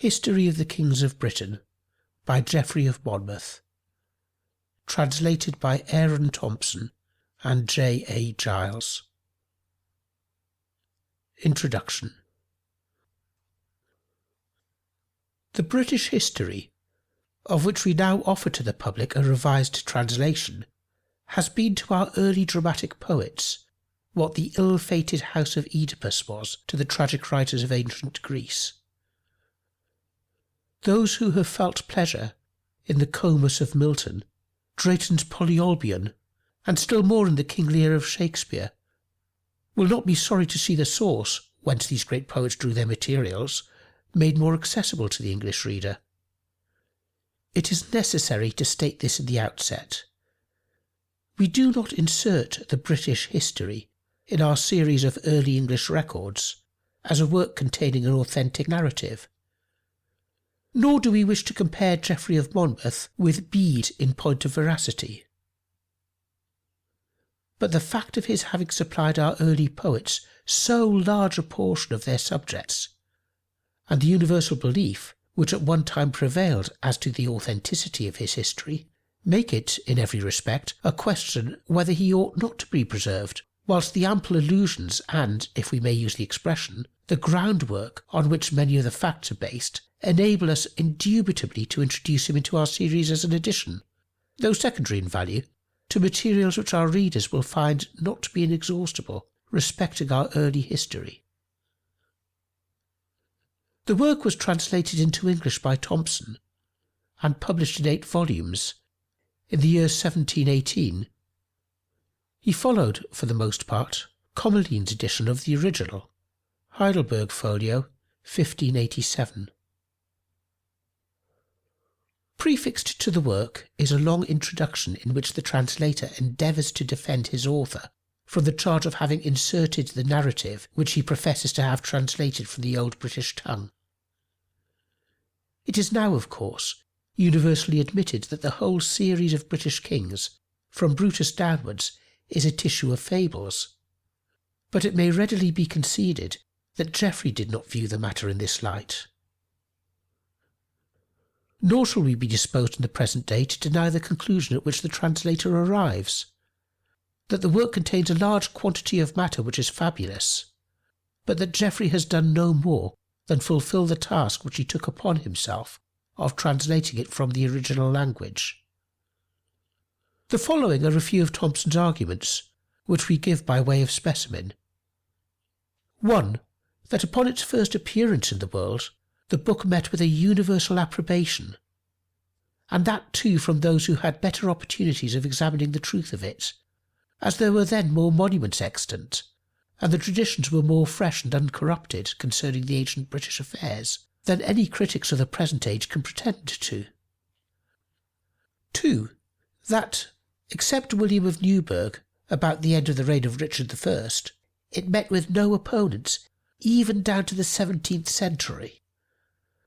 History of the Kings of Britain by Geoffrey of Monmouth. Translated by Aaron Thompson and J. A. Giles. Introduction. The British history, of which we now offer to the public a revised translation, has been to our early dramatic poets what the ill-fated house of Oedipus was to the tragic writers of ancient Greece. Those who have felt pleasure in the Comus of Milton, Drayton's Polyolbion, and still more in the King Lear of Shakespeare, will not be sorry to see the source whence these great poets drew their materials made more accessible to the English reader. It is necessary to state this in the outset. We do not insert the British history in our series of early English records as a work containing an authentic narrative, nor do we wish to compare Geoffrey of Monmouth with Bede in point of veracity. But the fact of his having supplied our early poets so large a portion of their subjects, and the universal belief which at one time prevailed as to the authenticity of his history, make it, in every respect, a question whether he ought not to be preserved, whilst the ample allusions and, if we may use the expression, the groundwork on which many of the facts are based, enable us indubitably to introduce him into our series as an addition, though secondary in value, to materials which our readers will find not to be inexhaustible respecting our early history. The work was translated into English by Thompson, and published in 8 volumes, in the year 1718. He followed, for the most part, Comeline's edition of the original, Heidelberg Folio, 1587. Prefixed to the work is a long introduction in which the translator endeavours to defend his author from the charge of having inserted the narrative which he professes to have translated from the old British tongue. It is now, of course, universally admitted that the whole series of British kings, from Brutus downwards, is a tissue of fables, but it may readily be conceded that Geoffrey did not view the matter in this light. Nor shall we be disposed in the present day to deny the conclusion at which the translator arrives, that the work contains a large quantity of matter which is fabulous, but that Geoffrey has done no more than fulfil the task which he took upon himself of translating it from the original language. The following are a few of Thompson's arguments, which we give by way of specimen. 1. That upon its first appearance in the world, the book met with a universal approbation, and that too from those who had better opportunities of examining the truth of it, as there were then more monuments extant, and the traditions were more fresh and uncorrupted concerning the ancient British affairs than any critics of the present age can pretend to. 2. That, except William of Newburgh, about the end of the reign of Richard I, it met with no opponents even down to the 17th century,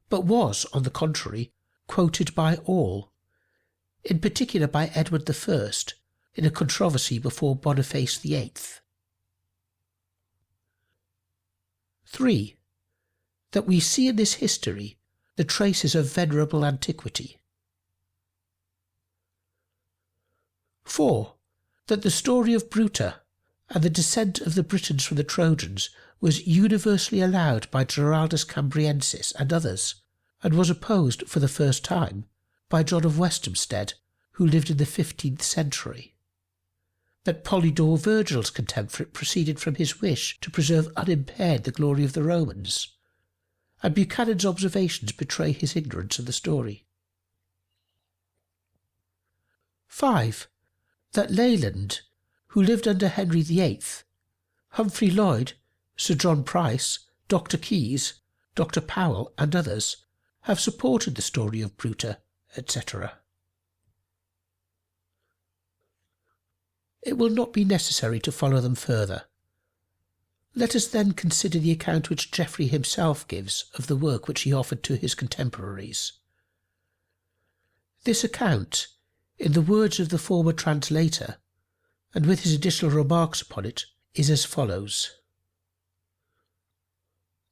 but was, on the contrary, quoted by all, in particular by Edward I, in a controversy before Boniface VIII. 3. That we see in this history the traces of venerable antiquity. 4. That the story of Bruta and the descent of the Britons from the Trojans was universally allowed by Giraldus Cambriensis and others, and was opposed for the first time by John of Westhamstead, who lived in the 15th century. That Polydore Virgil's contempt for it proceeded from his wish to preserve unimpaired the glory of the Romans, and Buchanan's observations betray his ignorance of the story. 5. That Leyland, who lived under Henry VIII, Humphrey Lloyd, Sir John Price, Dr. Keyes, Dr. Powell, and others, have supported the story of Bruta, etc. It will not be necessary to follow them further. Let us then consider the account which Geoffrey himself gives of the work which he offered to his contemporaries. This account, in the words of the former translator, and with his additional remarks upon it, is as follows.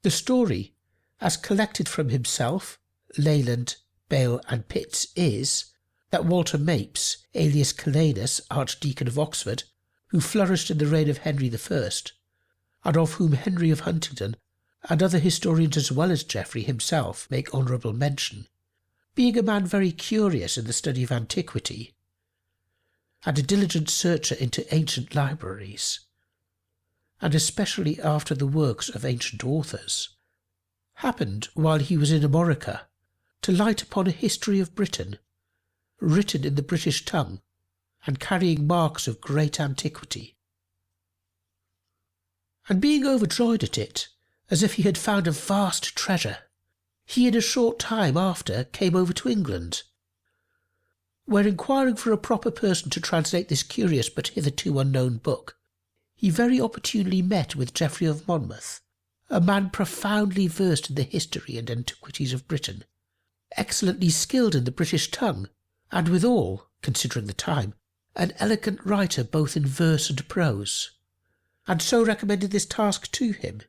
The story, as collected from himself, Leyland, Bale, and Pitts, is that Walter Mapes, alias Calenus, Archdeacon of Oxford, who flourished in the reign of Henry I, and of whom Henry of Huntingdon and other historians as well as Geoffrey himself make honourable mention, being a man very curious in the study of antiquity, and a diligent searcher into ancient libraries, and especially after the works of ancient authors, happened, while he was in Amorica, to light upon a history of Britain, written in the British tongue, and carrying marks of great antiquity. And being overjoyed at it, as if he had found a vast treasure, he in a short time after came over to England, where inquiring for a proper person to translate this curious but hitherto unknown book, he very opportunely met with Geoffrey of Monmouth, a man profoundly versed in the history and antiquities of Britain, excellently skilled in the British tongue, and withal, considering the time, an elegant writer both in verse and prose, and so recommended this task to him.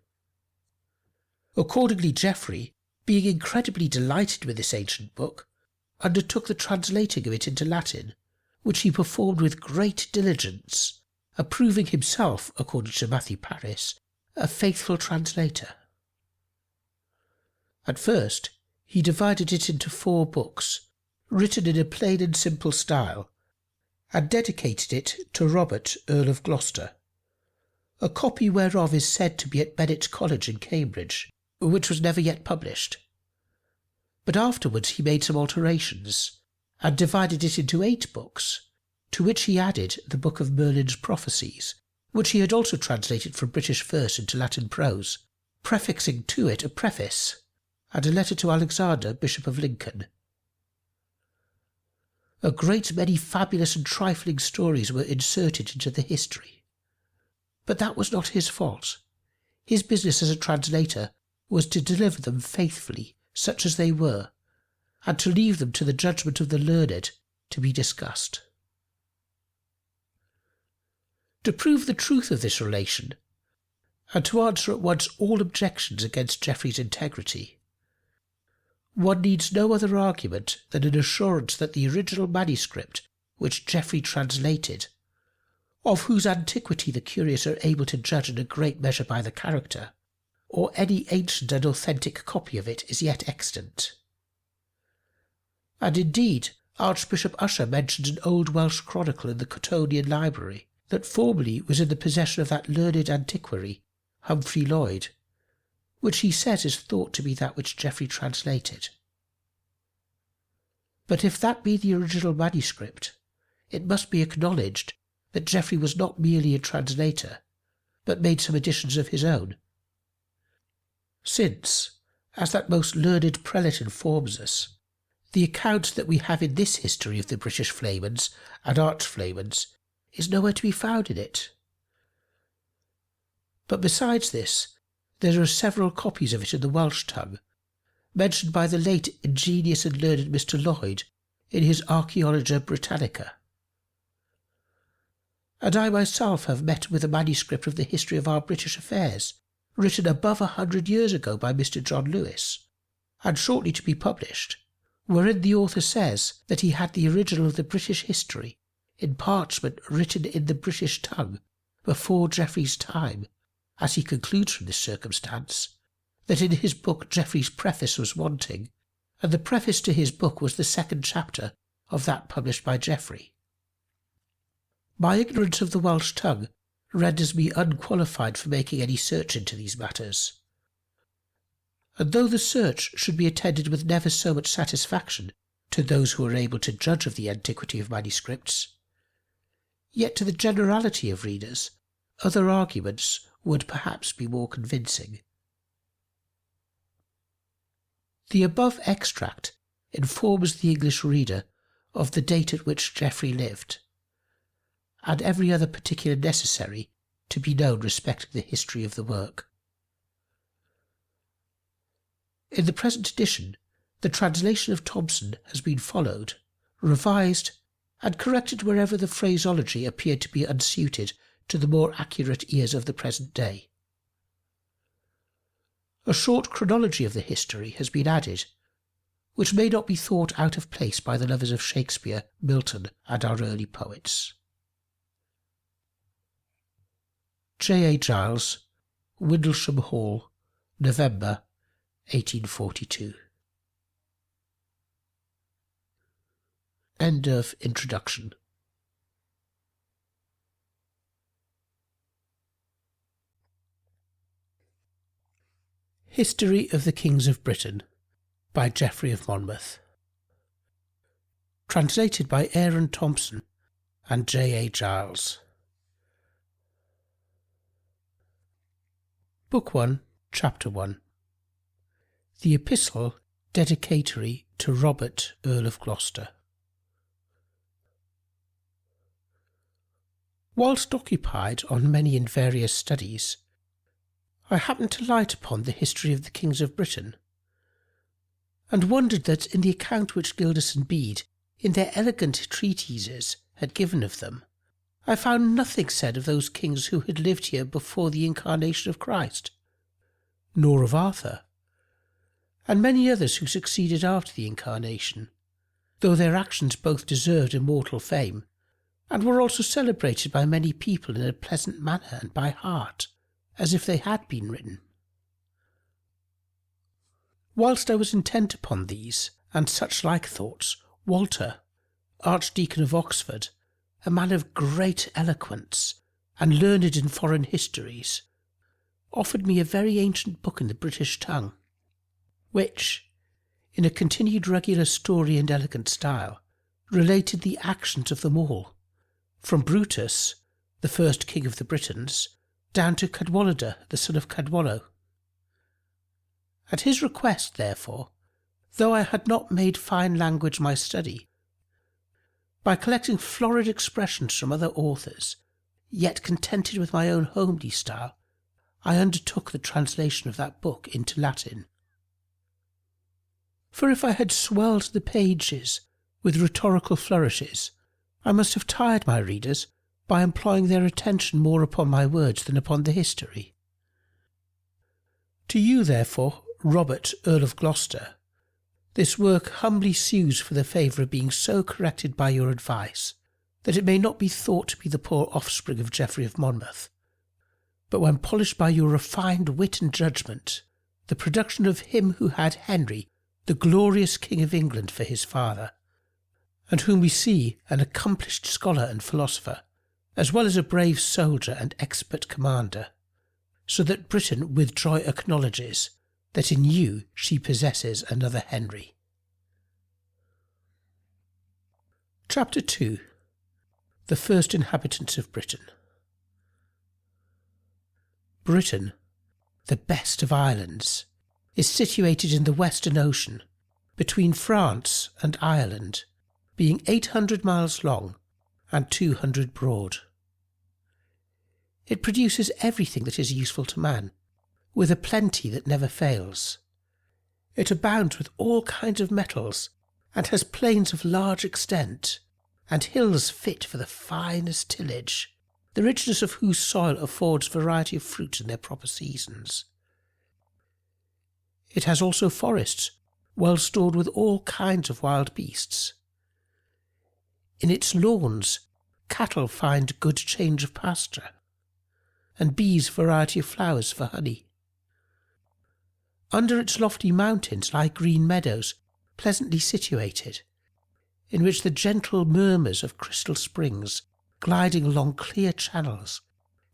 Accordingly Geoffrey, being incredibly delighted with this ancient book, undertook the translating of it into Latin, which he performed with great diligence, approving himself, according to Matthew Paris, a faithful translator. At first he divided it into 4 books, written in a plain and simple style, and dedicated it to Robert, Earl of Gloucester, a copy whereof is said to be at Bennet's College in Cambridge, which was never yet published. But afterwards he made some alterations, and divided it into 8 books, to which he added the book of Merlin's Prophecies, which he had also translated from British verse into Latin prose, prefixing to it a preface, and a letter to Alexander, Bishop of Lincoln. A great many fabulous and trifling stories were inserted into the history. But that was not his fault. His business as a translator was to deliver them faithfully, such as they were, and to leave them to the judgment of the learned to be discussed. To prove the truth of this relation, and to answer at once all objections against Geoffrey's integrity, one needs no other argument than an assurance that the original manuscript which Geoffrey translated, of whose antiquity the curious are able to judge in a great measure by the character, or any ancient and authentic copy of it is yet extant. And indeed Archbishop Usher mentions an old Welsh chronicle in the Cottonian Library that formerly was in the possession of that learned antiquary, Humphrey Lloyd, which he says is thought to be that which Geoffrey translated. But if that be the original manuscript, it must be acknowledged that Geoffrey was not merely a translator, but made some additions of his own. Since, as that most learned prelate informs us, the account that we have in this history of the British Flamens and Arch-Flamens is nowhere to be found in it. But besides this, there are several copies of it in the Welsh tongue, mentioned by the late ingenious and learned Mr. Lloyd in his Archaeologia Britannica. And I myself have met with a manuscript of the history of our British affairs, written above 100 years ago by Mr. John Lewis, and shortly to be published, wherein the author says that he had the original of the British history in parchment written in the British tongue before Geoffrey's time, as he concludes from this circumstance that in his book Geoffrey's preface was wanting, and the preface to his book was the 2nd chapter of that published by Geoffrey. My ignorance of the Welsh tongue renders me unqualified for making any search into these matters. And though the search should be attended with never so much satisfaction to those who are able to judge of the antiquity of manuscripts, yet to the generality of readers other arguments would perhaps be more convincing. The above extract informs the English reader of the date at which Geoffrey lived, and every other particular necessary to be known respecting the history of the work. In the present edition, the translation of Thompson has been followed, revised, and corrected wherever the phraseology appeared to be unsuited to the more accurate ears of the present day. A short chronology of the history has been added, which may not be thought out of place by the lovers of Shakespeare, Milton, and our early poets. J. A. Giles, Windlesham Hall, November 1842. End of introduction. History of the Kings of Britain by Geoffrey of Monmouth. Translated by Aaron Thompson and J. A. Giles. Book 1, Chapter 1. The Epistle Dedicatory to Robert, Earl of Gloucester. Whilst occupied on many and various studies, I happened to light upon the history of the kings of Britain, and wondered that in the account which Gildas and Bede, in their elegant treatises, had given of them, I found nothing said of those kings who had lived here before the incarnation of Christ, nor of Arthur, and many others who succeeded after the incarnation, though their actions both deserved immortal fame, and were also celebrated by many people in a pleasant manner and by heart, as if they had been written. Whilst I was intent upon these and such like thoughts, Walter, Archdeacon of Oxford, a man of great eloquence and learned in foreign histories, offered me a very ancient book in the British tongue, which, in a continued regular story and elegant style, related the actions of them all, from Brutus, the first king of the Britons, down to Cadwallader, the son of Cadwallo. At his request, therefore, though I had not made fine language my study, by collecting florid expressions from other authors, yet contented with my own homely style, I undertook the translation of that book into Latin. For if I had swelled the pages with rhetorical flourishes, I must have tired my readers by employing their attention more upon my words than upon the history. To you, therefore, Robert, Earl of Gloucester, this work humbly sues for the favour of being so corrected by your advice, that it may not be thought to be the poor offspring of Geoffrey of Monmouth, but when polished by your refined wit and judgment, the production of him who had Henry, the glorious King of England, for his father, and whom we see an accomplished scholar and philosopher, as well as a brave soldier and expert commander, so that Britain with joy acknowledges that in you she possesses another Henry. Chapter 2. The First Inhabitants of Britain. Britain, the best of islands, is situated in the Western Ocean, between France and Ireland, being 800 miles long and 200 broad. It produces everything that is useful to man, with a plenty that never fails. It abounds with all kinds of metals, and has plains of large extent, and hills fit for the finest tillage, the richness of whose soil affords variety of fruits in their proper seasons. It has also forests, well stored with all kinds of wild beasts. In its lawns, cattle find good change of pasture, and bees variety of flowers for honey. Under its lofty mountains lie green meadows, pleasantly situated, in which the gentle murmurs of crystal springs, gliding along clear channels,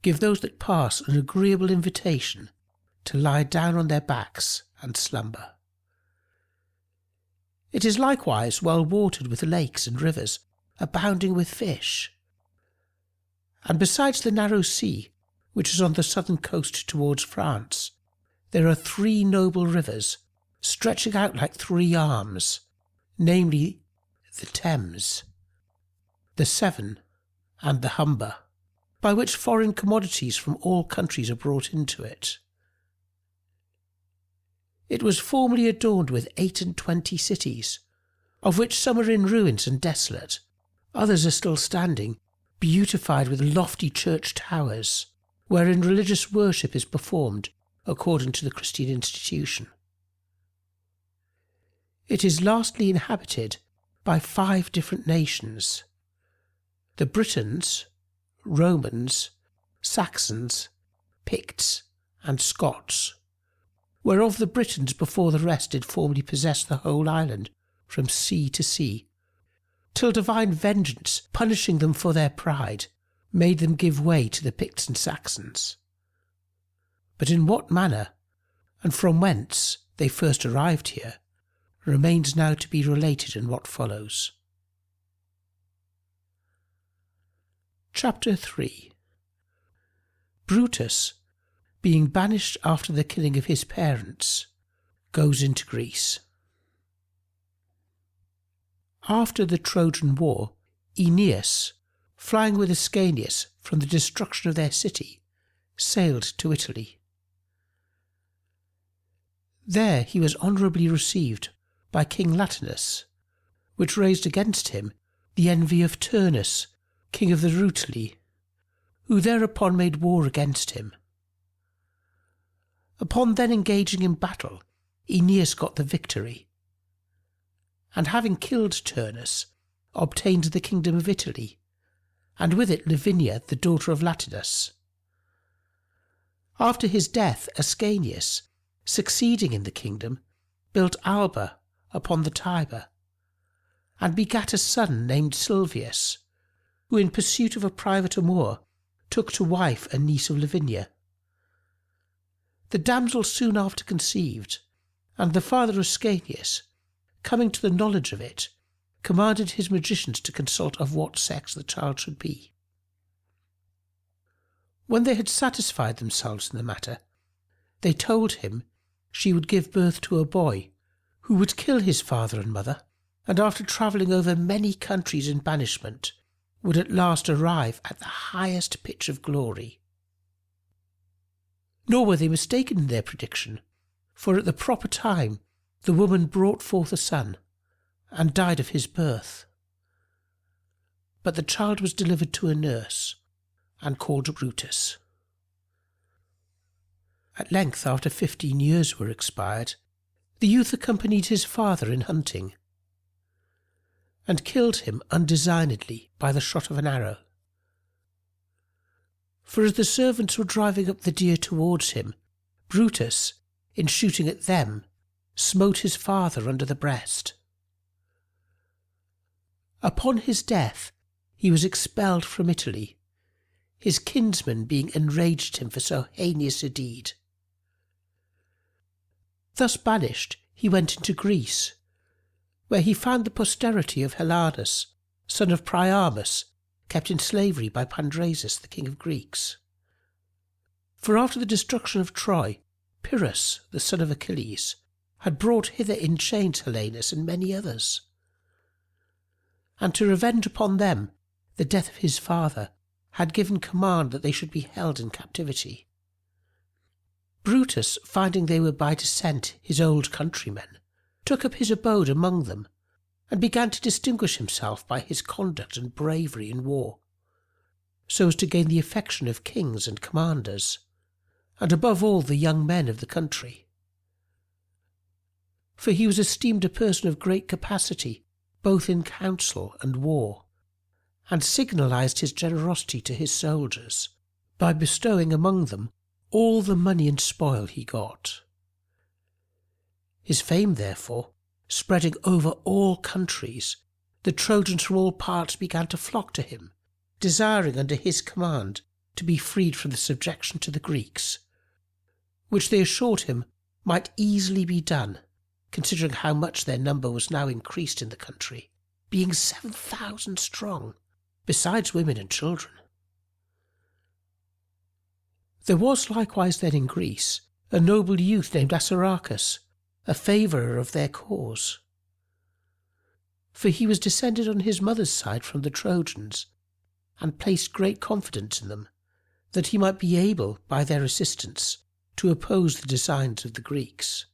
give those that pass an agreeable invitation to lie down on their backs and slumber. It is likewise well watered with lakes and rivers, abounding with fish. And besides the narrow sea, which is on the southern coast towards France, there are 3 noble rivers, stretching out like 3 arms, namely the Thames, the Severn, and the Humber, by which foreign commodities from all countries are brought into it. It was formerly adorned with 28 cities, of which some are in ruins and desolate, others are still standing, beautified with lofty church towers, wherein religious worship is performed according to the Christian institution. It is lastly inhabited by 5 different nations: the Britons, Romans, Saxons, Picts, and Scots, whereof the Britons before the rest did formerly possess the whole island from sea to sea, till divine vengeance, punishing them for their pride, made them give way to the Picts and Saxons. But in what manner, and from whence they first arrived here, remains now to be related in what follows. Chapter 3. Brutus, being banished after the killing of his parents, goes into Greece. After the Trojan War, Aeneas, flying with Ascanius from the destruction of their city, sailed to Italy. There he was honourably received by King Latinus, which raised against him the envy of Turnus, king of the Rutuli, who thereupon made war against him. Upon then engaging in battle, Aeneas got the victory, and having killed Turnus, obtained the kingdom of Italy, and with it Lavinia, the daughter of Latinus. After his death, Ascanius, succeeding in the kingdom, built Alba upon the Tiber, and begat a son named Silvius, who in pursuit of a private amour took to wife a niece of Lavinia. The damsel soon after conceived, and the father Ascanius, coming to the knowledge of it, commanded his magicians to consult of what sex the child should be. When they had satisfied themselves in the matter, they told him she would give birth to a boy, who would kill his father and mother, and after travelling over many countries in banishment, would at last arrive at the highest pitch of glory. Nor were they mistaken in their prediction, for at the proper time the woman brought forth a son, and died of his birth. But the child was delivered to a nurse, and called Brutus. At length, after 15 years were expired, the youth accompanied his father in hunting, and killed him undesignedly by the shot of an arrow. For as the servants were driving up the deer towards him, Brutus, in shooting at them, smote his father under the breast. Upon his death he was expelled from Italy, his kinsmen being enraged at him for so heinous a deed. Thus banished, he went into Greece, where he found the posterity of Helanus, son of Priamus, kept in slavery by Pandrasus, the king of Greeks. For after the destruction of Troy, Pyrrhus, the son of Achilles, had brought hither in chains Helanus and many others. And to revenge upon them the death of his father, had given command that they should be held in captivity. Brutus, finding they were by descent his old countrymen, took up his abode among them, and began to distinguish himself by his conduct and bravery in war, so as to gain the affection of kings and commanders, and above all the young men of the country. For he was esteemed a person of great capacity, both in council and war, and signalized his generosity to his soldiers by bestowing among them all the money and spoil he got. His fame, therefore, spreading over all countries, the Trojans from all parts began to flock to him, desiring under his command to be freed from the subjection to the Greeks, which they assured him might easily be done, considering how much their number was now increased in the country, being 7,000 strong, besides women and children. There was likewise then in Greece a noble youth named Assaracus, a favourer of their cause. For he was descended on his mother's side from the Trojans, and placed great confidence in them, that he might be able, by their assistance, to oppose the designs of the Greeks.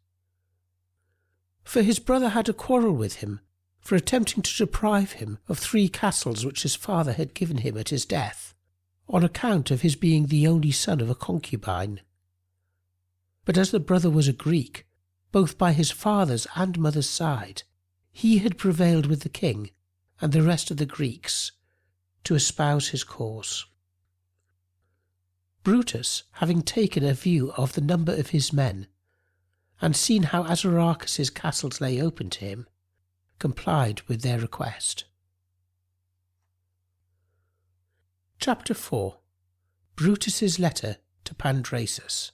For his brother had a quarrel with him for attempting to deprive him of 3 castles which his father had given him at his death, on account of his being the only son of a concubine. But as the brother was a Greek, both by his father's and mother's side, he had prevailed with the king and the rest of the Greeks to espouse his cause. Brutus, having taken a view of the number of his men, and seen how Assaracus's castles lay open to him, complied with their request. Chapter 4. Brutus's letter to Pandrasus.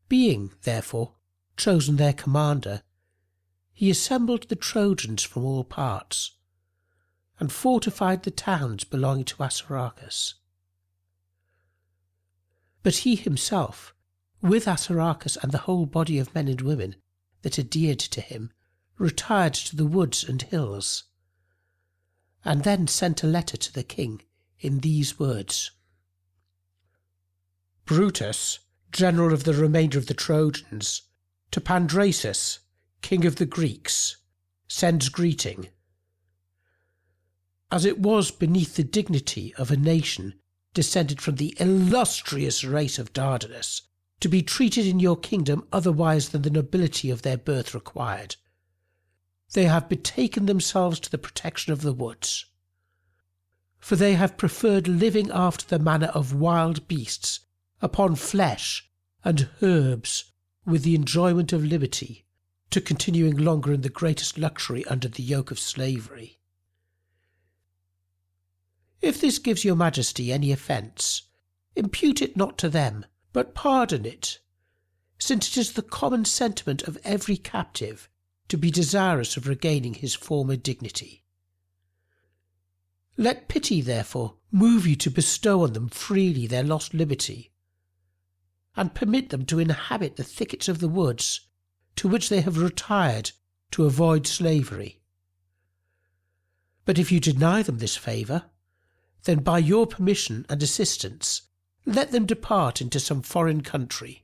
Being, therefore, chosen their commander, he assembled the Trojans from all parts, and fortified the towns belonging to Assaracus. But he himself, with Assaracus and the whole body of men and women that adhered to him, retired to the woods and hills, and then sent a letter to the king in these words: Brutus, general of the remainder of the Trojans, to Pandrasus, king of the Greeks, sends greeting. As it was beneath the dignity of a nation descended from the illustrious race of Dardanus to be treated in your kingdom otherwise than the nobility of their birth required, they have betaken themselves to the protection of the woods. For they have preferred living after the manner of wild beasts upon flesh and herbs with the enjoyment of liberty, to continuing longer in the greatest luxury under the yoke of slavery. If this gives your majesty any offence, impute it not to them, but pardon it, since it is the common sentiment of every captive to be desirous of regaining his former dignity. Let pity, therefore, move you to bestow on them freely their lost liberty, and permit them to inhabit the thickets of the woods to which they have retired to avoid slavery. But if you deny them this favour, then by your permission and assistance let them depart into some foreign country.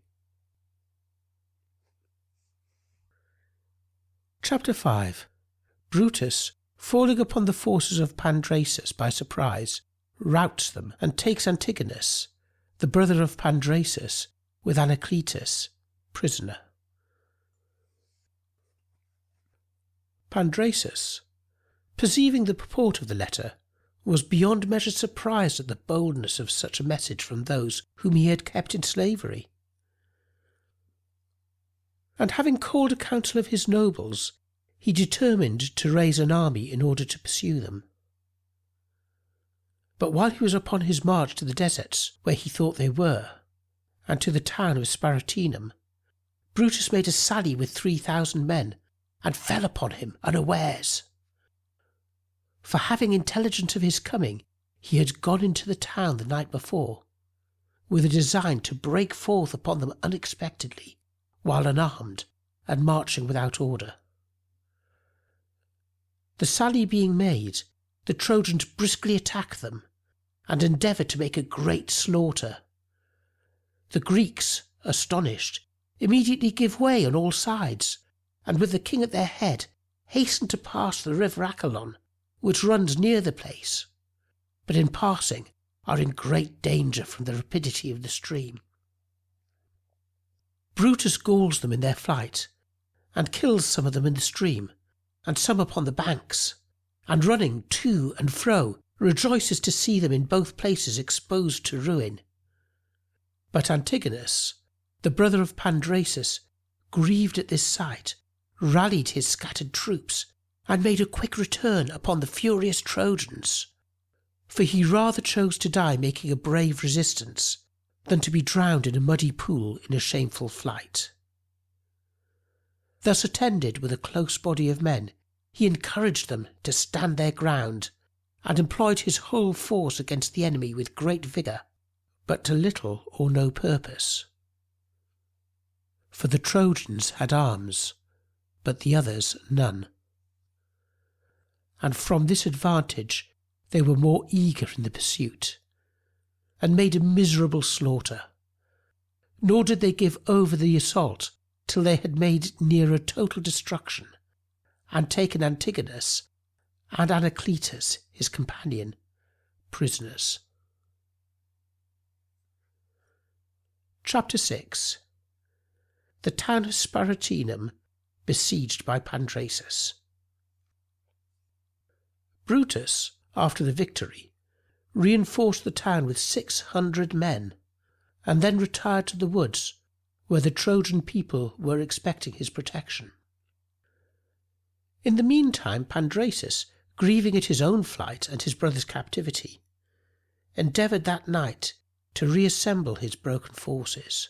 Chapter 5. Brutus, falling upon the forces of Pandrasus by surprise, routs them and takes Antigonus, the brother of Pandrasus, with Anacletus, prisoner. Pandrasus, perceiving the purport of the letter, was beyond measure surprised at the boldness of such a message from those whom he had kept in slavery. And having called a council of his nobles, he determined to raise an army in order to pursue them. But while he was upon his march to the deserts where he thought they were, and to the town of Britonum, Brutus made a sally with 3,000 men, and fell upon him unawares. For having intelligence of his coming, he had gone into the town the night before, with a design to break forth upon them unexpectedly, while unarmed and marching without order. The sally being made, the Trojans briskly attack them, and endeavour to make a great slaughter. The Greeks, astonished, immediately give way on all sides, and with the king at their head, hasten to pass the river Achelon, which runs near the place, but in passing are in great danger from the rapidity of the stream. Brutus galls them in their flight, and kills some of them in the stream, and some upon the banks, and running to and fro, rejoices to see them in both places exposed to ruin. But Antigonus, the brother of Pandrasus, grieved at this sight, rallied his scattered troops, and made a quick return upon the furious Trojans, for he rather chose to die making a brave resistance than to be drowned in a muddy pool in a shameful flight. Thus attended with a close body of men, he encouraged them to stand their ground, and employed his whole force against the enemy with great vigour, but to little or no purpose. For the Trojans had arms, but the others none. And from this advantage they were more eager in the pursuit, and made a miserable slaughter, nor did they give over the assault till they had made near a total destruction, and taken Antigonus and Anacletus his companion prisoners. Chapter 6. The town of Britonum besieged by Pandrasus. Brutus, after the victory, reinforced the town with 600 men, and then retired to the woods where the Trojan people were expecting his protection. In the meantime, Pandrasus, grieving at his own flight and his brother's captivity, endeavoured that night to reassemble his broken forces,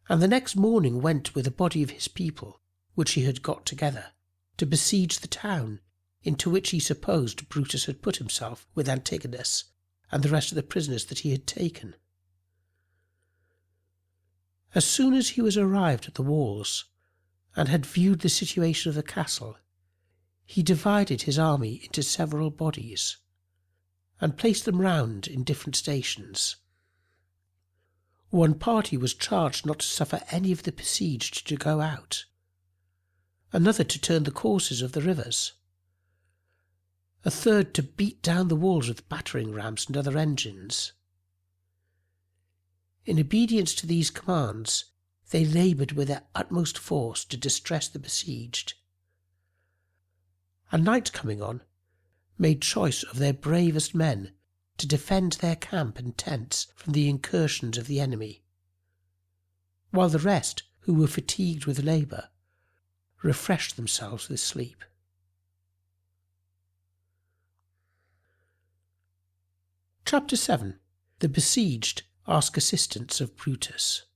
and the next morning went with a body of his people, which he had got together, to besiege the town into which he supposed Brutus had put himself with Antigonus and the rest of the prisoners that he had taken. As soon as he was arrived at the walls, and had viewed the situation of the castle, he divided his army into several bodies, and placed them round in different stations. One party was charged not to suffer any of the besieged to go out, another to turn the courses of the rivers, a third to beat down the walls with battering rams and other engines. In obedience to these commands, they laboured with their utmost force to distress the besieged, and night coming on, made choice of their bravest men to defend their camp and tents from the incursions of the enemy, while the rest, who were fatigued with labour, refreshed themselves with sleep. Chapter 7. The besieged ask assistance of Brutus.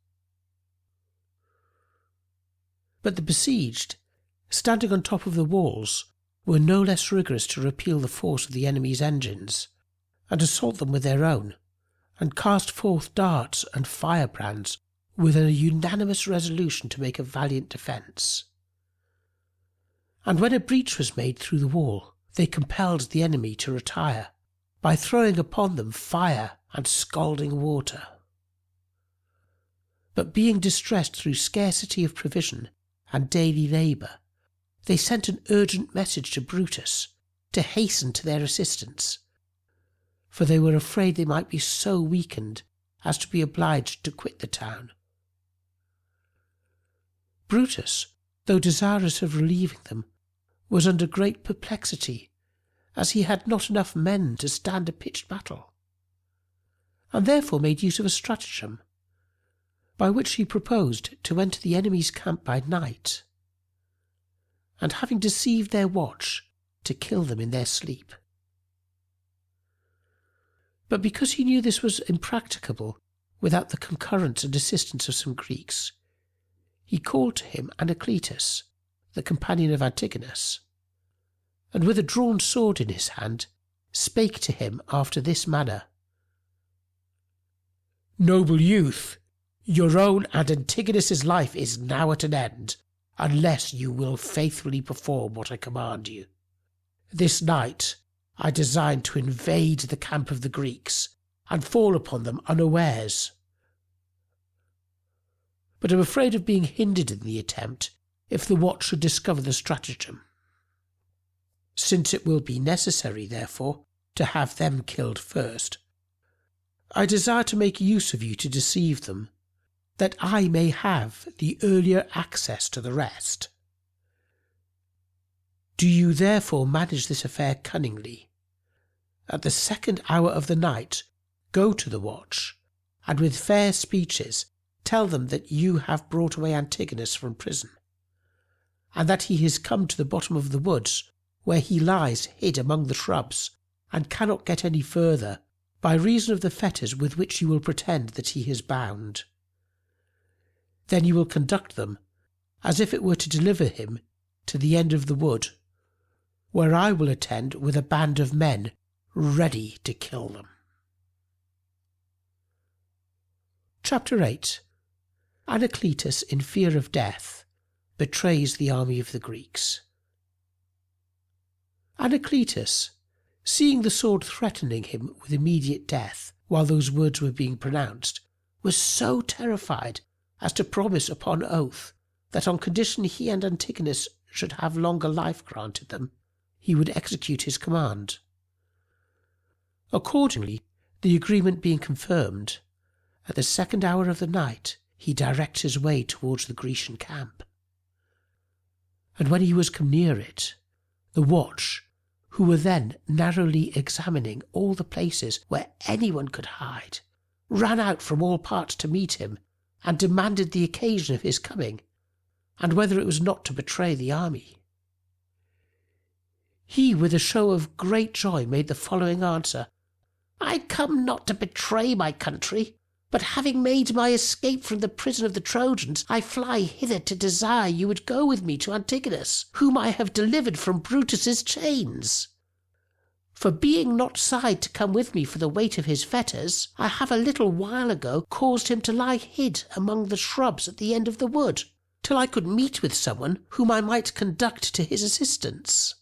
But the besieged, standing on top of the walls, were no less rigorous to repel the force of the enemy's engines, and assault them with their own, and cast forth darts and firebrands with a unanimous resolution to make a valiant defence. And when a breach was made through the wall, they compelled the enemy to retire, by throwing upon them fire and scalding water. But being distressed through scarcity of provision and daily labour, they sent an urgent message to Brutus to hasten to their assistance, for they were afraid they might be so weakened as to be obliged to quit the town. Brutus, though desirous of relieving them, was under great perplexity, as he had not enough men to stand a pitched battle, and therefore made use of a stratagem, by which he proposed to enter the enemy's camp by night, and having deceived their watch, to kill them in their sleep. But because he knew this was impracticable without the concurrence and assistance of some Greeks, he called to him Anacletus, the companion of Antigonus, and with a drawn sword in his hand, spake to him after this manner: "Noble youth, your own and Antigonus's life is now at an end, unless you will faithfully perform what I command you. This night I design to invade the camp of the Greeks, and fall upon them unawares, but am afraid of being hindered in the attempt if the watch should discover the stratagem. Since it will be necessary, therefore, to have them killed first, I desire to make use of you to deceive them, that I may have the earlier access to the rest. Do you therefore manage this affair cunningly. At the second hour of the night, go to the watch, and with fair speeches tell them that you have brought away Antigonus from prison, and that he has come to the bottom of the woods, where he lies hid among the shrubs, and cannot get any further, by reason of the fetters with which you will pretend that he is bound. Then you will conduct them, as if it were to deliver him, to the end of the wood, where I will attend with a band of men ready to kill them." Chapter 8. Anacletus, in fear of death, betrays the army of the Greeks. Anacletus, seeing the sword threatening him with immediate death while those words were being pronounced, was so terrified as to promise upon oath that on condition he and Antigonus should have longer life granted them, he would execute his command. Accordingly, the agreement being confirmed, at the second hour of the night he directs his way towards the Grecian camp. And when he was come near it, the watch, who were then narrowly examining all the places where anyone could hide, ran out from all parts to meet him, and demanded the occasion of his coming, and whether it was not to betray the army. He, with a show of great joy, made the following answer: "I come not to betray my country, but having made my escape from the prison of the Trojans, I fly hither to desire you would go with me to Antigonus, whom I have delivered from Brutus's chains. For being not side to come with me for the weight of his fetters, I have a little while ago caused him to lie hid among the shrubs at the end of the wood, till I could meet with someone whom I might conduct to his assistance."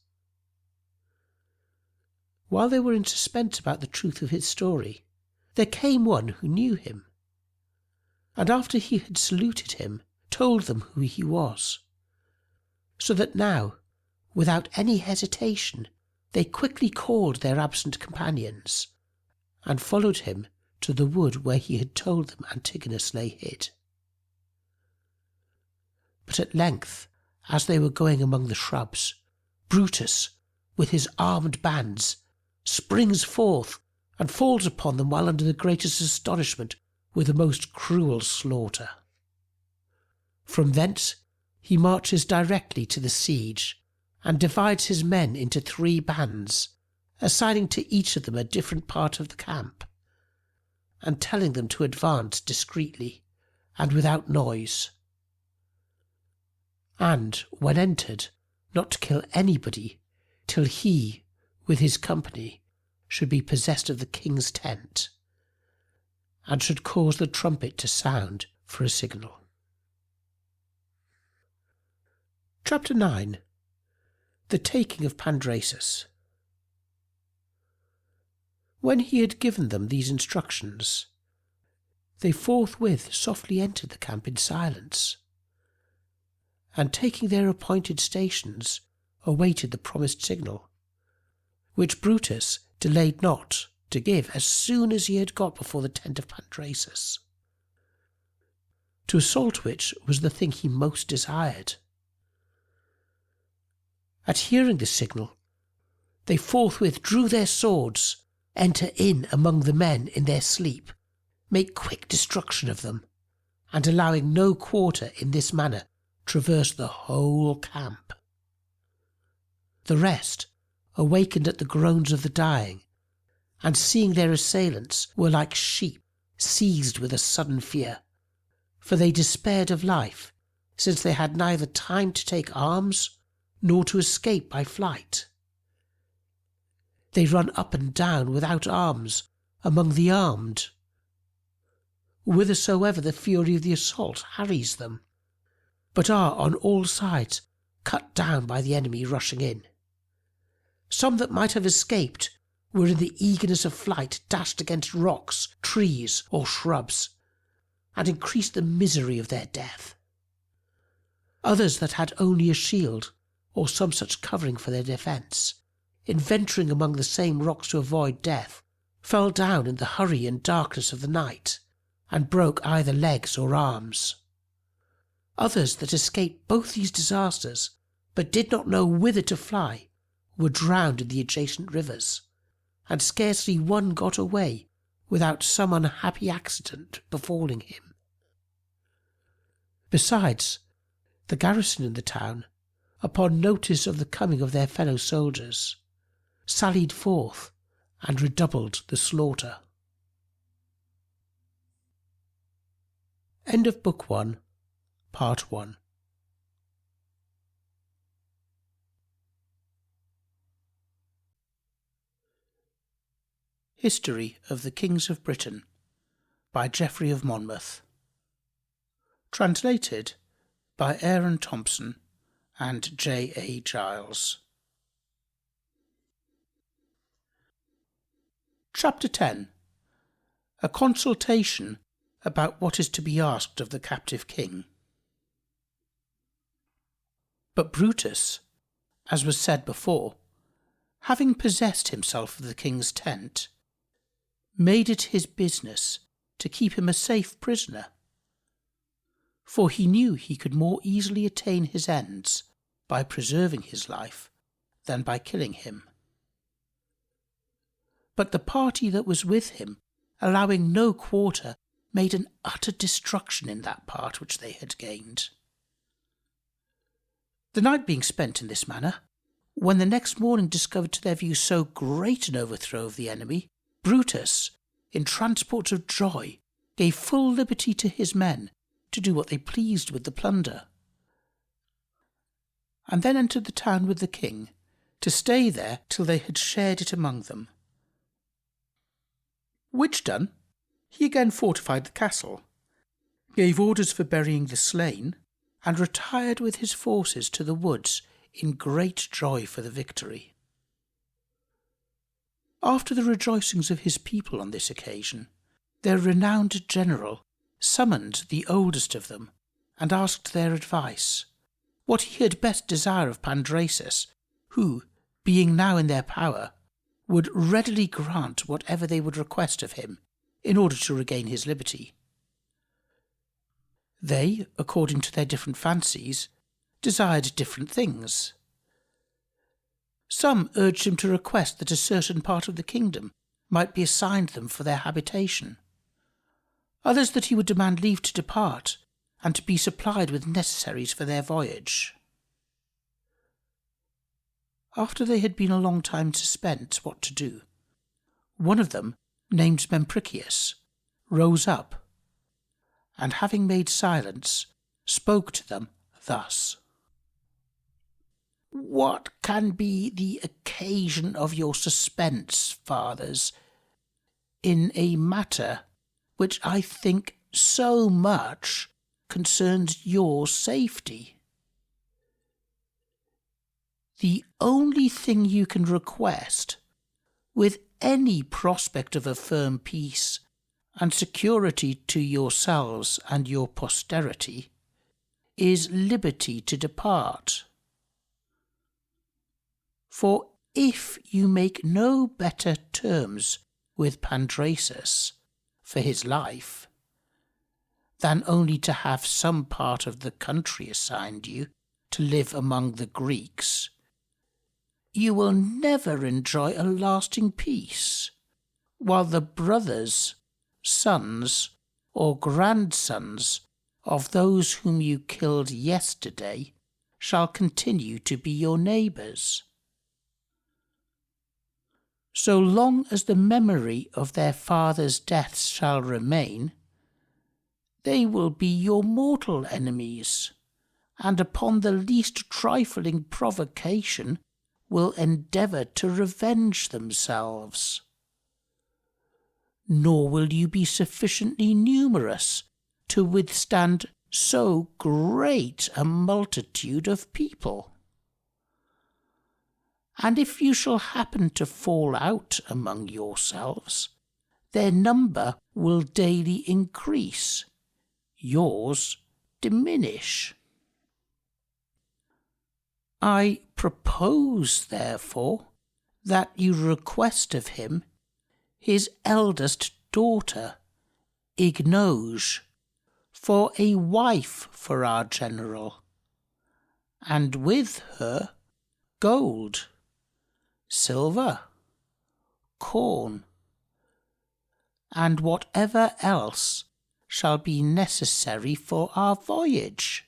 While they were in suspense about the truth of his story, there came one who knew him, and after he had saluted him, told them who he was, so that now, without any hesitation, they quickly called their absent companions, and followed him to the wood where he had told them Antigonus lay hid. But at length, as they were going among the shrubs, Brutus, with his armed bands, springs forth and falls upon them while under the greatest astonishment with the most cruel slaughter. From thence he marches directly to the siege, and divides his men into 3 bands, assigning to each of them a different part of the camp, and telling them to advance discreetly and without noise, and, when entered, not to kill anybody till he, with his company, should be possessed of the king's tent, and should cause the trumpet to sound for a signal. Chapter 9. The taking of Pandrasus. When he had given them these instructions, they forthwith softly entered the camp in silence, and taking their appointed stations, awaited the promised signal, which Brutus delayed not to give as soon as he had got before the tent of Pandrasus, to assault which was the thing he most desired. At hearing the signal, they forthwith drew their swords, enter in among the men in their sleep, make quick destruction of them, and allowing no quarter in this manner, traverse the whole camp. The rest, awakened at the groans of the dying, and seeing their assailants, were like sheep seized with a sudden fear, for they despaired of life, since they had neither time to take arms nor to escape by flight. They run up and down without arms among the armed, whithersoever the fury of the assault harries them, but are on all sides cut down by the enemy rushing in. Some that might have escaped were in the eagerness of flight dashed against rocks, trees, or shrubs, and increased the misery of their death. Others that had only a shield, or some such covering for their defence, in venturing among the same rocks to avoid death, fell down in the hurry and darkness of the night, and broke either legs or arms. Others that escaped both these disasters, but did not know whither to fly, were drowned in the adjacent rivers, and scarcely one got away without some unhappy accident befalling him. Besides, the garrison in the town, upon notice of the coming of their fellow soldiers, sallied forth and redoubled the slaughter. End of Book 1, Part 1. History of the Kings of Britain by Geoffrey of Monmouth. Translated by Aaron Thompson and J. A. Giles. Chapter 10. A consultation about what is to be asked of the captive king. But Brutus, as was said before, having possessed himself of the king's tent, made it his business to keep him a safe prisoner, for he knew he could more easily attain his ends by preserving his life than by killing him. But the party that was with him, allowing no quarter, made an utter destruction in that part which they had gained. The night being spent in this manner, when the next morning discovered to their view so great an overthrow of the enemy, Brutus, in transports of joy, gave full liberty to his men to do what they pleased with the plunder, and then entered the town with the king, to stay there till they had shared it among them. Which done, he again fortified the castle, gave orders for burying the slain, and retired with his forces to the woods in great joy for the victory. After the rejoicings of his people on this occasion, their renowned general summoned the oldest of them and asked their advice, what he had best desire of Pandrasus, who, being now in their power, would readily grant whatever they would request of him in order to regain his liberty. They, according to their different fancies, desired different things. Some urged him to request that a certain part of the kingdom might be assigned them for their habitation. Others that he would demand leave to depart, and to be supplied with necessaries for their voyage. After they had been a long time spent what to do, one of them, named Mempricius, rose up, and having made silence, spoke to them thus. What can be the occasion of your suspense, fathers, in a matter which I think so much concerns your safety? The only thing you can request, with any prospect of a firm peace and security to yourselves and your posterity, is liberty to depart. For if you make no better terms with Pandrasus for his life than only to have some part of the country assigned you to live among the Greeks, you will never enjoy a lasting peace, while the brothers, sons, or grandsons of those whom you killed yesterday shall continue to be your neighbours. So long as the memory of their fathers' deaths shall remain, they will be your mortal enemies, and upon the least trifling provocation will endeavour to revenge themselves. Nor will you be sufficiently numerous to withstand so great a multitude of people. And if you shall happen to fall out among yourselves, their number will daily increase, yours diminish. I propose, therefore, that you request of him his eldest daughter, Ignoge, for a wife for our general, and with her gold, silver, corn, and whatever else shall be necessary for our voyage.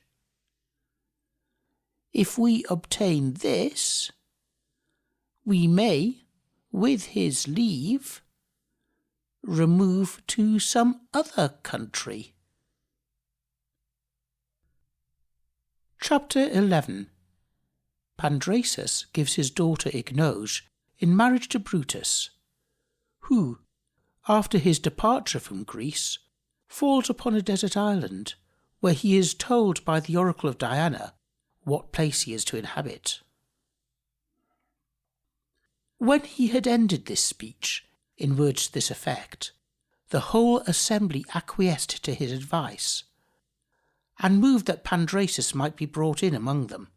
If we obtain this, we may, with his leave, remove to some other country. Chapter 11. Pandrasus gives his daughter Ignoge in marriage to Brutus, who, after his departure from Greece, falls upon a desert island, where he is told by the oracle of Diana what place he is to inhabit. When he had ended this speech, in words to this effect, the whole assembly acquiesced to his advice, and moved that Pandrasus might be brought in among them,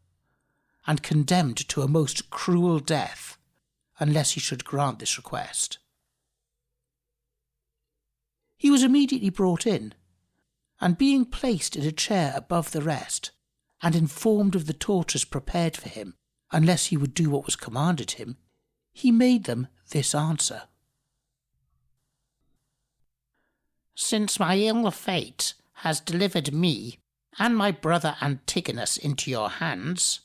and condemned to a most cruel death, unless he should grant this request. He was immediately brought in, and being placed in a chair above the rest, and informed of the tortures prepared for him unless he would do what was commanded him, he made them this answer: "Since my ill fate has delivered me and my brother Antigonus into your hands,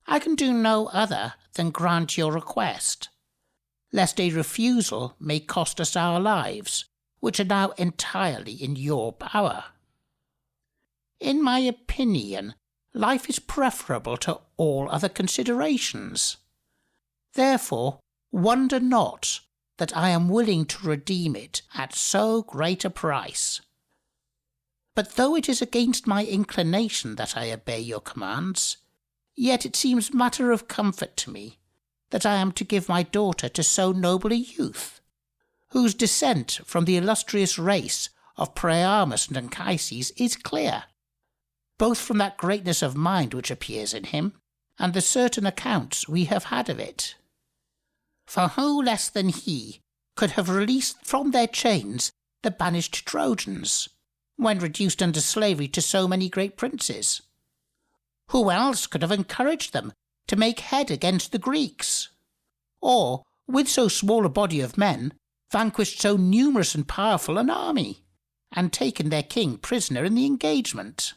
I can do no other than grant your request, lest a refusal may cost us our lives, which are now entirely in your power. In my opinion, life is preferable to all other considerations. Therefore, wonder not that I am willing to redeem it at so great a price. But though it is against my inclination that I obey your commands, yet it seems matter of comfort to me that I am to give my daughter to so noble a youth, whose descent from the illustrious race of Priamus and Anchises is clear, both from that greatness of mind which appears in him, and the certain accounts we have had of it. For who less than he could have released from their chains the banished Trojans, when reduced under slavery to so many great princes? Who else could have encouraged them to make head against the Greeks? Or, with so small a body of men, vanquished so numerous and powerful an army, and taken their king prisoner in the engagement?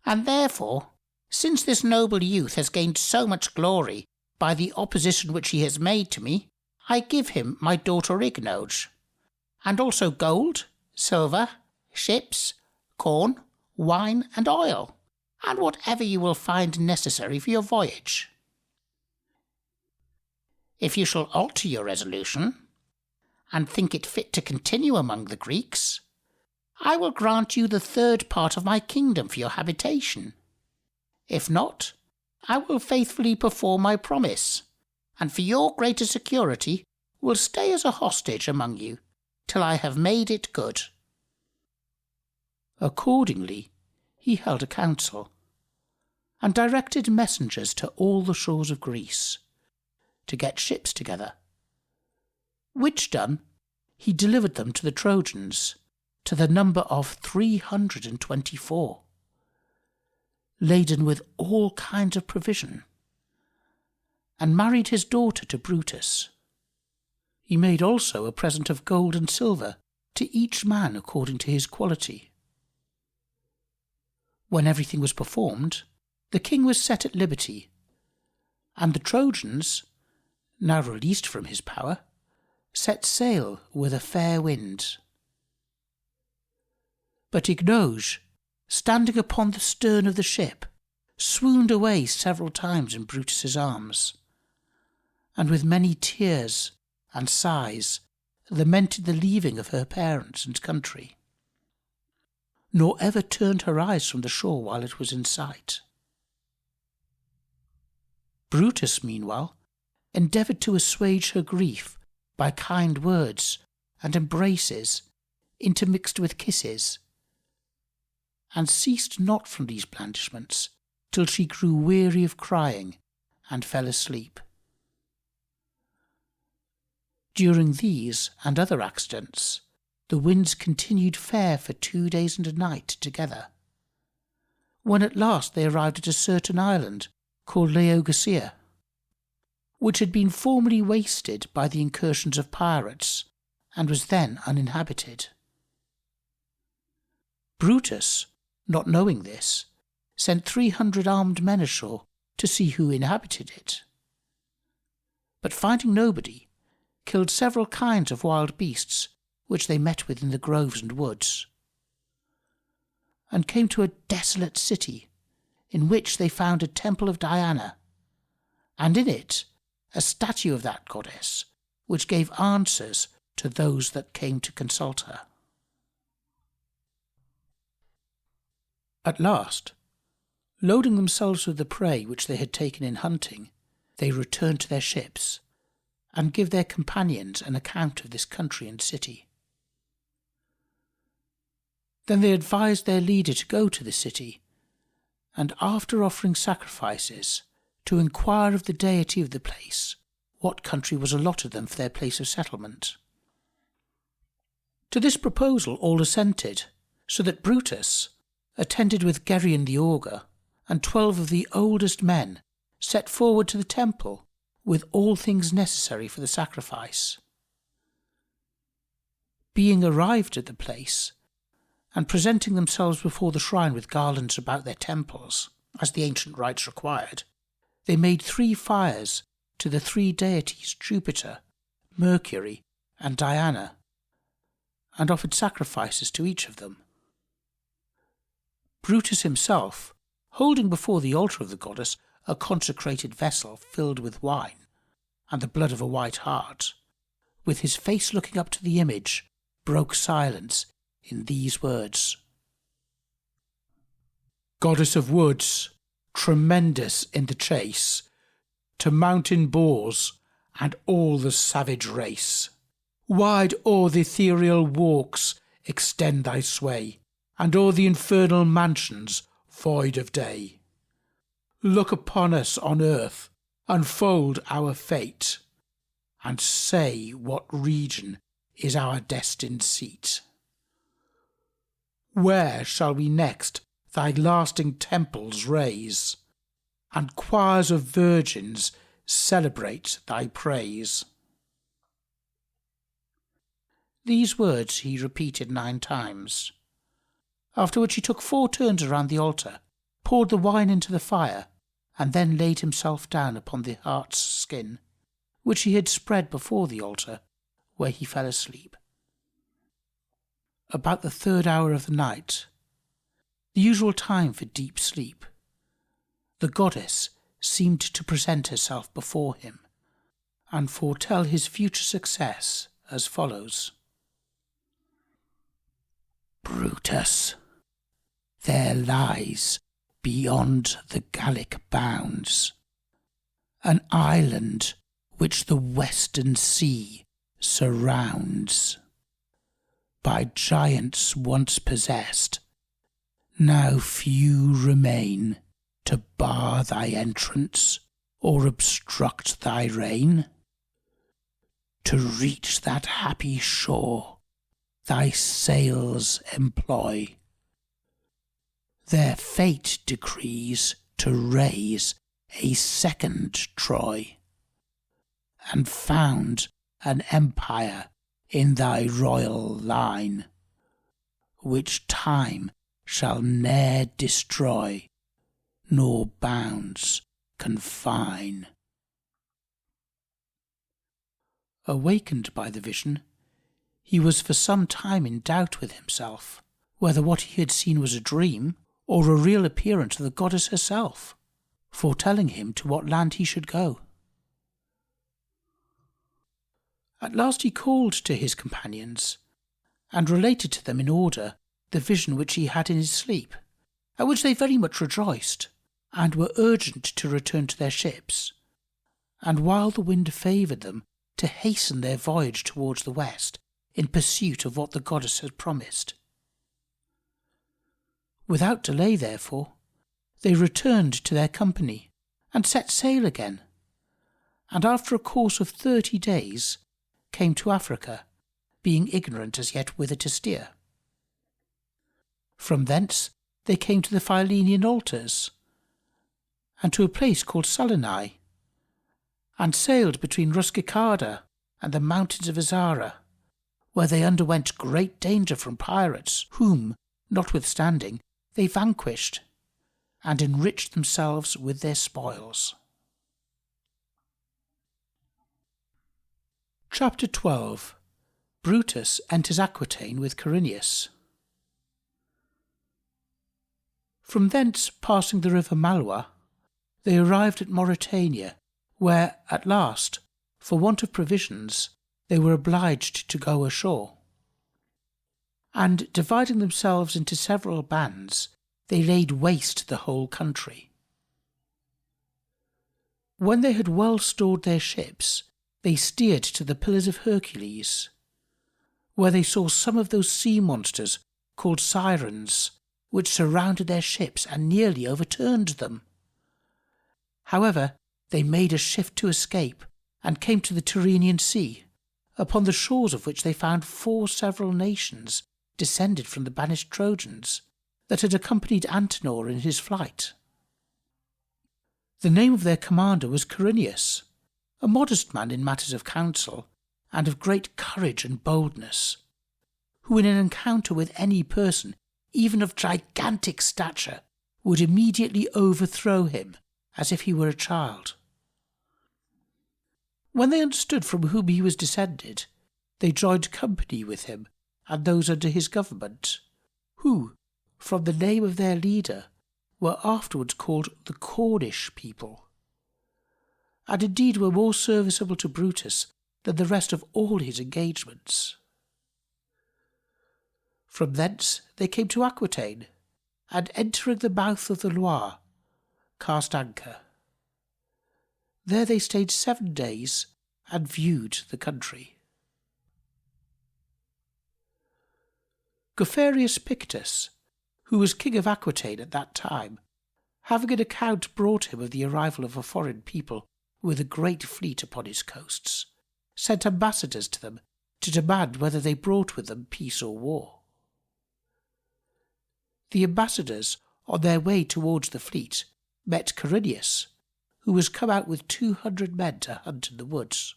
And therefore, since this noble youth has gained so much glory by the opposition which he has made to me, I give him my daughter Ignoge, and also gold, silver, ships, corn, wine, and oil, and whatever you will find necessary for your voyage. If you shall alter your resolution, and think it fit to continue among the Greeks, I will grant you the third part of my kingdom for your habitation. If not, I will faithfully perform my promise, and for your greater security will stay as a hostage among you till I have made it good." Accordingly, he held a council, and directed messengers to all the shores of Greece, to get ships together. Which done, he delivered them to the Trojans, to the number of 324, laden with all kinds of provision, and married his daughter to Brutus. He made also a present of gold and silver to each man according to his quality. When everything was performed, the king was set at liberty, and the Trojans, now released from his power, set sail with a fair wind. But Ignoge, standing upon the stern of the ship, swooned away several times in Brutus's arms, and with many tears and sighs lamented the leaving of her parents and country, nor ever turned her eyes from the shore while it was in sight. Brutus, meanwhile, endeavoured to assuage her grief by kind words and embraces intermixed with kisses, and ceased not from these blandishments till she grew weary of crying and fell asleep. During these and other accidents, the winds continued fair for 2 days and a night together, when at last they arrived at a certain island called Laodicea, which had been formerly wasted by the incursions of pirates, and was then uninhabited. Brutus, not knowing this, sent 300 armed men ashore to see who inhabited it, but finding nobody, killed several kinds of wild beasts which they met with in the groves and woods, and came to a desolate city in which they found a temple of Diana, and in it a statue of that goddess, which gave answers to those that came to consult her. At last, loading themselves with the prey which they had taken in hunting, they returned to their ships, and give their companions an account of this country and city. Then they advised their leader to go to the city, and after offering sacrifices, to inquire of the deity of the place what country was allotted them for their place of settlement. To this proposal all assented, so that Brutus, attended with Geryon the augur, and 12 of the oldest men, set forward to the temple with all things necessary for the sacrifice. Being arrived at the place, and presenting themselves before the shrine with garlands about their temples, as the ancient rites required, they made 3 fires to the 3 deities Jupiter, Mercury, and Diana, and offered sacrifices to each of them. Brutus himself, holding before the altar of the goddess a consecrated vessel filled with wine and the blood of a white hart, with his face looking up to the image, broke silence in these words: "Goddess of woods, tremendous in the chase, to mountain boars and all the savage race, wide o'er the ethereal walks extend thy sway, and o'er the infernal mansions void of day. Look upon us on earth, unfold our fate, and say what region is our destined seat. Where shall we next thy lasting temples raise, and choirs of virgins celebrate thy praise?" These words he repeated 9 times, after which he took 4 turns around the altar, poured the wine into the fire, and then laid himself down upon the hart's skin, which he had spread before the altar, where he fell asleep. About the 3rd hour of the night, the usual time for deep sleep, the goddess seemed to present herself before him, and foretell his future success as follows: "Brutus, there lies beyond the Gallic bounds an island which the western sea surrounds, by giants once possessed. Now few remain to bar thy entrance or obstruct thy reign. To reach that happy shore thy sails employ. Their fate decrees to raise a second Troy, and found an empire in thy royal line, which time shall ne'er destroy, nor bounds confine." Awakened by the vision, he was for some time in doubt with himself, whether what he had seen was a dream or a real appearance of the goddess herself, foretelling him to what land he should go. At last he called to his companions, and related to them in order the vision which he had in his sleep, at which they very much rejoiced, and were urgent to return to their ships, and while the wind favoured them, to hasten their voyage towards the west in pursuit of what the goddess had promised. Without delay, therefore, they returned to their company and set sail again, and after a course of 30 days came to Africa, being ignorant as yet whither to steer. From thence they came to the Philenian altars, and to a place called Salinae, and sailed between Ruscicada and the mountains of Azara, where they underwent great danger from pirates, whom, notwithstanding, they vanquished, and enriched themselves with their spoils. Chapter 12. Brutus enters Aquitaine with Corineus. From thence, passing the river Malwa, they arrived at Mauritania, where, at last, for want of provisions, they were obliged to go ashore. And, dividing themselves into several bands, they laid waste the whole country. When they had well stored their ships, they steered to the Pillars of Hercules, where they saw some of those sea monsters called sirens, which surrounded their ships and nearly overturned them. However, they made a shift to escape, and came to the Tyrrhenian Sea, upon the shores of which they found 4 several nations descended from the banished Trojans that had accompanied Antenor in his flight. The name of their commander was Corineus, a modest man in matters of counsel, and of great courage and boldness, who in an encounter with any person, even of gigantic stature, would immediately overthrow him as if he were a child. When they understood from whom he was descended, they joined company with him and those under his government, who, from the name of their leader, were afterwards called the Cornish people, and indeed were more serviceable to Brutus than the rest of all his engagements. From thence they came to Aquitaine, and entering the mouth of the Loire, cast anchor. There they stayed 7 days and viewed the country. Geoffrey Pictus, who was king of Aquitaine at that time, having an account brought him of the arrival of a foreign people with a great fleet upon his coasts, sent ambassadors to them to demand whether they brought with them peace or war. The ambassadors, on their way towards the fleet, met Corineus, who was come out with 200 men to hunt in the woods.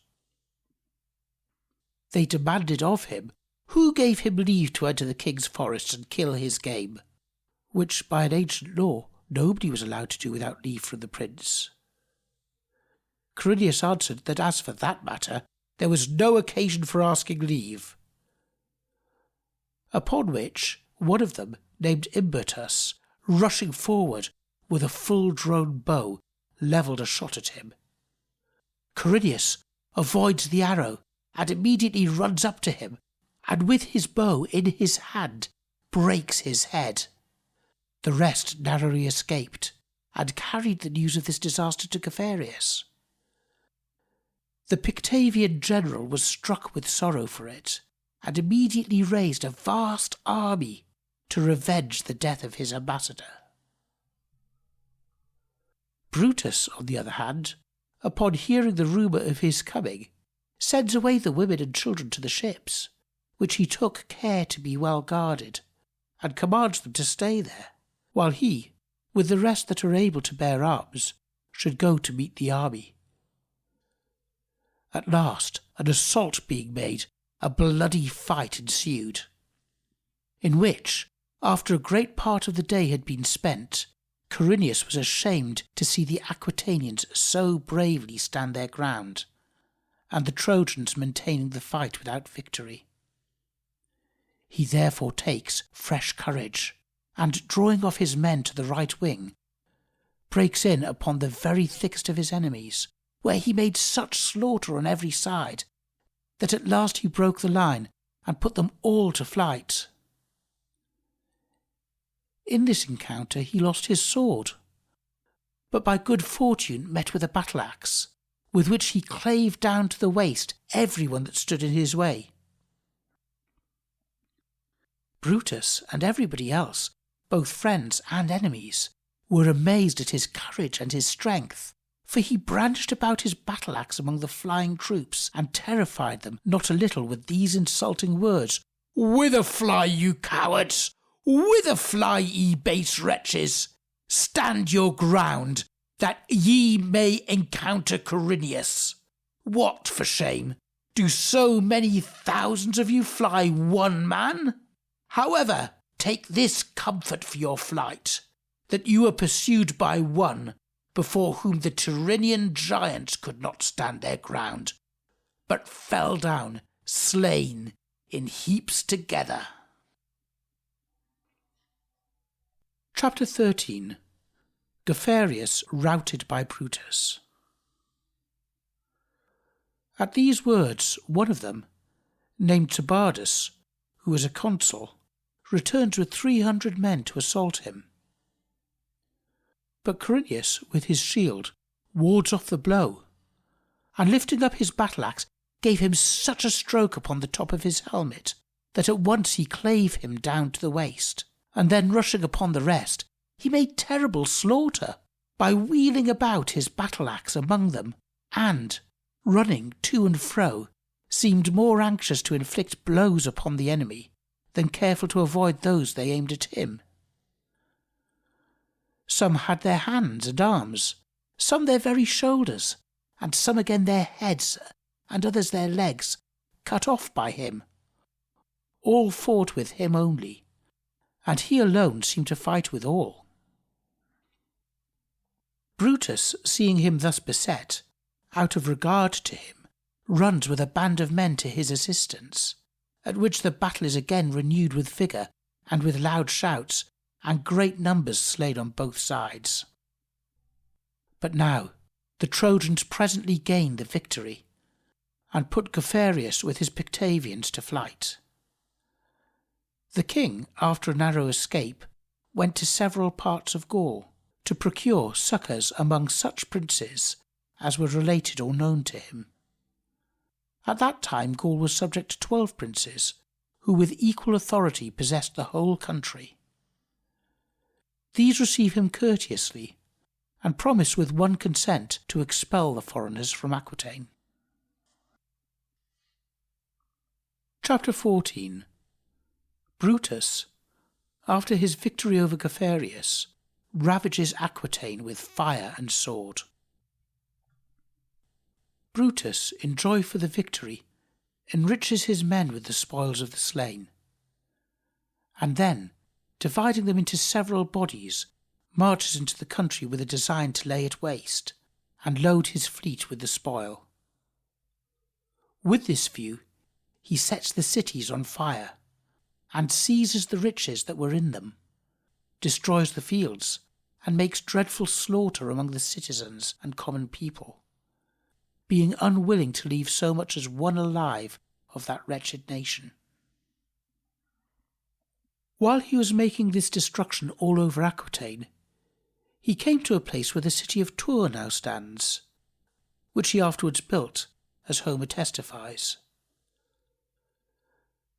They demanded of him who gave him leave to enter the king's forests and kill his game, which by an ancient law nobody was allowed to do without leave from the prince. Corineus answered that as for that matter, there was no occasion for asking leave. Upon which one of them, named Imbertus, rushing forward with a full-drawn bow, levelled a shot at him. Corineus avoids the arrow and immediately runs up to him, and with his bow in his hand breaks his head. The rest narrowly escaped, and carried the news of this disaster to Geoffrey. The Pictavian general was struck with sorrow for it, and immediately raised a vast army to revenge the death of his ambassador. Brutus, on the other hand, upon hearing the rumour of his coming, sends away the women and children to the ships, which he took care to be well guarded, and commands them to stay there, while he, with the rest that are able to bear arms, should go to meet the army. At last, an assault being made, a bloody fight ensued, in which, after a great part of the day had been spent, Corineus was ashamed to see the Aquitanians so bravely stand their ground, and the Trojans maintaining the fight without victory. He therefore takes fresh courage, and drawing off his men to the right wing, breaks in upon the very thickest of his enemies, where he made such slaughter on every side, that at last he broke the line and put them all to flight. In this encounter he lost his sword, but by good fortune met with a battle-axe, with which he clave down to the waist everyone that stood in his way. Brutus and everybody else, both friends and enemies, were amazed at his courage and his strength, for he brandished about his battle-axe among the flying troops, and terrified them not a little with these insulting words: "Whither fly, you cowards? Whither fly, ye base wretches? Stand your ground, that ye may encounter Corineus. What, for shame? Do so many thousands of you fly one man? However, take this comfort for your flight, that you are pursued by one before whom the Tyrrhenian giants could not stand their ground, but fell down slain in heaps together." Chapter 13. Geoffrey routed by Brutus. At these words, one of them, named Tabardus, who was a consul, returns with 300 men to assault him. But Corineus, with his shield, wards off the blow, and lifting up his battle-axe, gave him such a stroke upon the top of his helmet that at once he clave him down to the waist, and then rushing upon the rest, he made terrible slaughter by wheeling about his battle-axe among them, and, running to and fro, seemed more anxious to inflict blows upon the enemy than careful to avoid those they aimed at him. Some had their hands and arms, some their very shoulders, and some again their heads, and others their legs, cut off by him. All fought with him only, and he alone seemed to fight with all. Brutus, seeing him thus beset, out of regard to him, runs with a band of men to his assistance, at which the battle is again renewed with vigour and with loud shouts, and great numbers slain on both sides. But now the Trojans presently gained the victory, and put Geoffrius with his Pictavians to flight. The king, after a narrow escape, went to several parts of Gaul to procure succours among such princes as were related or known to him. At that time Gaul was subject to 12 princes, who with equal authority possessed the whole country. These receive him courteously, and promise with one consent to expel the foreigners from Aquitaine. Chapter 14. Brutus, after his victory over Geoffrius, ravages Aquitaine with fire and sword. Brutus, in joy for the victory, enriches his men with the spoils of the slain, and then, dividing them into several bodies, marches into the country with a design to lay it waste, and load his fleet with the spoil. With this view, he sets the cities on fire, and seizes the riches that were in them, destroys the fields, and makes dreadful slaughter among the citizens and common people, being unwilling to leave so much as one alive of that wretched nation. While he was making this destruction all over Aquitaine, he came to a place where the city of Tours now stands, which he afterwards built, as Homer testifies.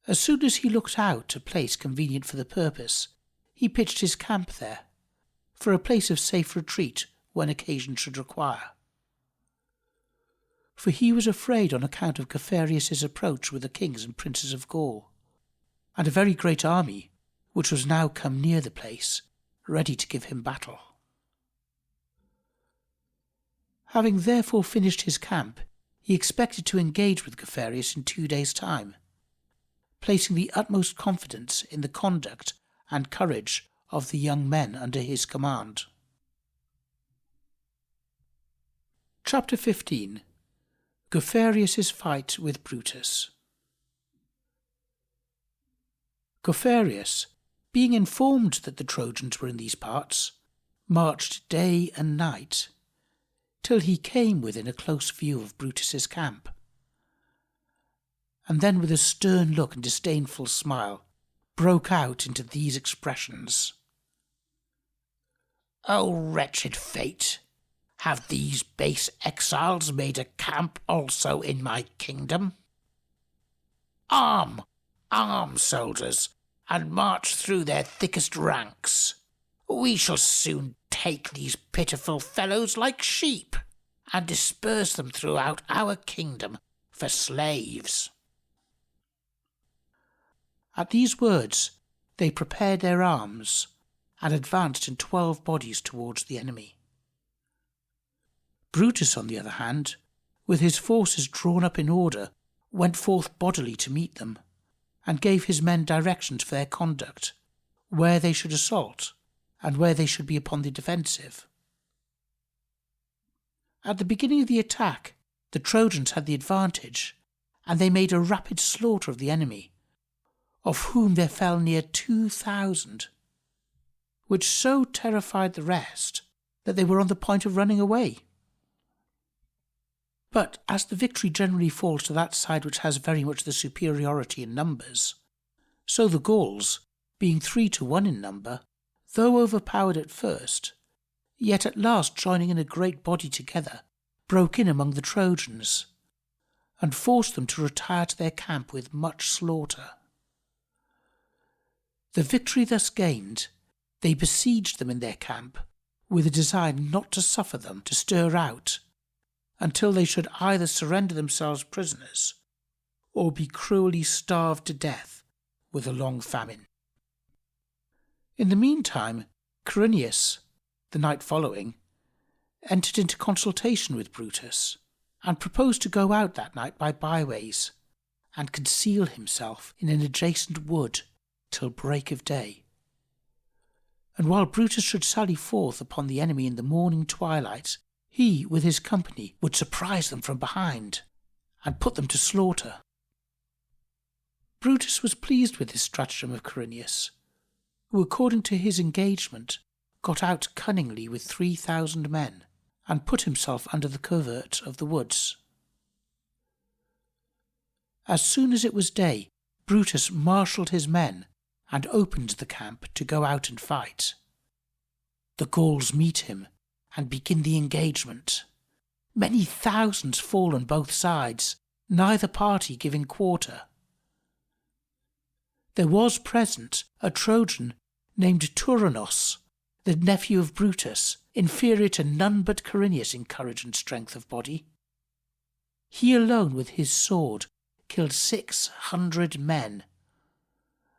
As soon as he looked out a place convenient for the purpose, he pitched his camp there, for a place of safe retreat when occasion should require. For he was afraid on account of Geoffrius' approach with the kings and princes of Gaul, and a very great army, which was now come near the place, ready to give him battle. Having therefore finished his camp, he expected to engage with Geoffrius in 2 days' time, placing the utmost confidence in the conduct and courage of the young men under his command. Chapter 15. Geoffrius' fight with Brutus. Geoffrius, being informed that the Trojans were in these parts, marched day and night, till he came within a close view of Brutus' camp, and then with a stern look and disdainful smile broke out into these expressions: "O wretched fate! Have these base exiles made a camp also in my kingdom? Arm, arm, soldiers, and march through their thickest ranks. We shall soon take these pitiful fellows like sheep, and disperse them throughout our kingdom for slaves." At these words they prepared their arms, and advanced in 12 bodies towards the enemy. Brutus, on the other hand, with his forces drawn up in order, went forth bodily to meet them, and gave his men directions for their conduct, where they should assault, and where they should be upon the defensive. At the beginning of the attack, the Trojans had the advantage, and they made a rapid slaughter of the enemy, of whom there fell near 2,000, which so terrified the rest that they were on the point of running away. But as the victory generally falls to that side which has very much the superiority in numbers, so the Gauls, being 3-1 in number, though overpowered at first, yet at last joining in a great body together, broke in among the Trojans, and forced them to retire to their camp with much slaughter. The victory thus gained, they besieged them in their camp, with a design not to suffer them to stir out, until they should either surrender themselves prisoners, or be cruelly starved to death with a long famine. In the meantime, Quirinius, the night following, entered into consultation with Brutus, and proposed to go out that night by byways, and conceal himself in an adjacent wood till break of day. And while Brutus should sally forth upon the enemy in the morning twilight, he, with his company, would surprise them from behind, and put them to slaughter. Brutus was pleased with this stratagem of Quirinius, who, according to his engagement, got out cunningly with 3,000 men, and put himself under the covert of the woods. As soon as it was day, Brutus marshalled his men, and opened the camp to go out and fight. The Gauls meet him, and begin the engagement. Many thousands fall on both sides, neither party giving quarter. There was present a Trojan named Turanos, the nephew of Brutus, inferior to none but Quirinius in courage and strength of body. He alone with his sword killed 600 men,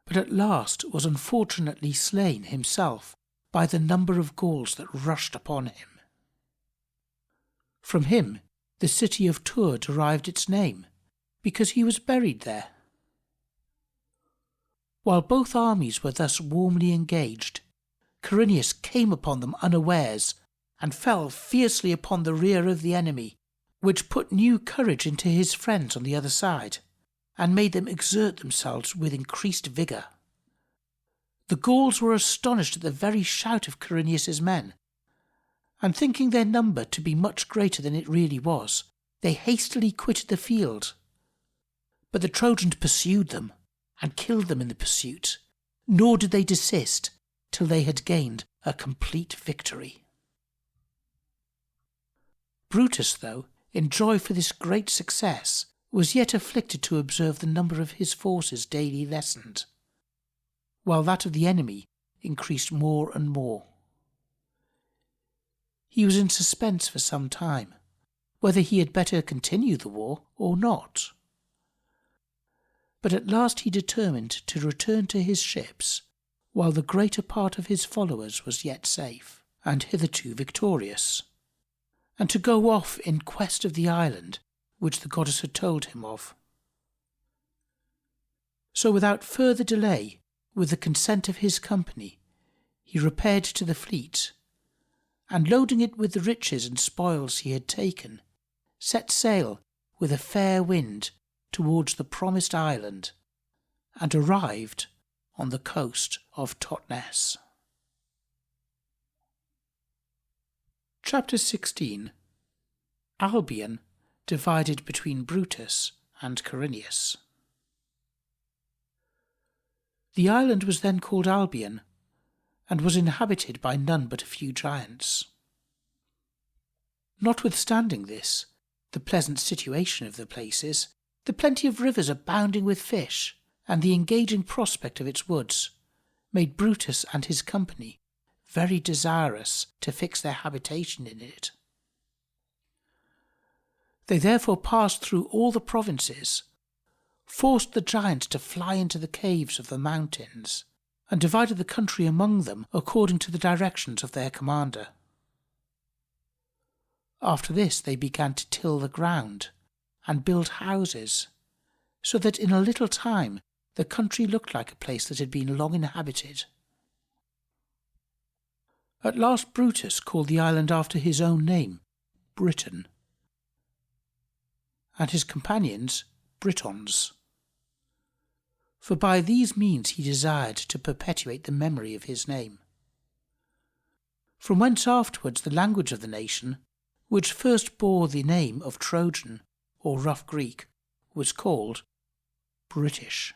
but at last was unfortunately slain himself by the number of Gauls that rushed upon him. From him the city of Tours derived its name, because he was buried there. While both armies were thus warmly engaged, Quirinius came upon them unawares, and fell fiercely upon the rear of the enemy, which put new courage into his friends on the other side, and made them exert themselves with increased vigour. The Gauls were astonished at the very shout of Quirinius's men, and thinking their number to be much greater than it really was, they hastily quitted the field. But the Trojans pursued them, and killed them in the pursuit, nor did they desist till they had gained a complete victory. Brutus, though, in joy for this great success, was yet afflicted to observe the number of his forces daily lessened, while that of the enemy increased more and more. He was in suspense for some time, whether he had better continue the war or not. But at last he determined to return to his ships while the greater part of his followers was yet safe, and hitherto victorious, and to go off in quest of the island which the goddess had told him of. So without further delay, with the consent of his company, he repaired to the fleet, and loading it with the riches and spoils he had taken, set sail with a fair wind towards the promised island, and arrived on the coast of Totnes. Chapter 16. Albion divided between Brutus and Quirinius. The island was then called Albion, and was inhabited by none but a few giants. Notwithstanding this, the pleasant situation of the places, the plenty of rivers abounding with fish, and the engaging prospect of its woods, made Brutus and his company very desirous to fix their habitation in it. They therefore passed through all the provinces, forced the giants to fly into the caves of the mountains, and divided the country among them according to the directions of their commander. After this they began to till the ground and build houses, so that in a little time the country looked like a place that had been long inhabited. At last Brutus called the island after his own name, Briton, and his companions Britons, for by these means he desired to perpetuate the memory of his name. From whence afterwards the language of the nation, which first bore the name of Trojan or rough Greek, was called British.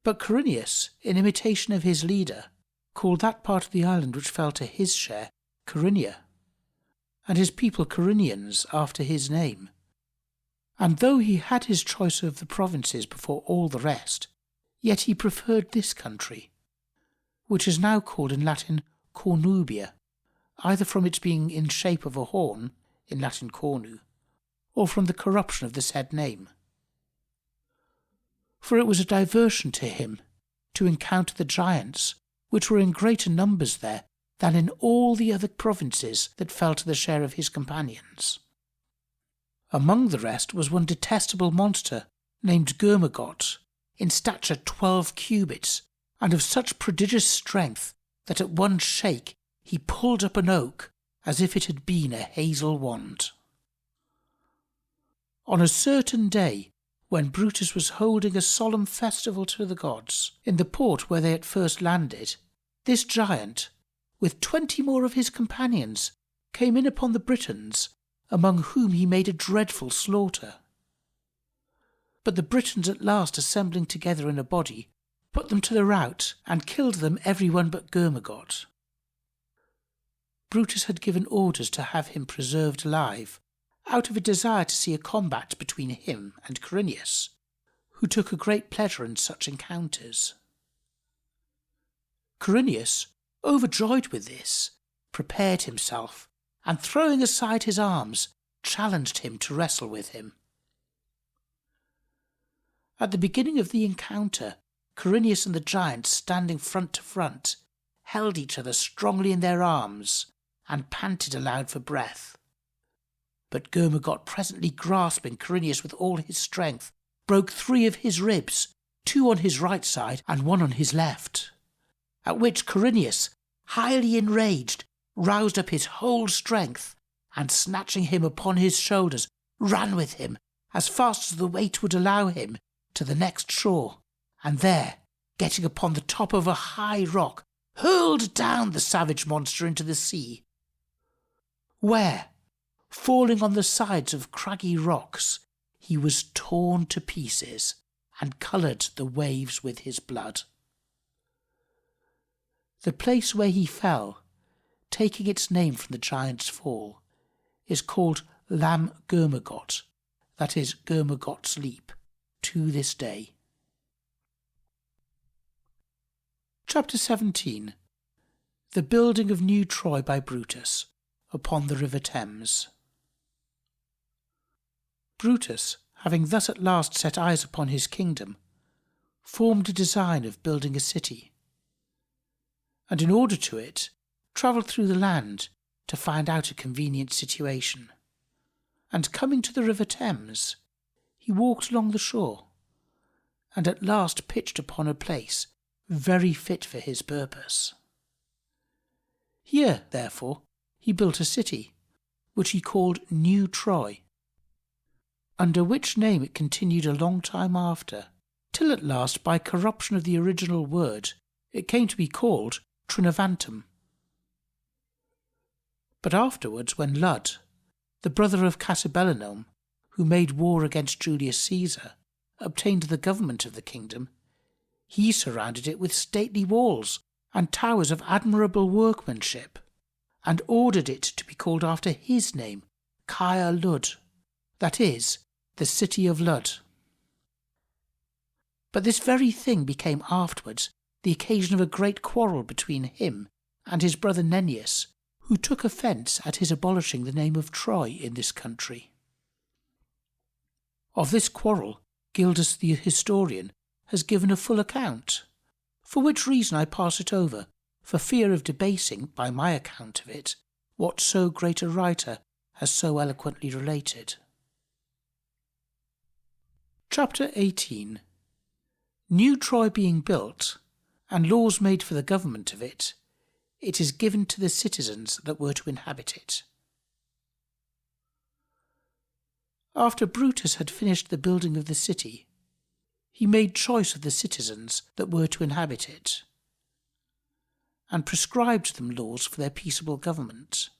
But Quirinius, in imitation of his leader, called that part of the island which fell to his share Quirinia, and his people Quirinians after his name. And though he had his choice of the provinces before all the rest, yet he preferred this country, which is now called in Latin Cornubia, either from its being in shape of a horn, in Latin cornu, or from the corruption of the said name. For it was a diversion to him to encounter the giants, which were in greater numbers there than in all the other provinces that fell to the share of his companions. Among the rest was one detestable monster named Gurmagot, in stature 12 cubits, and of such prodigious strength that at one shake he pulled up an oak as if it had been a hazel wand. On a certain day, when Brutus was holding a solemn festival to the gods in the port where they at first landed, this giant, with 20 more of his companions, came in upon the Britons, among whom he made a dreadful slaughter. But the Britons at last assembling together in a body, put them to the rout, and killed them every one but Gurmagot. Brutus had given orders to have him preserved alive, out of a desire to see a combat between him and Corineus, who took a great pleasure in such encounters. Corineus, overjoyed with this, prepared himself, and throwing aside his arms, challenged him to wrestle with him. At the beginning of the encounter, Corineus and the giant, standing front to front, held each other strongly in their arms and panted aloud for breath. But Gurmagot, presently grasping Corineus with all his strength, broke 3 of his ribs, 2 on his right side and 1 on his left. At which Corineus, highly enraged, roused up his whole strength, and snatching him upon his shoulders, ran with him, as fast as the weight would allow him, to the next shore, and there, getting upon the top of a high rock, hurled down the savage monster into the sea, where, falling on the sides of craggy rocks, he was torn to pieces and coloured the waves with his blood. The place where he fell, taking its name from the giant's fall, is called Lam Gurmagot, that is, Gurmagot's Leap, to this day. Chapter 17. The building of New Troy by Brutus upon the river Thames. Brutus, having thus at last set eyes upon his kingdom, formed a design of building a city, and in order to it travelled through the land to find out a convenient situation. And coming to the river Thames, he walked along the shore, and at last pitched upon a place very fit for his purpose. Here, therefore, he built a city, which he called New Troy, under which name it continued a long time after, till at last, by corruption of the original word, it came to be called Trinovantum. But afterwards, when Lud, the brother of Cassibelanum, who made war against Julius Caesar, obtained the government of the kingdom, he surrounded it with stately walls and towers of admirable workmanship, and ordered it to be called after his name, Caer Lud, that is, the city of Lud. But this very thing became afterwards the occasion of a great quarrel between him and his brother Nennius, who took offence at his abolishing the name of Troy in this country. Of this quarrel Gildas the historian has given a full account, for which reason I pass it over, for fear of debasing, by my account of it, what so great a writer has so eloquently related. Chapter 18. New Troy being built, and laws made for the government of it, it is given to the citizens that were to inhabit it. After Brutus had finished the building of the city, he made choice of the citizens that were to inhabit it, and prescribed them laws for their peaceable government.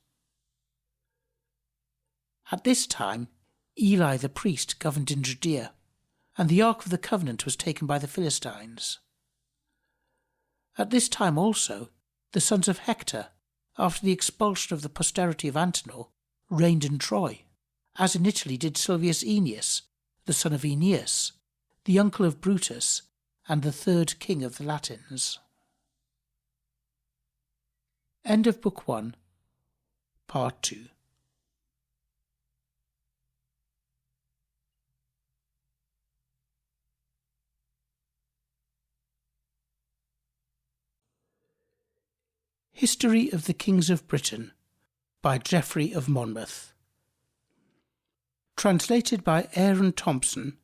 At this time, Eli the priest governed in Judea, and the Ark of the Covenant was taken by the Philistines. At this time also, the sons of Hector, after the expulsion of the posterity of Antenor, reigned in Troy, as in Italy did Silvius Aeneas, the son of Aeneas, the uncle of Brutus, and the third king of the Latins. End of Book 1, Part 2. History of the Kings of Britain by Geoffrey of Monmouth. Translated by Aaron Thompson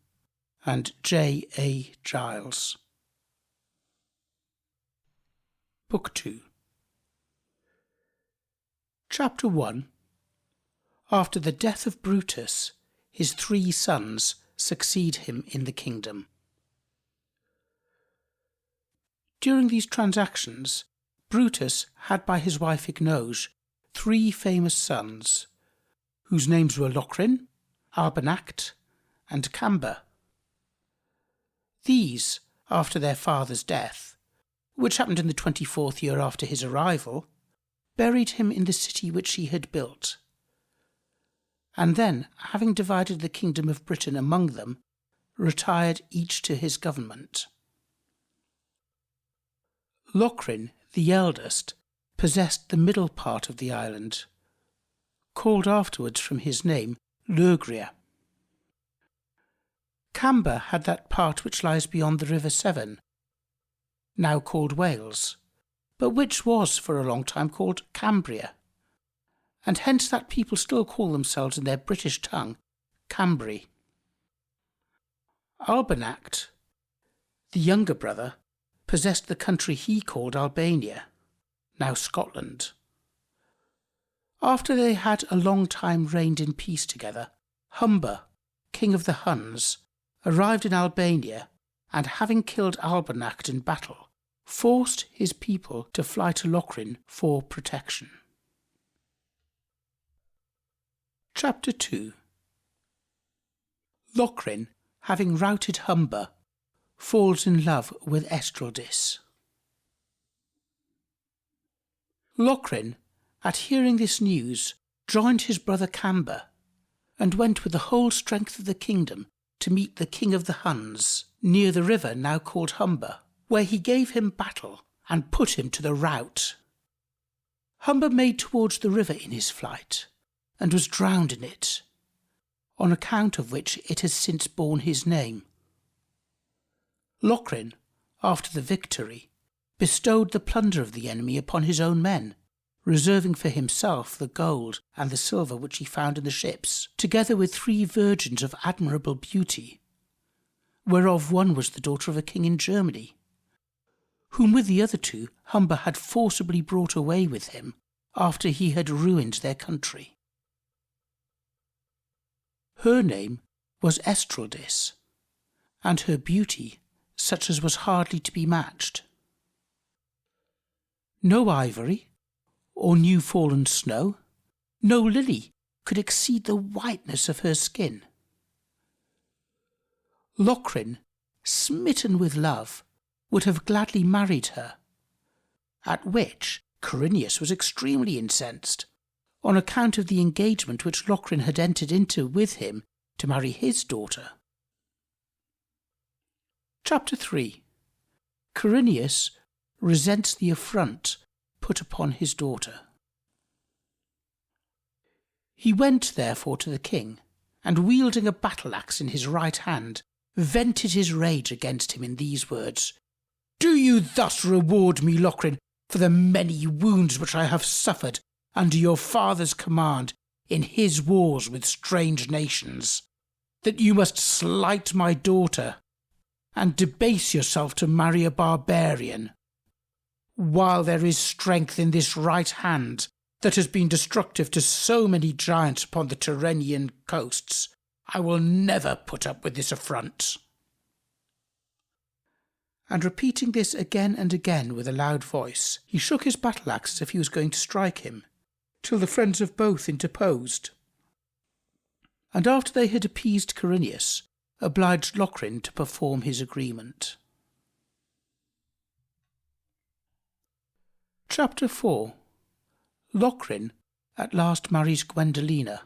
and J. A. Giles. Book 2. Chapter 1. After the death of Brutus, his 3 sons succeed him in the kingdom. During these transactions, Brutus had by his wife Ignoge 3 famous sons, whose names were Locrine, Albanact, and Camber. These, after their father's death, which happened in the 24th year after his arrival, buried him in the city which he had built. And then, having divided the kingdom of Britain among them, retired each to his government. Locrine, the eldest, possessed the middle part of the island, called afterwards from his name Lurgria. Camber had that part which lies beyond the river Severn, now called Wales, but which was for a long time called Cambria, and hence that people still call themselves in their British tongue Cambri. Albanact, the younger brother, possessed the country he called Albania, now Scotland. After they had a long time reigned in peace together, Humber, king of the Huns, arrived in Albania, and having killed Albanact in battle, forced his people to fly to Locrine for protection. Chapter 2. Locrine, having routed Humber, falls in love with Estrildis. Locrine, at hearing this news, joined his brother Camber, and went with the whole strength of the kingdom to meet the king of the Huns, near the river now called Humber, where he gave him battle and put him to the rout. Humber made towards the river in his flight, and was drowned in it, on account of which it has since borne his name. Locrine, after the victory, bestowed the plunder of the enemy upon his own men, reserving for himself the gold and the silver which he found in the ships, together with 3 virgins of admirable beauty, whereof one was the daughter of a king in Germany, whom with the other 2 Humber had forcibly brought away with him after he had ruined their country. Her name was Estrildis, and her beauty such as was hardly to be matched. No ivory, or new fallen snow, no lily could exceed the whiteness of her skin. Locrine, smitten with love, would have gladly married her, at which Corineus was extremely incensed, on account of the engagement which Locrine had entered into with him to marry his daughter. Chapter 3. Corineus resents the affront put upon his daughter. He went therefore to the king, and wielding a battle-axe in his right hand, vented his rage against him in these words: "Do you thus reward me, Locrine, for the many wounds which I have suffered under your father's command in his wars with strange nations, that you must slight my daughter and debase yourself to marry a barbarian, while there is strength in this right hand that has been destructive to so many giants upon the Tyrrhenian coasts? I will never put up with this affront." And repeating this again and again with a loud voice, he shook his battle-axe as if he was going to strike him, till the friends of both interposed, and after they had appeased Corineus, obliged Locrine to perform his agreement. Chapter 4. Locrine at last marries Gwendolina,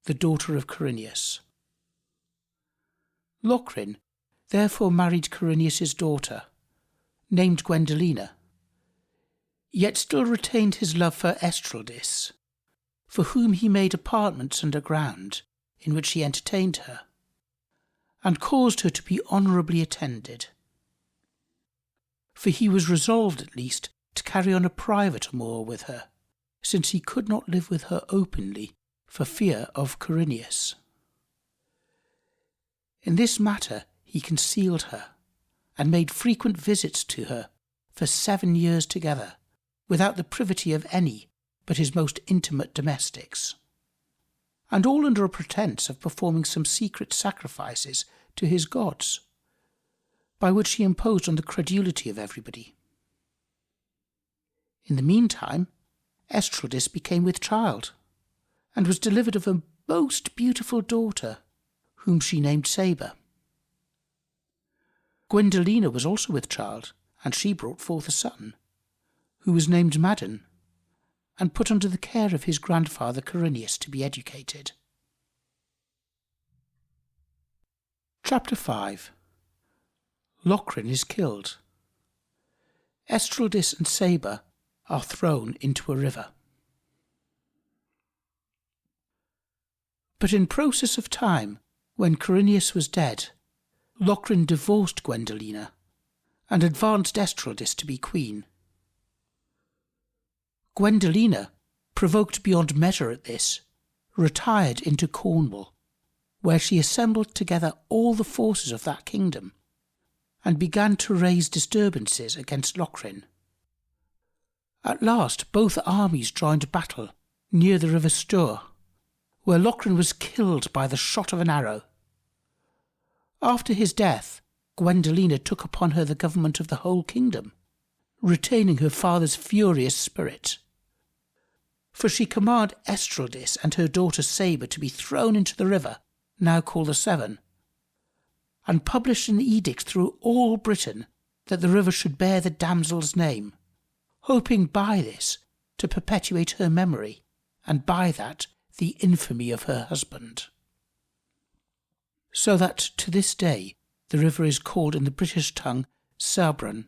the daughter of Corineus. Locrine therefore married Corineus's daughter, named Gwendolina, yet still retained his love for Estrildis, for whom he made apartments underground, in which he entertained her, and caused her to be honourably attended. For he was resolved at least to carry on a private amour with her, since he could not live with her openly for fear of Quirinius. In this matter he concealed her, and made frequent visits to her for 7 years together, without the privity of any but his most intimate domestics, and all under a pretence of performing some secret sacrifices to his gods, by which he imposed on the credulity of everybody. In the meantime, Estrildis became with child, and was delivered of a most beautiful daughter, whom she named Saber. Gwendolina was also with child, and she brought forth a son, who was named Madden, and put under the care of his grandfather Quirinius to be educated. Chapter 5. Locrine is killed. Estrildis and Saber are thrown into a river. But in process of time, when Quirinius was dead, Locrine divorced Gwendolina and advanced Estrildis to be queen. Gwendolina, provoked beyond measure at this, retired into Cornwall, where she assembled together all the forces of that kingdom, and began to raise disturbances against Locrine. At last both armies joined battle near the river Stour, where Locrine was killed by the shot of an arrow. After his death, Gwendolina took upon her the government of the whole kingdom, retaining her father's furious spirit. For she commanded Estrildis and her daughter Saber to be thrown into the river, now called the Severn, and published an edict through all Britain that the river should bear the damsel's name, hoping by this to perpetuate her memory, and by that the infamy of her husband. So that to this day the river is called in the British tongue Sabran,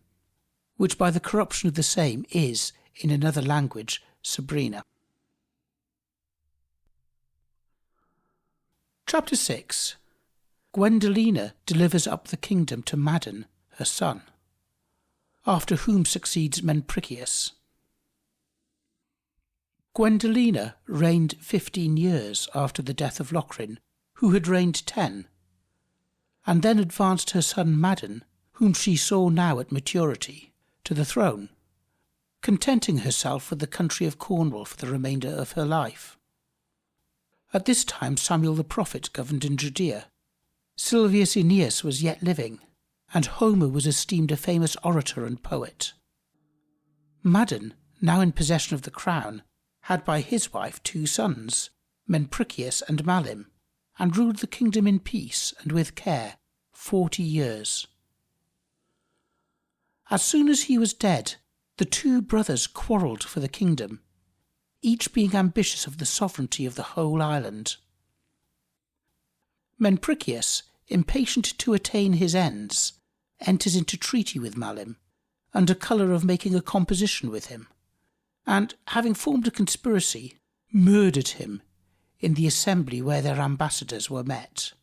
which by the corruption of the same is, in another language, Sabrina. Chapter 6. Gwendolina delivers up the kingdom to Madden, her son, after whom succeeds Menpricius. Gwendolina reigned 15 years after the death of Locrine, who had reigned 10, and then advanced her son Madden, whom she saw now at maturity, to the throne, contenting herself with the country of Cornwall for the remainder of her life. At this time Samuel the prophet governed in Judea. Silvius Aeneas was yet living, and Homer was esteemed a famous orator and poet. Madden, now in possession of the crown, had by his wife 2 sons, Menpricius and Malim, and ruled the kingdom in peace and with care 40 years. As soon as he was dead, the 2 brothers quarrelled for the kingdom, each being ambitious of the sovereignty of the whole island. Menpricius, impatient to attain his ends, enters into treaty with Malim, under colour of making a composition with him, and, having formed a conspiracy, murdered him in the assembly where their ambassadors were met.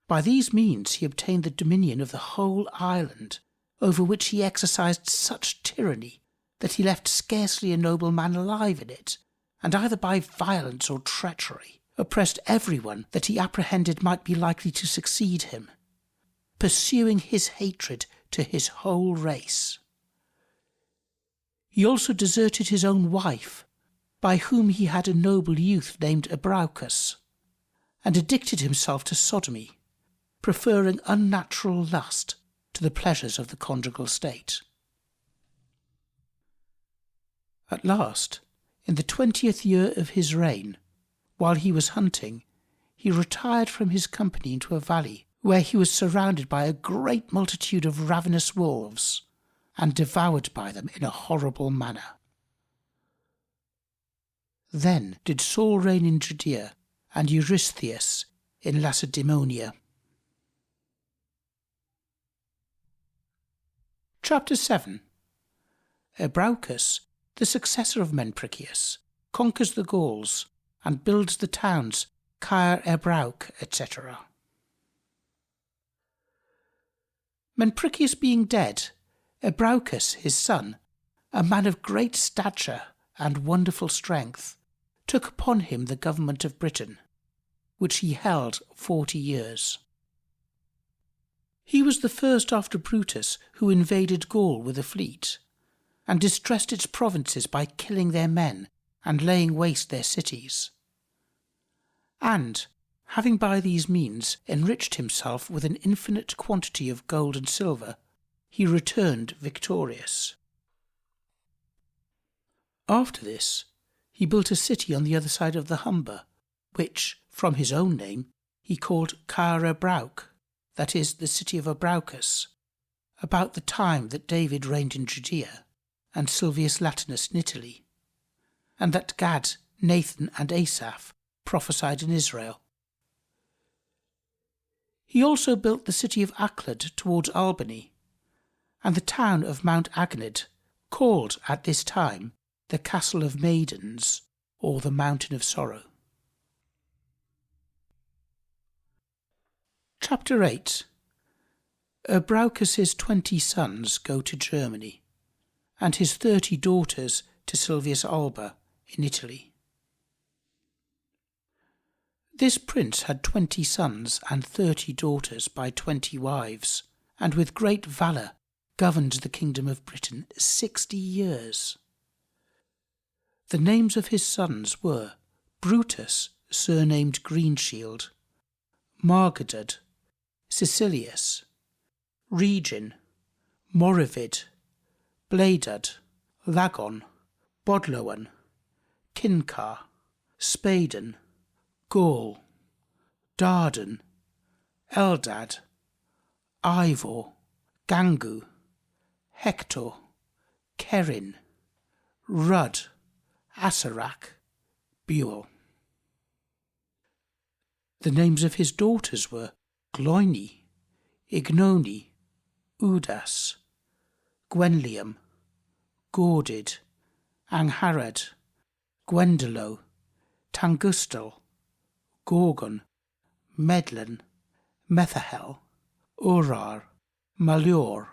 By these means he obtained the dominion of the whole island, over which he exercised such tyranny that he left scarcely a noble man alive in it, and either by violence or treachery oppressed everyone that he apprehended might be likely to succeed him, pursuing his hatred to his whole race. He also deserted his own wife, by whom he had a noble youth named Ebraucus, and addicted himself to sodomy, preferring unnatural lust to the pleasures of the conjugal state. At last, in the 20th year of his reign, while he was hunting, he retired from his company into a valley, where he was surrounded by a great multitude of ravenous wolves, and devoured by them in a horrible manner. Then did Saul reign in Judea, and Eurystheus in Lacedaemonia. Chapter 7. Ebraucus, the successor of Menpricius, conquers the Gauls and builds the towns Caer Ebrauc, etc. Menpricius being dead, Ebraucus, his son, a man of great stature and wonderful strength, took upon him the government of Britain, which he held 40 years. He was the first after Brutus who invaded Gaul with a fleet, and distressed its provinces by killing their men and laying waste their cities. And, having by these means enriched himself with an infinite quantity of gold and silver, he returned victorious. After this, he built a city on the other side of the Humber, which, from his own name, he called Cara Brauc, that is, the city of Abraucus, about the time that David reigned in Judea, and Silvius Latinus in Italy, and that Gad, Nathan, and Asaph prophesied in Israel. He also built the city of Aclad towards Albany, and the town of Mount Agnid, called at this time the Castle of Maidens, or the Mountain of Sorrow. Chapter 8. Abraucus's 20 sons go to Germany, and his 30 daughters to Silvius Alba in Italy. This prince had 20 sons and 30 daughters by 20 wives, and with great valour governed the kingdom of Britain 60 years. The names of his sons were Brutus, surnamed Greenshield, Margadud, Cecilius, Regin, Morivid, Bladud, Lagon, Bodloan, Kincar, Spaden, Gaul, Dardan, Eldad, Ivor, Gangu, Hector, Kerin, Rud, Assarach, Buell. The names of his daughters were Gloini, Ignoni, Udas, Gwenliam, Gordid, Angharad, Gwendolo, Tangustal, Gorgon, Medlin, Methahel, Urar, Malur,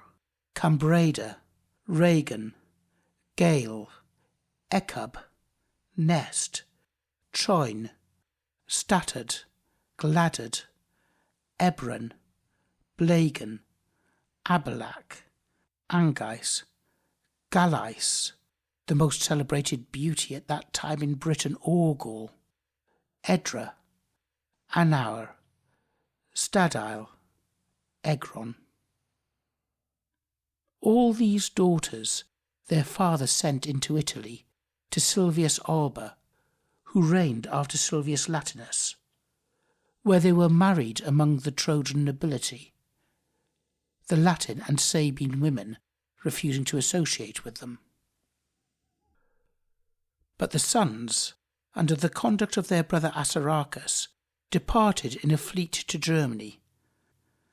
Cambreda, Regan, Gale, Echab, Nest, Troin, Statard, Gladad, Ebron, Blagan, Abelak, Angais, Galais, the most celebrated beauty at that time in Britain or Gaul, Edra, Anaur, Stadile, Egron. All these daughters their father sent into Italy to Silvius Alba, who reigned after Silvius Latinus, where they were married among the Trojan nobility, the Latin and Sabine women refusing to associate with them. But the sons, under the conduct of their brother Assaracus, departed in a fleet to Germany,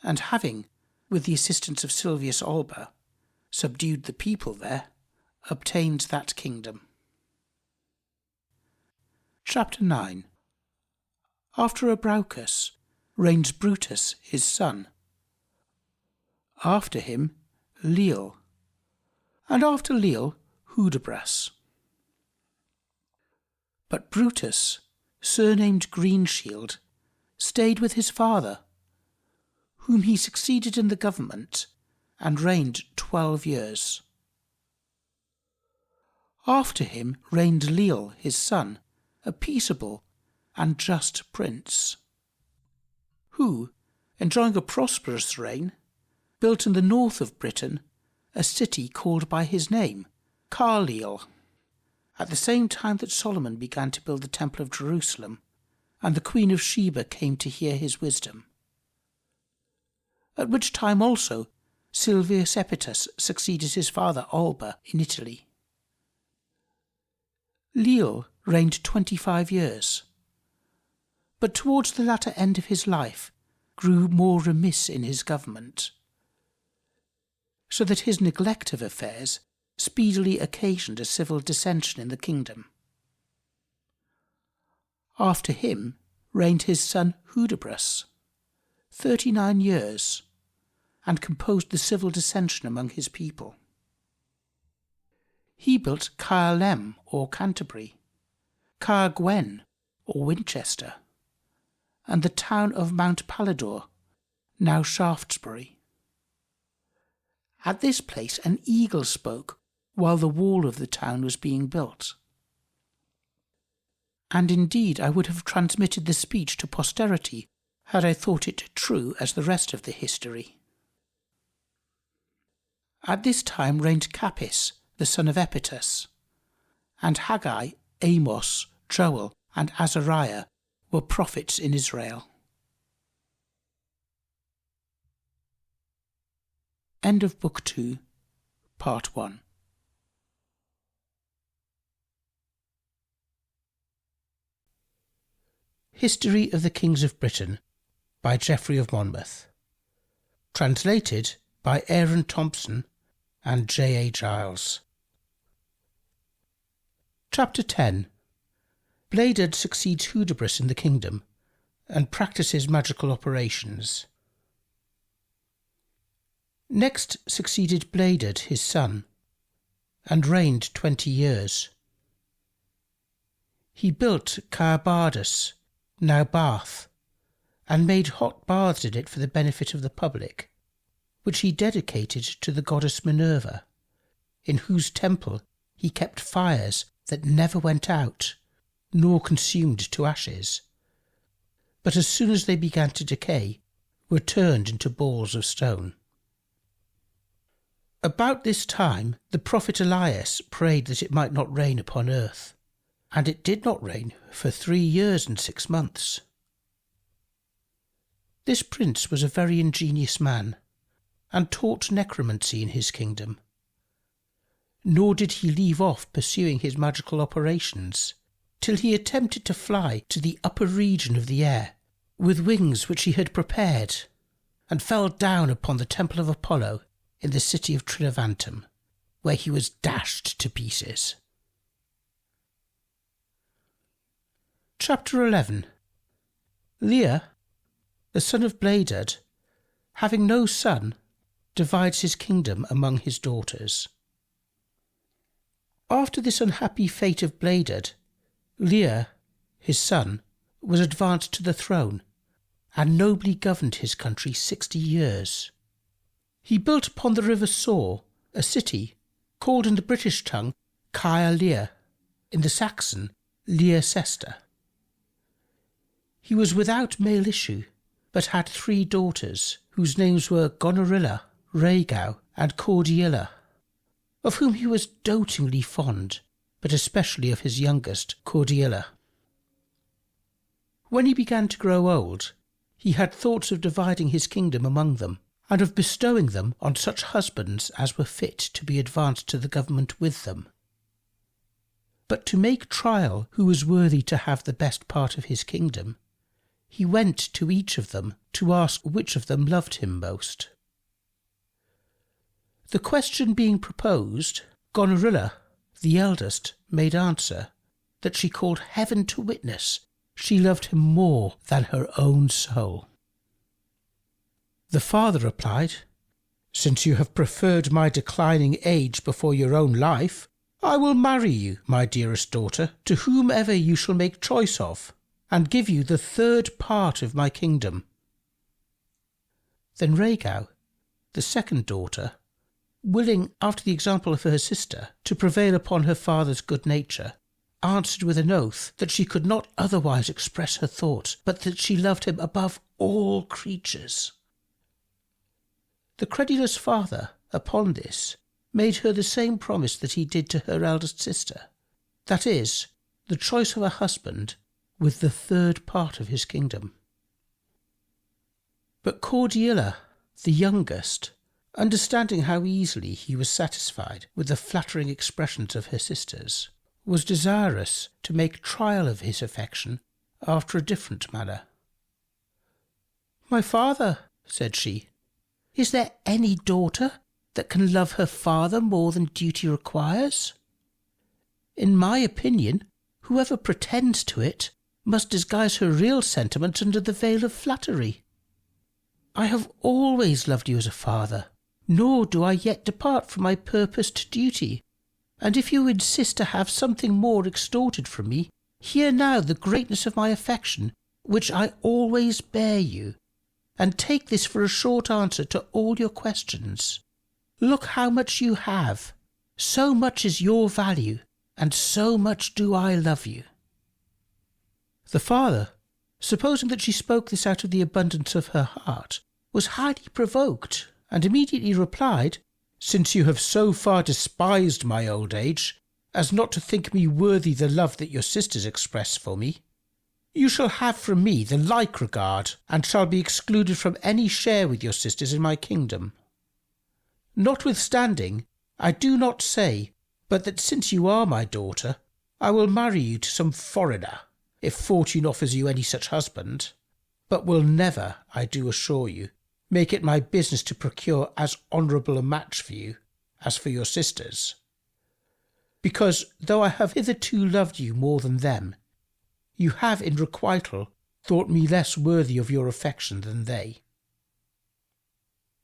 and having, with the assistance of Silvius Alba, subdued the people there, obtained that kingdom. Chapter 9. After Abraucus reigns Brutus his son. After him Leal, and after Leal Hudibras. But Brutus, surnamed Greenshield, stayed with his father, whom he succeeded in the government, and reigned 12 years. After him reigned Leal his son, a peaceable and just prince, who, enjoying a prosperous reign, built in the north of Britain a city called by his name, Carlisle, at the same time that Solomon began to build the temple of Jerusalem, and the Queen of Sheba came to hear his wisdom. At which time also Silvius Epitus succeeded his father Alba in Italy. Leal reigned 25 years, but towards the latter end of his life grew more remiss in his government, so that his neglect of affairs speedily occasioned a civil dissension in the kingdom. After him reigned his son Hudibras, 39 years, and composed the civil dissension among his people. He built Caerleon or Canterbury, Caergwen or Winchester, and the town of Mount Pallador, now Shaftesbury. At this place an eagle spoke while the wall of the town was being built. And indeed I would have transmitted the speech to posterity had I thought it true as the rest of the history. At this time reigned Capys, the son of Epitus, and Haggai, Amos, Joel, and Azariah were prophets in Israel. End of Book 2, Part 1. History of the Kings of Britain by Geoffrey of Monmouth. Translated by Aaron Thompson and J. A. Giles. Chapter 10. Bladud succeeds Hudibras in the kingdom and practices magical operations. Next succeeded Bladud his son, and reigned 20 years. He built Caerbardus, now Bath, and made hot baths in it for the benefit of the public, which he dedicated to the goddess Minerva, in whose temple he kept fires that never went out, nor consumed to ashes, but as soon as they began to decay, were turned into balls of stone. About this time the prophet Elias prayed that it might not rain upon earth, and it did not rain for 3 years and 6 months. This prince was a very ingenious man, and taught necromancy in his kingdom. Nor did he leave off pursuing his magical operations, till he attempted to fly to the upper region of the air with wings which he had prepared, and fell down upon the temple of Apollo in the city of Trinovantum, where he was dashed to pieces. Chapter 11. Lear, the son of Bladud, having no son, divides his kingdom among his daughters. After this unhappy fate of Bladud, Lear, his son, was advanced to the throne, and nobly governed his country 60 years. He built upon the river Soar a city, called in the British tongue Caer Lear, in the Saxon Leicester. He was without male issue, but had 3 daughters, whose names were Gonerilla, Regum, and Cordeilla, of whom he was dotingly fond, but especially of his youngest, Cordeilla. When he began to grow old, he had thoughts of dividing his kingdom among them, and of bestowing them on such husbands as were fit to be advanced to the government with them. But to make trial who was worthy to have the best part of his kingdom, he went to each of them to ask which of them loved him most. The question being proposed, Gonerilla, the eldest, made answer that she called heaven to witness she loved him more than her own soul. The father replied, "Since you have preferred my declining age before your own life, I will marry you, my dearest daughter, to whomever you shall make choice of, and give you the 3rd part of my kingdom." Then Regum, the second daughter, willing, after the example of her sister, to prevail upon her father's good nature, answered with an oath that she could not otherwise express her thoughts, but that she loved him above all creatures. The credulous father, upon this, made her the same promise that he did to her eldest sister, that is, the choice of a husband with the 3rd part of his kingdom. But Cordeilla, the youngest, understanding how easily he was satisfied with the flattering expressions of her sisters, was desirous to make trial of his affection after a different manner. "My father," said she, "is there any daughter that can love her father more than duty requires? In my opinion, whoever pretends to it must disguise her real sentiments under the veil of flattery. I have always loved you as a father, nor do I yet depart from my purposed duty, and if you insist to have something more extorted from me, hear now the greatness of my affection, which I always bear you, and take this for a short answer to all your questions. Look how much you have, so much is your value, and so much do I love you." The father, supposing that she spoke this out of the abundance of her heart, was highly provoked, and immediately replied, "Since you have so far despised my old age as not to think me worthy the love that your sisters express for me, you shall have from me the like regard, and shall be excluded from any share with your sisters in my kingdom. Notwithstanding, I do not say but that since you are my daughter, I will marry you to some foreigner, if fortune offers you any such husband, but will never, I do assure you, make it my business to procure as honourable a match for you as for your sisters. Because, though I have hitherto loved you more than them, you have in requital thought me less worthy of your affection than they."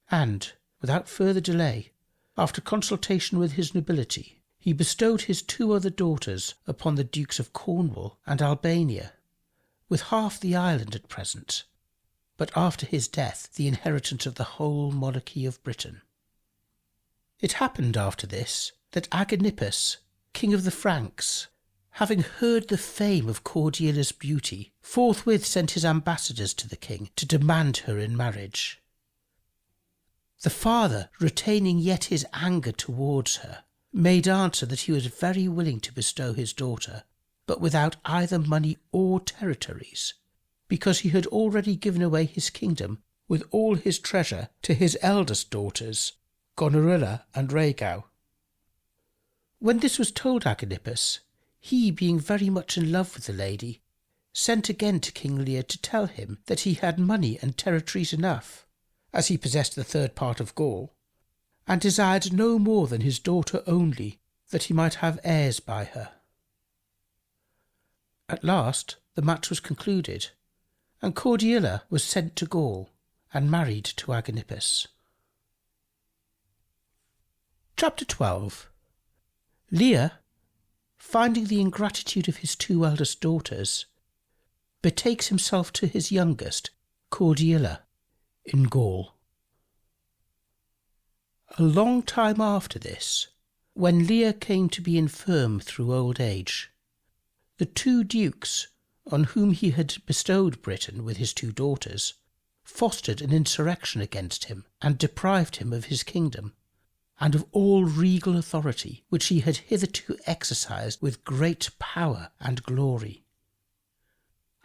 And, without further delay, after consultation with his nobility, he bestowed his 2 other daughters upon the Dukes of Cornwall and Albania, with half the island at present, but after his death the inheritance of the whole monarchy of Britain. It happened after this that Agenippus, king of the Franks, having heard the fame of Cordelia's beauty, forthwith sent his ambassadors to the king to demand her in marriage. The father, retaining yet his anger towards her, made answer that he was very willing to bestow his daughter, but without either money or territories, because he had already given away his kingdom with all his treasure to his eldest daughters, Gonerilla and Regau. When this was told Agenippus, he, being very much in love with the lady, sent again to King Lear to tell him that he had money and territories enough, as he possessed the 3rd part of Gaul, and desired no more than his daughter only, that he might have heirs by her. At last the match was concluded, and Cordelia was sent to Gaul and married to Agenippus. Chapter 12. Lear, finding the ingratitude of his 2 eldest daughters, betakes himself to his youngest, Cordelia, in Gaul. A long time after this, when Lear came to be infirm through old age, the 2 dukes, on whom he had bestowed Britain with his 2 daughters, fostered an insurrection against him and deprived him of his kingdom, and of all regal authority which he had hitherto exercised with great power and glory.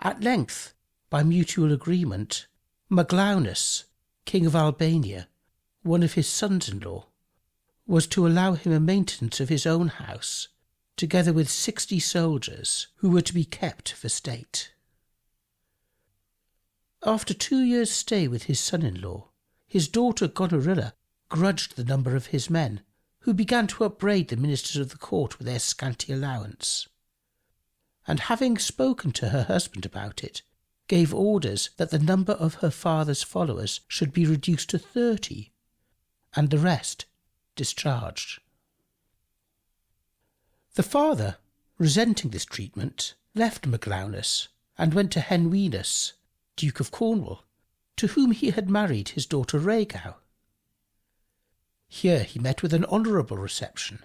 At length, by mutual agreement, Maglaunus, king of Albania, one of his sons-in-law, was to allow him a maintenance of his own house, together with 60 soldiers who were to be kept for state. After 2 years' stay with his son-in-law, his daughter Gonerilla grudged the number of his men, who began to upbraid the ministers of the court with their scanty allowance, and having spoken to her husband about it, gave orders that the number of her father's followers should be reduced to 30, and the rest discharged. The father, resenting this treatment, left Maglaunus and went to Henwenus, Duke of Cornwall, to whom he had married his daughter Regau. Here he met with an honourable reception,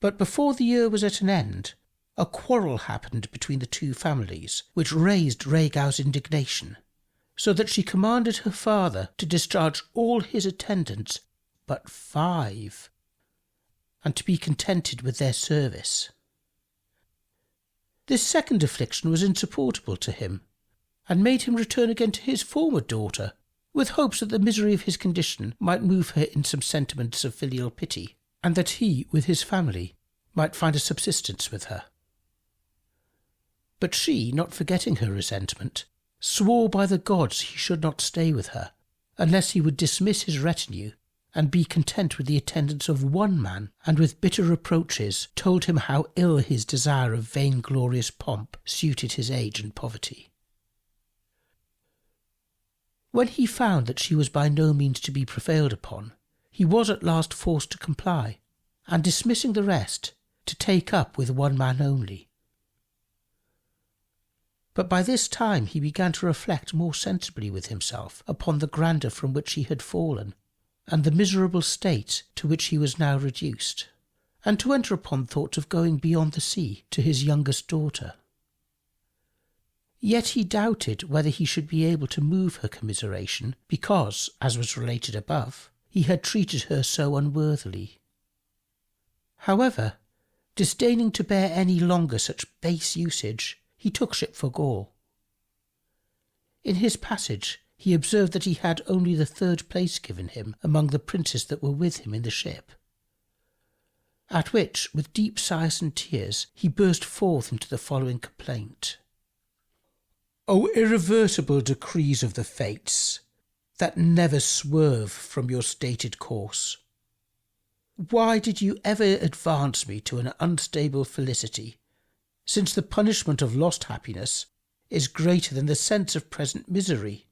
but before the year was at an end, a quarrel happened between the 2 families, which raised Regau's indignation, so that she commanded her father to discharge all his attendants but 5, and to be contented with their service. This second affliction was insupportable to him, and made him return again to his former daughter, with hopes that the misery of his condition might move her in some sentiments of filial pity, and that he, with his family, might find a subsistence with her. But she, not forgetting her resentment, swore by the gods he should not stay with her, unless he would dismiss his retinue and be content with the attendance of 1 man, and with bitter reproaches told him how ill his desire of vainglorious pomp suited his age and poverty. When he found that she was by no means to be prevailed upon, he was at last forced to comply, and dismissing the rest to take up with one man only. But by this time he began to reflect more sensibly with himself upon the grandeur from which he had fallen, and the miserable state to which he was now reduced, and to enter upon thoughts of going beyond the sea to his youngest daughter. Yet he doubted whether he should be able to move her commiseration, because, as was related above, he had treated her so unworthily. However, disdaining to bear any longer such base usage, he took ship for Gaul. In his passage he observed that he had only the 3rd place given him among the princes that were with him in the ship, at which, with deep sighs and tears, he burst forth into the following complaint. O irreversible decrees of the fates, that never swerve from your stated course! Why did you ever advance me to an unstable felicity, since the punishment of lost happiness is greater than the sense of present misery?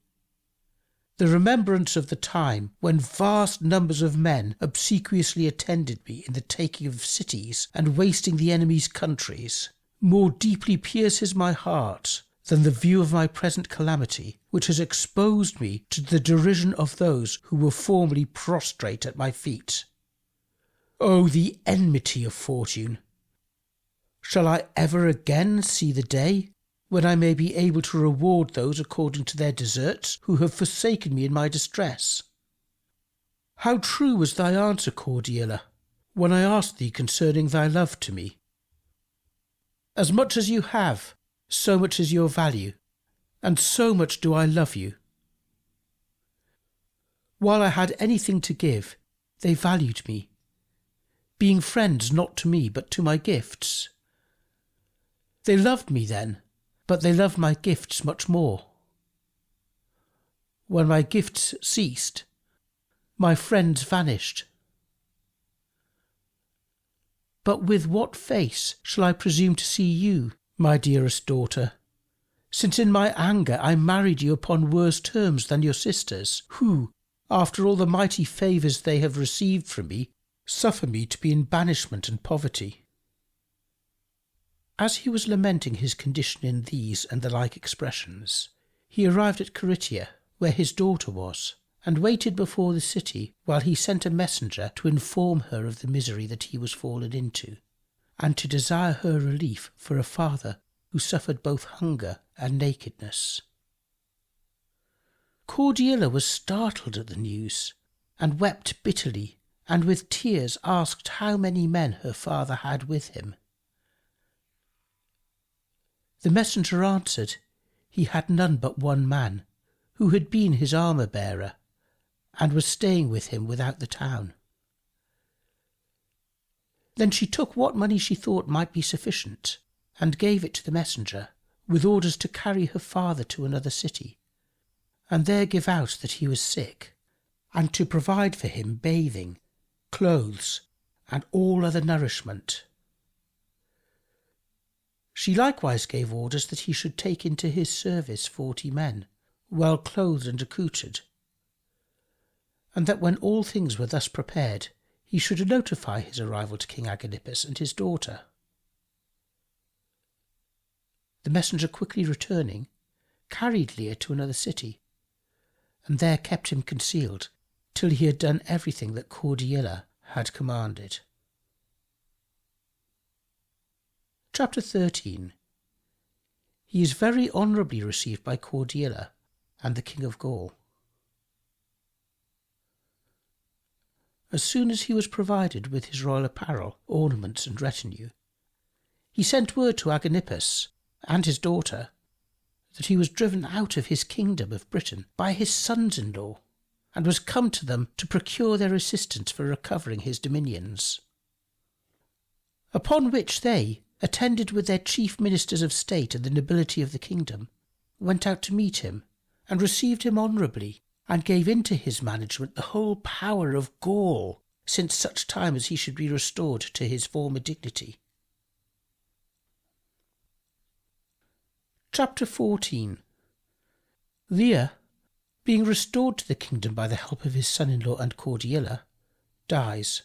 The remembrance of the time when vast numbers of men obsequiously attended me in the taking of cities and wasting the enemy's countries more deeply pierces my heart than the view of my present calamity, which has exposed me to the derision of those who were formerly prostrate at my feet. O the enmity of fortune! Shall I ever again see the day when I may be able to reward those according to their deserts who have forsaken me in my distress? How true was thy answer, Cordelia, when I asked thee concerning thy love to me. As much as you have, so much is your value, and so much do I love you. While I had anything to give, they valued me, being friends not to me but to my gifts. They loved me then, but they loved my gifts much more. When my gifts ceased, my friends vanished. But with what face shall I presume to see you, my dearest daughter, since in my anger I married you upon worse terms than your sisters, who, after all the mighty favours they have received from me, suffer me to be in banishment and poverty? As he was lamenting his condition in these and the like expressions, he arrived at Carytia, where his daughter was, and waited before the city while he sent a messenger to inform her of the misery that he was fallen into, and to desire her relief for a father who suffered both hunger and nakedness. Cordelia was startled at the news, and wept bitterly, and with tears asked how many men her father had with him. The messenger answered he had none but one man, who had been his armour-bearer, and was staying with him without the town. Then she took what money she thought might be sufficient, and gave it to the messenger, with orders to carry her father to another city, and there give out that he was sick, and to provide for him bathing, clothes, and all other nourishment. She likewise gave orders that he should take into his service 40 men, well clothed and accoutred, and that when all things were thus prepared, he should notify his arrival to King Agenippus and his daughter. The messenger quickly returning, carried Lear to another city, and there kept him concealed till he had done everything that Cordelia had commanded. Chapter 13. He is very honourably received by Cordelia and the King of Gaul. As soon as he was provided with his royal apparel, ornaments, and retinue, he sent word to Agenippus and his daughter that he was driven out of his kingdom of Britain by his sons-in-law, and was come to them to procure their assistance for recovering his dominions. Upon which they, attended with their chief ministers of state and the nobility of the kingdom, went out to meet him, and received him honourably, and gave into his management the whole power of Gaul, since such time as he should be restored to his former dignity. Chapter 14. Lear, being restored to the kingdom by the help of his son-in-law and Cordelia, dies.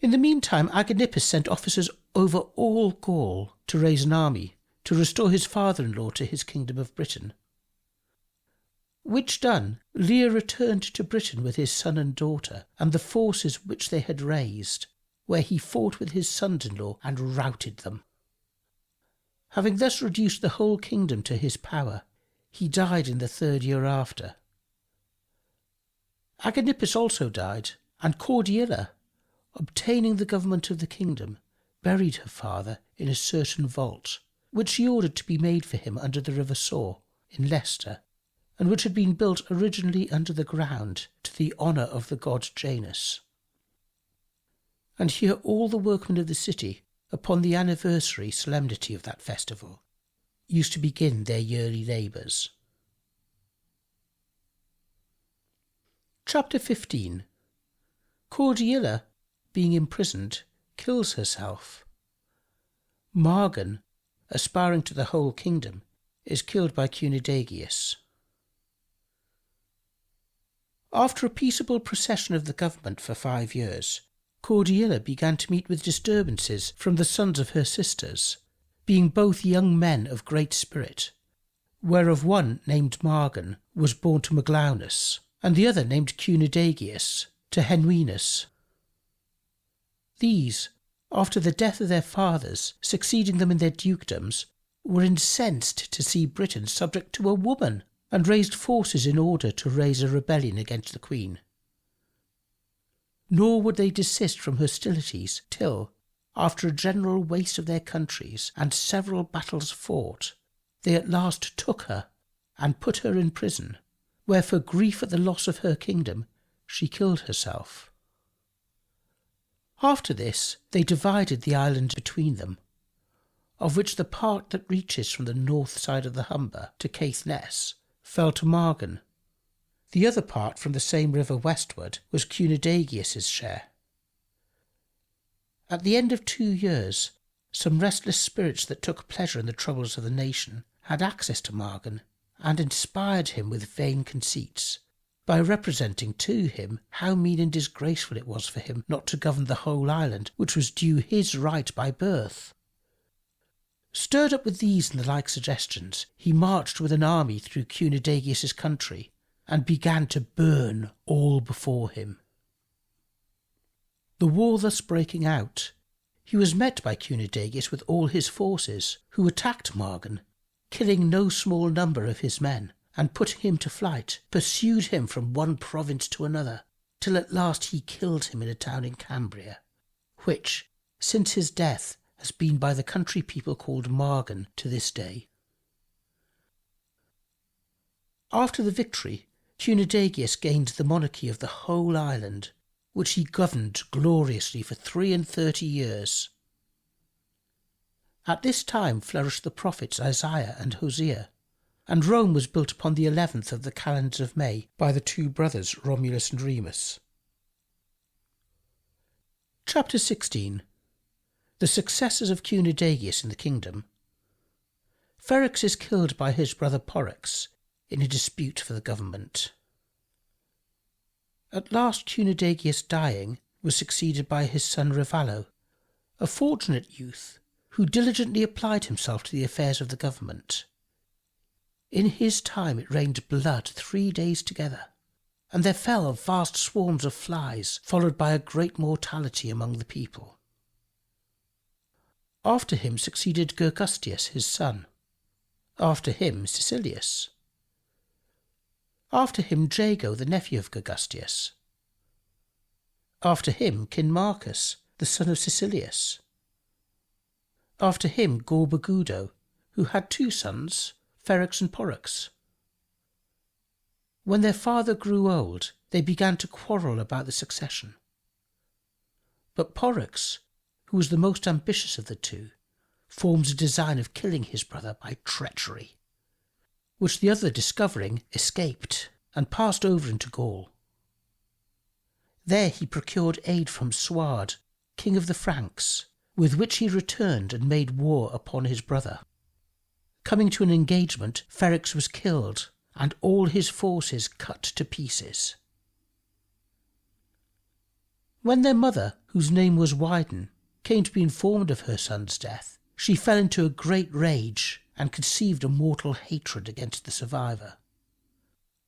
In the meantime, Agenippus sent officers over all Gaul to raise an army to restore his father-in-law to his kingdom of Britain. Which done, Lear returned to Britain with his son and daughter and the forces which they had raised, where he fought with his sons-in-law and routed them. Having thus reduced the whole kingdom to his power, he died in the 3rd year after. Agenippus also died, and Cordeilla, obtaining the government of the kingdom, buried her father in a certain vault, which she ordered to be made for him under the river Soar in Leicester, and which had been built originally under the ground to the honour of the god Janus. And here all the workmen of the city, upon the anniversary solemnity of that festival, used to begin their yearly labours. Chapter 15. Cordeilla, being imprisoned, kills herself. Margan, aspiring to the whole kingdom, is killed by Cunidagius. After a peaceable procession of the government for 5 years, Cordeilla began to meet with disturbances from the sons of her sisters, being both young men of great spirit, whereof one named Margan was born to Maglaunus, and the other named Cunidagius to Henwenus. These, after the death of their fathers, succeeding them in their dukedoms, were incensed to see Britain subject to a woman, and raised forces in order to raise a rebellion against the queen. Nor would they desist from hostilities till, after a general waste of their countries and several battles fought, they at last took her and put her in prison, where for grief at the loss of her kingdom she killed herself. After this they divided the island between them, of which the part that reaches from the north side of the Humber to Caithness fell to Margan. The other part from the same river westward was Cunidagius's share. At the end of 2 years, some restless spirits that took pleasure in the troubles of the nation had access to Margan, and inspired him with vain conceits, by representing to him how mean and disgraceful it was for him not to govern the whole island, which was due his right by birth. Stirred up with these and the like suggestions, he marched with an army through Cunidagius's country, and began to burn all before him. The war thus breaking out, he was met by Cunidagius with all his forces, who attacked Margan, killing no small number of his men, and putting him to flight, pursued him from one province to another, till at last he killed him in a town in Cambria, which, since his death, has been by the country people called Margan to this day. After the victory, Cunidagius gained the monarchy of the whole island, which he governed gloriously for 33 years. At this time flourished the prophets Isaiah and Hosea, and Rome was built upon the 11th of the calendar of May by the 2 brothers Romulus and Remus. Chapter 16. The successors of Cunidagius in the kingdom. Ferrex is killed by his brother Porrex in a dispute for the government. At last Cunidagius dying was succeeded by his son Revallo, a fortunate youth who diligently applied himself to the affairs of the government. In his time it rained blood 3 days together, and there fell vast swarms of flies, followed by a great mortality among the people. After him succeeded Gergustius his son, after him Caecilius, after him Jago the nephew of Gergustius, after him Kinmarchus the son of Caecilius, after him Gorbogudo, who had 2 sons, Ferrex and Porrex. When their father grew old, they began to quarrel about the succession. But Porrex, who was the most ambitious of the 2, formed a design of killing his brother by treachery, which the other discovering escaped and passed over into Gaul. There he procured aid from Suard, king of the Franks, with which he returned and made war upon his brother. Coming to an engagement, Ferrex was killed, and all his forces cut to pieces. When their mother, whose name was Wyden, came to be informed of her son's death, she fell into a great rage and conceived a mortal hatred against the survivor,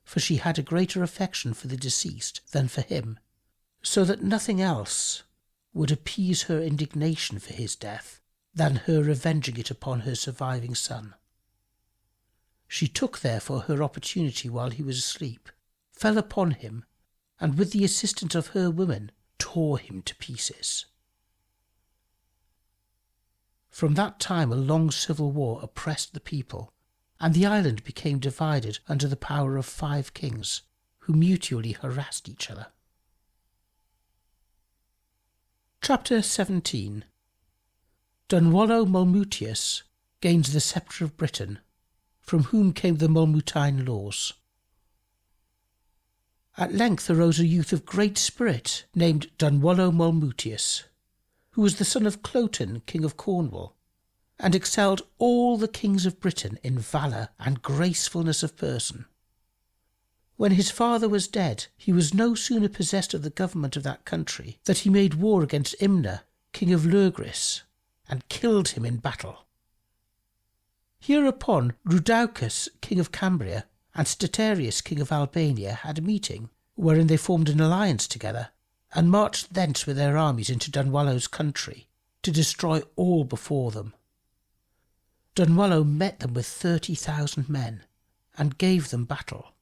for she had a greater affection for the deceased than for him, so that nothing else would appease her indignation for his death than her revenging it upon her surviving son. She took therefore her opportunity while he was asleep, fell upon him, and with the assistance of her women tore him to pieces. From that time a long civil war oppressed the people, and the island became divided under the power of 5 kings, who mutually harassed each other. Chapter 17. Dunwallo Molmutius gains the sceptre of Britain, from whom came the Molmutine laws. At length arose a youth of great spirit named Dunwallo Molmutius, who was the son of Cloten, king of Cornwall, and excelled all the kings of Britain in valour and gracefulness of person. When his father was dead, he was no sooner possessed of the government of that country that he made war against Imna, king of Lurgris, and killed him in battle. Hereupon Rudaucus, king of Cambria, and Statarius, king of Albania, had a meeting, wherein they formed an alliance together, and marched thence with their armies into Dunwallo's country, to destroy all before them. Dunwallo met them with 30,000 men, and gave them battle.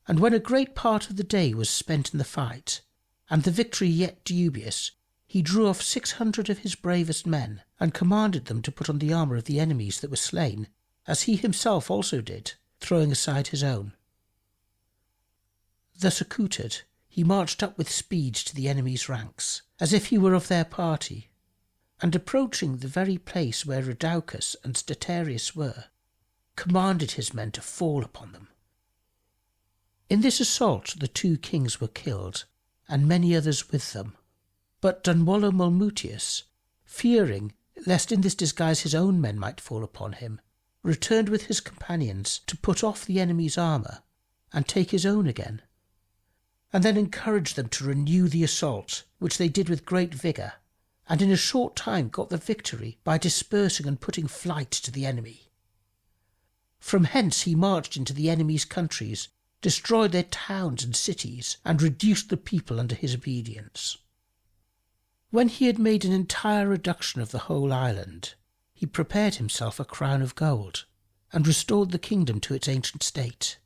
And when a great part of the day was spent in the fight, and the victory yet dubious, he drew off 600 of his bravest men, and commanded them to put on the armour of the enemies that were slain, as he himself also did, throwing aside his own. Thus accoutred, he marched up with speed to the enemy's ranks, as if he were of their party, and approaching the very place where Rudaucus and Statarius were, commanded his men to fall upon them. In this assault the 2 kings were killed, and many others with them. But Dunwallo Molmutius, fearing lest in this disguise his own men might fall upon him, returned with his companions to put off the enemy's armour and take his own again, and then encouraged them to renew the assault, which they did with great vigour, and in a short time got the victory by dispersing and putting flight to the enemy. From hence he marched into the enemy's countries, destroyed their towns and cities, and reduced the people under his obedience. When he had made an entire reduction of the whole island, he prepared himself a crown of gold, and restored the kingdom to its ancient state.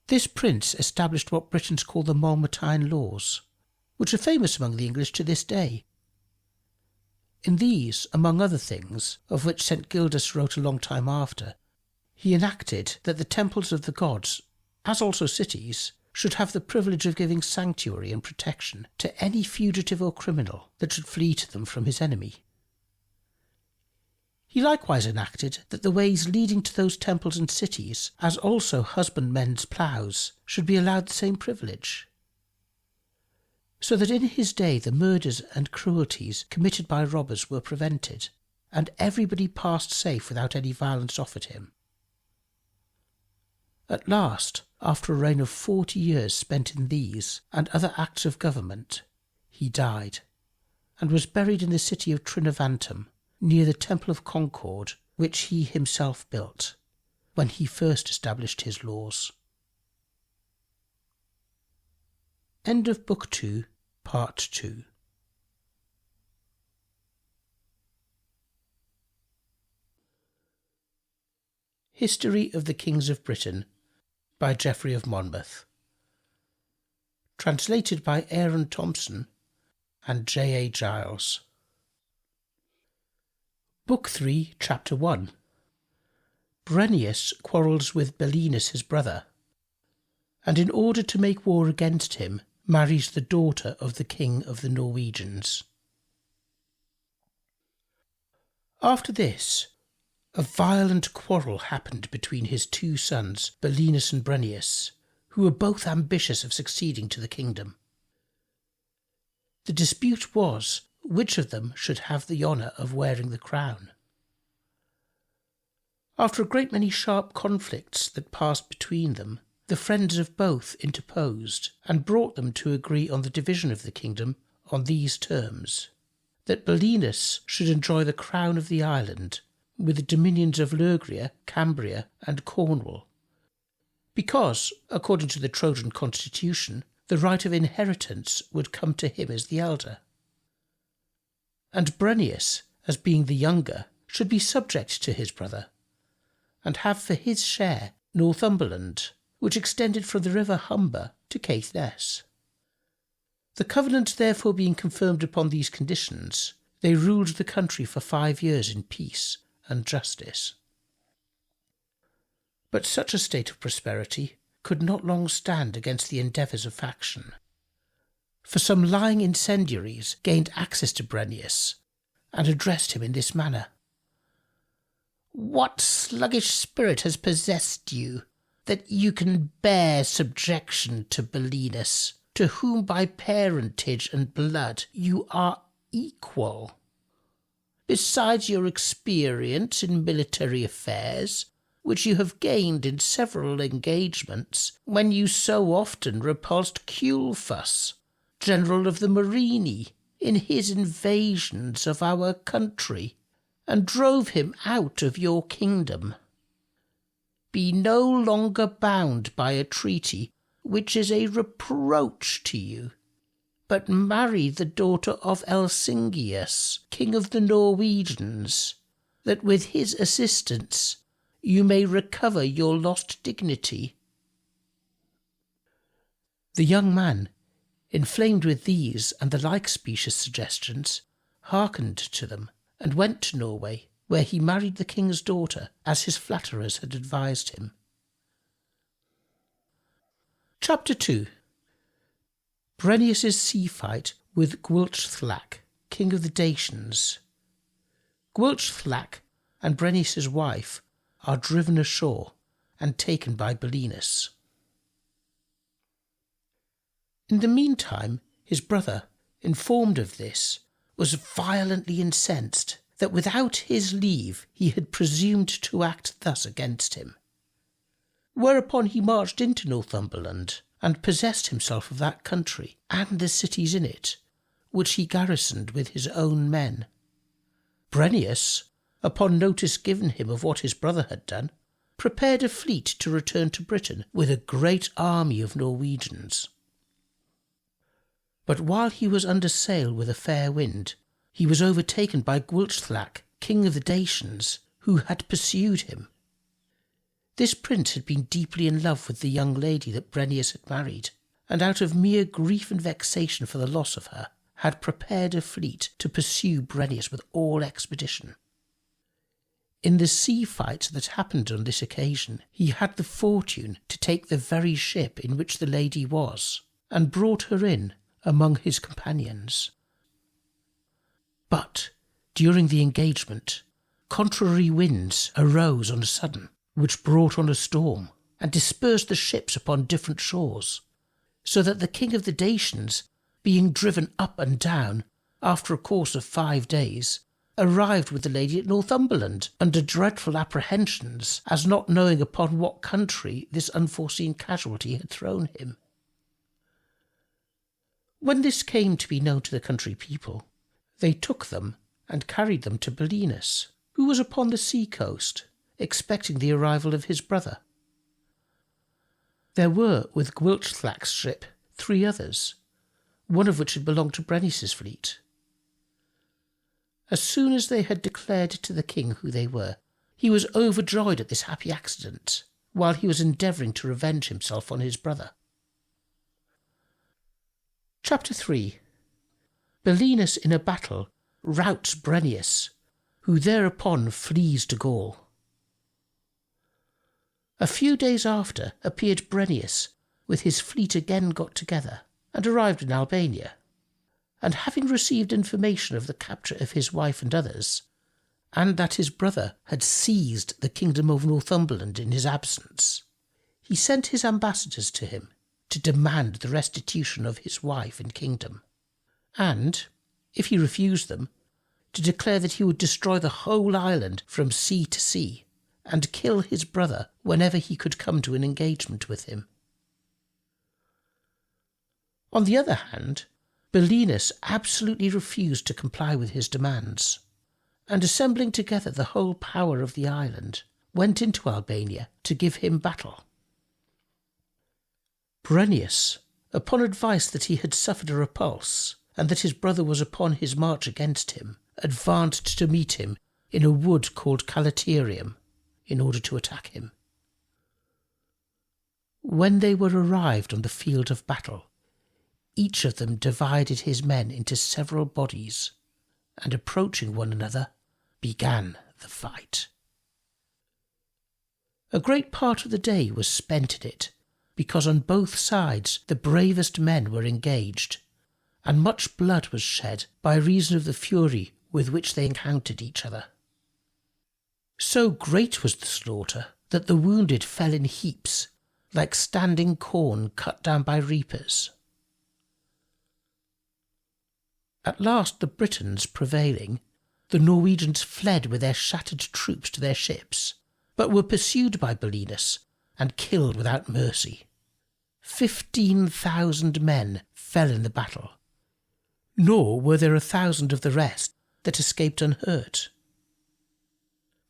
This prince established what Britons call the Molmutine laws, which are famous among the English to this day. In these, among other things, of which St. Gildas wrote a long time after, he enacted that the temples of the gods, as also cities, should have the privilege of giving sanctuary and protection to any fugitive or criminal that should flee to them from his enemy. He likewise enacted that the ways leading to those temples and cities, as also husbandmen's ploughs, should be allowed the same privilege, so that in his day the murders and cruelties committed by robbers were prevented, and everybody passed safe without any violence offered him. At last, after a reign of 40 years spent in these and other acts of government, he died, and was buried in the city of Trinovantum, near the Temple of Concord, which he himself built, when he first established his laws. End of Book 2, Part 2. History of the Kings of Britain by Geoffrey of Monmouth. Translated by Aaron Thompson and J. A. Giles. Book 3, Chapter 1. Brennus quarrels with Belinus his brother, and in order to make war against him, marries the daughter of the king of the Norwegians. After this, a violent quarrel happened between his 2 sons, Belinus and Brennus, who were both ambitious of succeeding to the kingdom. The dispute was which of them should have the honour of wearing the crown. After a great many sharp conflicts that passed between them, the friends of both interposed and brought them to agree on the division of the kingdom on these terms: that Belinus should enjoy the crown of the island, with the dominions of Lurgria, Cambria, and Cornwall, because, according to the Trojan constitution, the right of inheritance would come to him as the elder; and Brennus, as being the younger, should be subject to his brother, and have for his share Northumberland, which extended from the river Humber to Caithness. The covenant therefore being confirmed upon these conditions, they ruled the country for 5 years in peace and justice. But such a state of prosperity could not long stand against the endeavours of faction, for some lying incendiaries gained access to Brennus and addressed him in this manner: "What sluggish spirit has possessed you, that you can bear subjection to Belinus, to whom by parentage and blood you are equal? Besides your experience in military affairs, which you have gained in several engagements, when you so often repulsed Culfus, general of the Morini, in his invasions of our country, and drove him out of your kingdom. Be no longer bound by a treaty which is a reproach to you, but marry the daughter of Elsingius, king of the Norwegians, that with his assistance you may recover your lost dignity." The young man, inflamed with these and the like specious suggestions, hearkened to them and went to Norway, where he married the king's daughter, as his flatterers had advised him. Chapter 2. Brennus's sea fight with Gwilchtlak, king of the Dacians. Gwilchtlak and Brennus's wife are driven ashore and taken by Belinus. In the meantime, his brother, informed of this, was violently incensed that without his leave he had presumed to act thus against him. Whereupon he marched into Northumberland and possessed himself of that country and the cities in it, which he garrisoned with his own men. Brennus, upon notice given him of what his brother had done, prepared a fleet to return to Britain with a great army of Norwegians. But while he was under sail with a fair wind, he was overtaken by Gwilchtlak, king of the Dacians, who had pursued him. This prince had been deeply in love with the young lady that Brennus had married, and out of mere grief and vexation for the loss of her, had prepared a fleet to pursue Brennus with all expedition. In the sea fight that happened on this occasion, he had the fortune to take the very ship in which the lady was, and brought her in among his companions. But during the engagement, contrary winds arose on a sudden, which brought on a storm, and dispersed the ships upon different shores, so that the king of the Dacians, being driven up and down, after a course of 5 days, arrived with the lady at Northumberland, under dreadful apprehensions, as not knowing upon what country this unforeseen casualty had thrown him. When this came to be known to the country people, they took them and carried them to Belinus, who was upon the sea coast, expecting the arrival of his brother. There were with Gwilchtlak's ship 3 others, one of which had belonged to Brennus's fleet. As soon as they had declared to the king who they were, he was overjoyed at this happy accident, while he was endeavouring to revenge himself on his brother. Chapter 3. Belinus in a battle routs Brennus, who thereupon flees to Gaul. A few days after appeared Brennus, with his fleet again got together, and arrived in Albania, and having received information of the capture of his wife and others, and that his brother had seized the kingdom of Northumberland in his absence, he sent his ambassadors to him to demand the restitution of his wife and kingdom, and, if he refused them, to declare that he would destroy the whole island from sea to sea, and kill his brother whenever he could come to an engagement with him. On the other hand, Belinus absolutely refused to comply with his demands, and assembling together the whole power of the island, went into Albania to give him battle. Brennus, upon advice that he had suffered a repulse, and that his brother was upon his march against him, advanced to meet him in a wood called Calaterium, in order to attack him. When they were arrived on the field of battle, each of them divided his men into several bodies, and approaching one another, began the fight. A great part of the day was spent in it, because on both sides the bravest men were engaged, and much blood was shed by reason of the fury with which they encountered each other. So great was the slaughter that the wounded fell in heaps, like standing corn cut down by reapers. At last, the Britons prevailing, the Norwegians fled with their shattered troops to their ships, but were pursued by Belinus and killed without mercy. 15,000 men fell in the battle, nor were there 1,000 of the rest that escaped unhurt.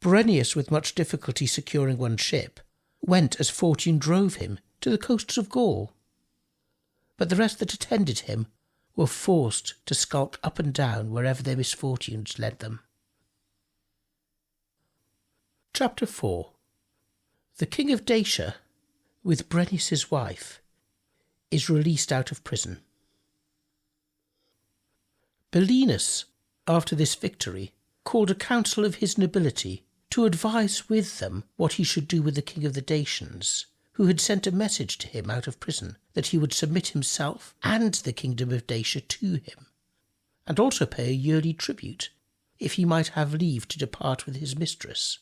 Brennus, with much difficulty securing one ship, went as fortune drove him to the coasts of Gaul, but the rest that attended him were forced to skulk up and down wherever their misfortunes led them. Chapter 4. The King of Dacia, with Brennus's wife, is released out of prison. Belinus, after this victory, called a council of his nobility to advise with them what he should do with the king of the Dacians, who had sent a message to him out of prison that he would submit himself and the kingdom of Dacia to him, and also pay a yearly tribute, if he might have leave to depart with his mistress.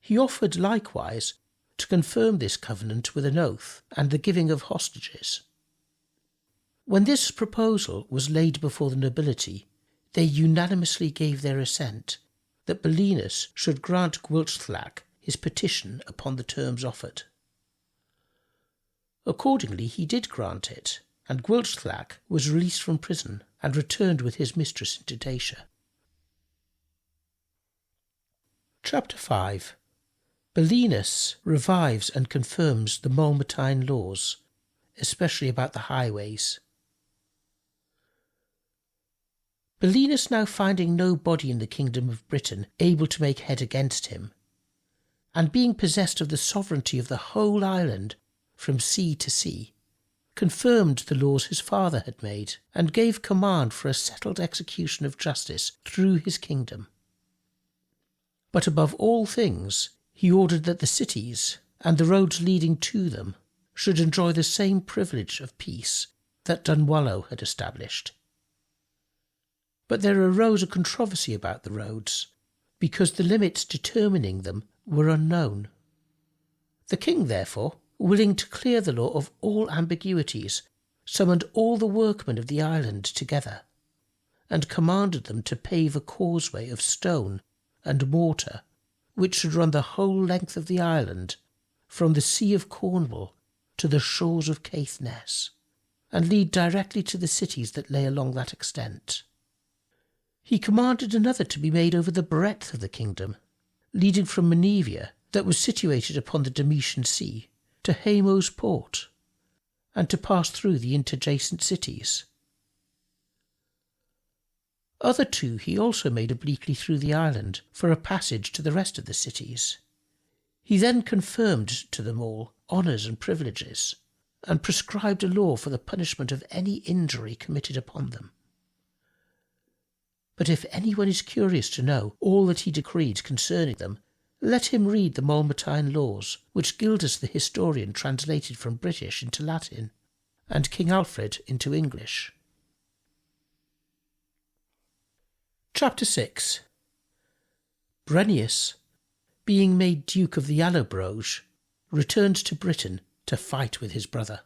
He offered likewise to confirm this covenant with an oath and the giving of hostages. When this proposal was laid before the nobility, they unanimously gave their assent that Belinus should grant Gwilthlac his petition upon the terms offered. Accordingly, he did grant it, and Gwilthlac was released from prison and returned with his mistress into Dacia. Chapter 5. Belinus revives and confirms the Mamertine laws, especially about the highways. Belinus, now finding no body in the kingdom of Britain able to make head against him, and being possessed of the sovereignty of the whole island from sea to sea, confirmed the laws his father had made, and gave command for a settled execution of justice through his kingdom. But above all things, he ordered that the cities and the roads leading to them should enjoy the same privilege of peace that Dunwallow had established. But there arose a controversy about the roads, because the limits determining them were unknown. The king, therefore, willing to clear the law of all ambiguities, summoned all the workmen of the island together, and commanded them to pave a causeway of stone and mortar, which should run the whole length of the island, from the Sea of Cornwall to the shores of Caithness, and lead directly to the cities that lay along that extent. He commanded another to be made over the breadth of the kingdom, leading from Menevia, that was situated upon the Dametian Sea, to Hamo's port, and to pass through the interjacent cities. Other two he also made obliquely through the island for a passage to the rest of the cities. He then confirmed to them all honours and privileges, and prescribed a law for the punishment of any injury committed upon them. But if anyone is curious to know all that he decreed concerning them, let him read the Mamertine laws, which Gildas the historian translated from British into Latin, and King Alfred into English. Chapter 6. Brennus, being made Duke of the Allobroge, returned to Britain to fight with his brother.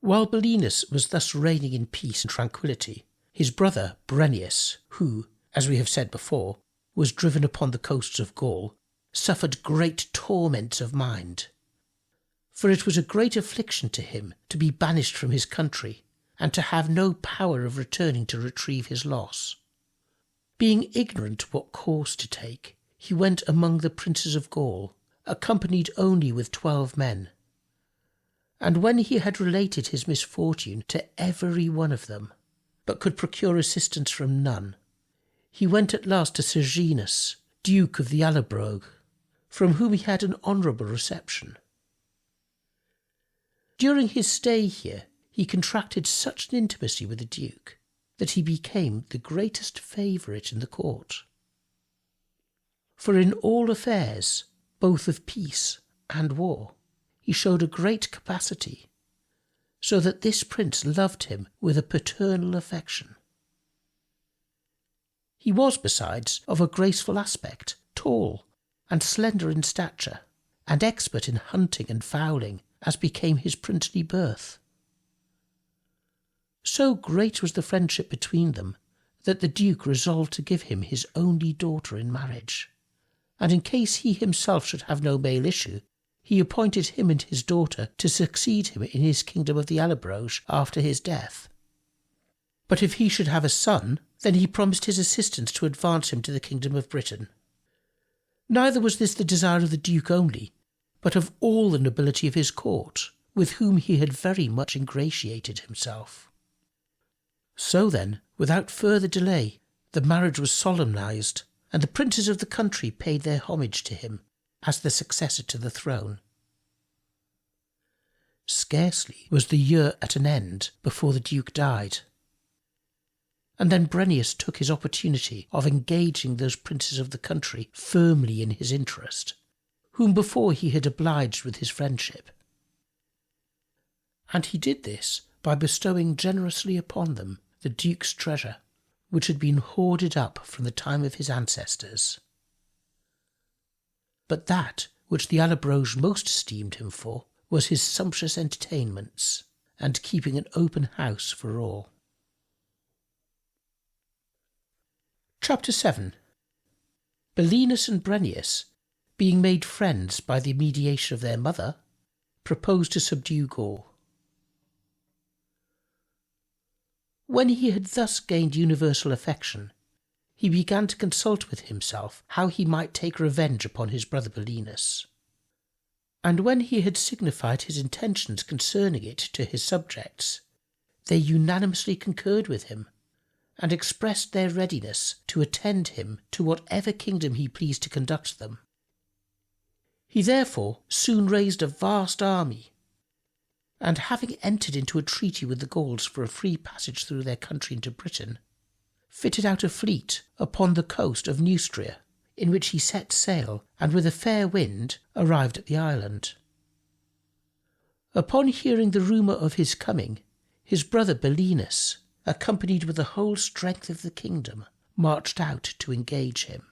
While Belinus was thus reigning in peace and tranquillity, his brother Brennus, who, as we have said before, was driven upon the coasts of Gaul, suffered great torments of mind. For it was a great affliction to him to be banished from his country, and to have no power of returning to retrieve his loss. Being ignorant what course to take, he went among the princes of Gaul, accompanied only with 12 men. And when he had related his misfortune to every one of them, but could procure assistance from none, he went at last to Serginus, Duke of the Allobroge, from whom he had an honourable reception. During his stay here, he contracted such an intimacy with the Duke that he became the greatest favourite in the court. For in all affairs, both of peace and war, he showed a great capacity, so that this prince loved him with a paternal affection. He was, besides, of a graceful aspect, tall and slender in stature, and expert in hunting and fowling, as became his princely birth. So great was the friendship between them that the Duke resolved to give him his only daughter in marriage, and in case he himself should have no male issue, he appointed him and his daughter to succeed him in his kingdom of the Allobroge after his death. But if he should have a son, then he promised his assistance to advance him to the kingdom of Britain. Neither was this the desire of the Duke only, but of all the nobility of his court, with whom he had very much ingratiated himself. So then, without further delay, the marriage was solemnized, and the princes of the country paid their homage to him as the successor to the throne. Scarcely was the year at an end before the Duke died, and then Brennus took his opportunity of engaging those princes of the country firmly in his interest, whom before he had obliged with his friendship. And he did this by bestowing generously upon them the Duke's treasure, which had been hoarded up from the time of his ancestors. But that which the Allobroge most esteemed him for was his sumptuous entertainments, and keeping an open house for all. Chapter 7. Belinus and Brennus, being made friends by the mediation of their mother, proposed to subdue Gaul. When he had thus gained universal affection, he began to consult with himself how he might take revenge upon his brother Belinus. And when he had signified his intentions concerning it to his subjects, they unanimously concurred with him, and expressed their readiness to attend him to whatever kingdom he pleased to conduct them. He therefore soon raised a vast army, and having entered into a treaty with the Gauls for a free passage through their country into Britain, fitted out a fleet upon the coast of Neustria, in which he set sail, and with a fair wind arrived at the island. Upon hearing the rumour of his coming, his brother Belinus, accompanied with the whole strength of the kingdom, marched out to engage him.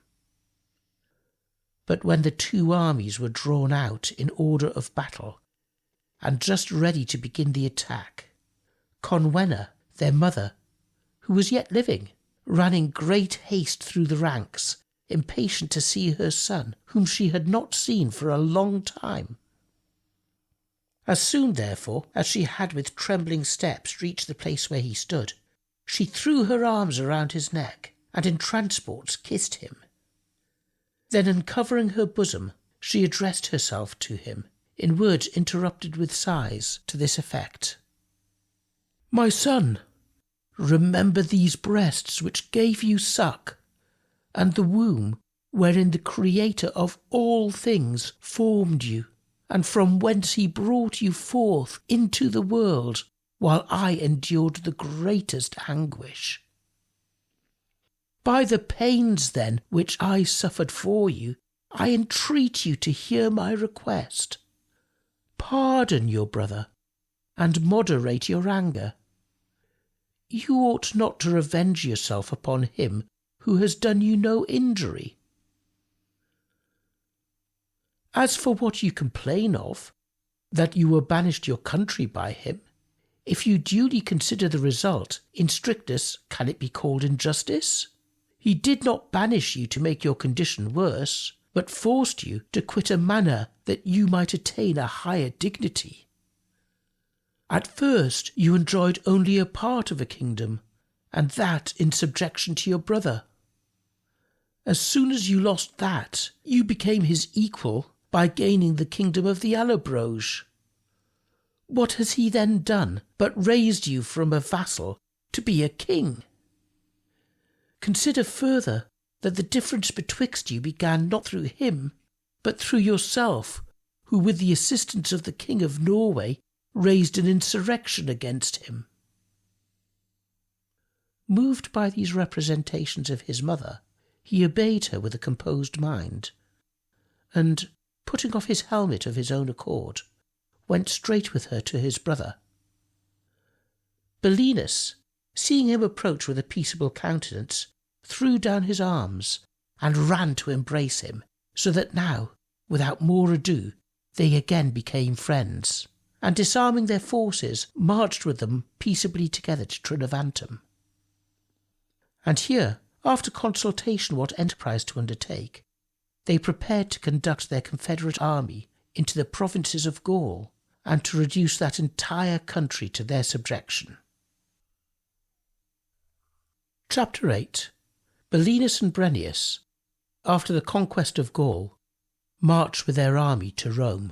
But when the two armies were drawn out in order of battle, and just ready to begin the attack, Conwenna, their mother, who was yet living, ran in great haste through the ranks, impatient to see her son, whom she had not seen for a long time. As soon, therefore, as she had with trembling steps reached the place where he stood, she threw her arms around his neck, and in transports kissed him. Then, uncovering her bosom, she addressed herself to him, in words interrupted with sighs, to this effect: "My son, remember these breasts which gave you suck, and the womb wherein the Creator of all things formed you, and from whence he brought you forth into the world, while I endured the greatest anguish. By the pains, then, which I suffered for you, I entreat you to hear my request. Pardon your brother, and moderate your anger. You ought not to revenge yourself upon him who has done you no injury. As for what you complain of, that you were banished your country by him, if you duly consider the result, in strictness can it be called injustice? He did not banish you to make your condition worse, but forced you to quit a manor that you might attain a higher dignity. At first you enjoyed only a part of a kingdom, and that in subjection to your brother. As soon as you lost that, you became his equal by gaining the kingdom of the Allobroge. What has he then done but raised you from a vassal to be a king? Consider further that the difference betwixt you began not through him, but through yourself, who with the assistance of the King of Norway raised an insurrection against him. Moved by these representations of his mother, he obeyed her with a composed mind, and, putting off his helmet of his own accord, went straight with her to his brother. Belinus, seeing him approach with a peaceable countenance, threw down his arms and ran to embrace him, so that now, without more ado, they again became friends, and disarming their forces, marched with them peaceably together to Trinovantum. And here, after consultation what enterprise to undertake, they prepared to conduct their confederate army into the provinces of Gaul, and to reduce that entire country to their subjection. Chapter 8. Belinus and Brennus, after the conquest of Gaul, marched with their army to Rome.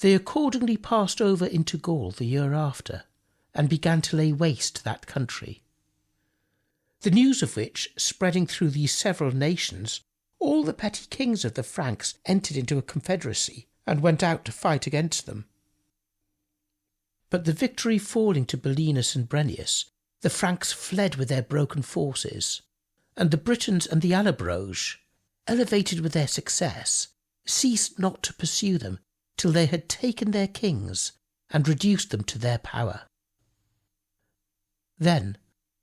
They accordingly passed over into Gaul the year after, and began to lay waste that country. The news of which spreading through these several nations, all the petty kings of the Franks entered into a confederacy and went out to fight against them. But the victory falling to Belinus and Brennus, the Franks fled with their broken forces, and the Britons and the Allobroge, elevated with their success, ceased not to pursue them till they had taken their kings and reduced them to their power. Then,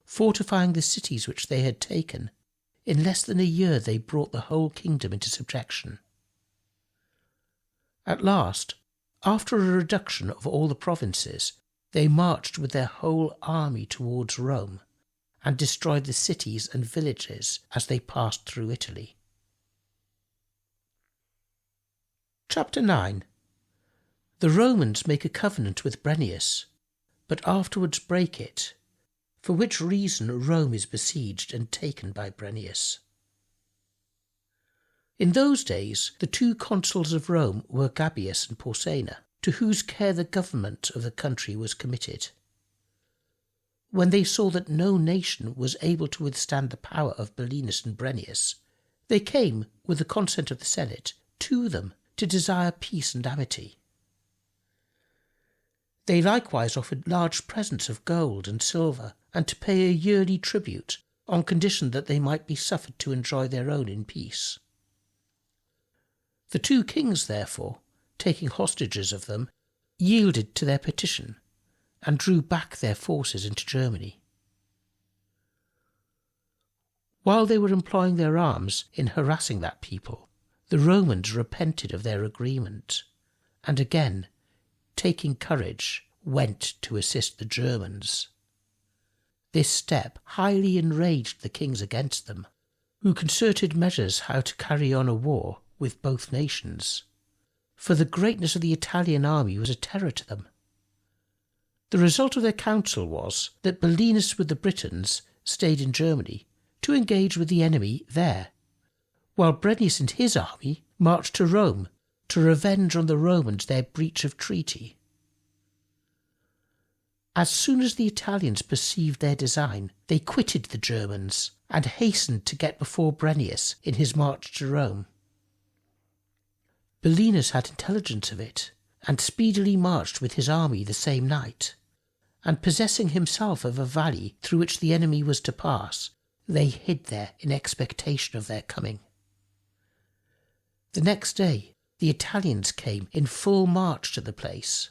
fortifying the cities which they had taken, in less than a year they brought the whole kingdom into subjection. At last, after a reduction of all the provinces, they marched with their whole army towards Rome, and destroyed the cities and villages as they passed through Italy. Chapter 9. The Romans make a covenant with Brennus, but afterwards break it, for which reason Rome is besieged and taken by Brennus. In those days the two consuls of Rome were Gabius and Porsena, to whose care the government of the country was committed. When they saw that no nation was able to withstand the power of Belinus and Brennus, they came, with the consent of the Senate, to them to desire peace and amity. They likewise offered large presents of gold and silver, and to pay a yearly tribute, on condition that they might be suffered to enjoy their own in peace. The two kings, therefore, taking hostages of them, yielded to their petition, and drew back their forces into Germany. While they were employing their arms in harassing that people, the Romans repented of their agreement, and again, taking courage, went to assist the Germans. This step highly enraged the kings against them, who concerted measures how to carry on a war with both nations, for the greatness of the Italian army was a terror to them. The result of their counsel was that Belinus with the Britons stayed in Germany to engage with the enemy there, while Brennus and his army marched to Rome to revenge on the Romans their breach of treaty. As soon as the Italians perceived their design, they quitted the Germans and hastened to get before Brennus in his march to Rome. Belinus had intelligence of it, and speedily marched with his army the same night, and possessing himself of a valley through which the enemy was to pass, they hid there in expectation of their coming. The next day the Italians came in full march to the place.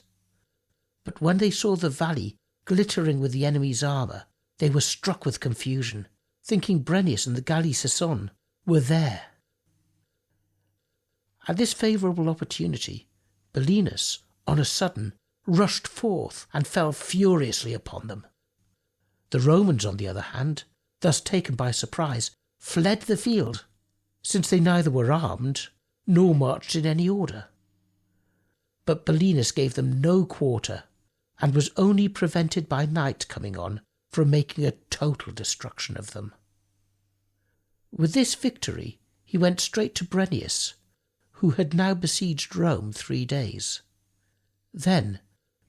But when they saw the valley glittering with the enemy's armour, they were struck with confusion, thinking Brennus and the Galli-Sason were there. At this favourable opportunity, Belinus, on a sudden, rushed forth and fell furiously upon them. The Romans, on the other hand, thus taken by surprise, fled the field, since they neither were armed nor marched in any order. But Belinus gave them no quarter, and was only prevented by night coming on from making a total destruction of them. With this victory he went straight to Brennus, who had now besieged Rome 3 days. Then,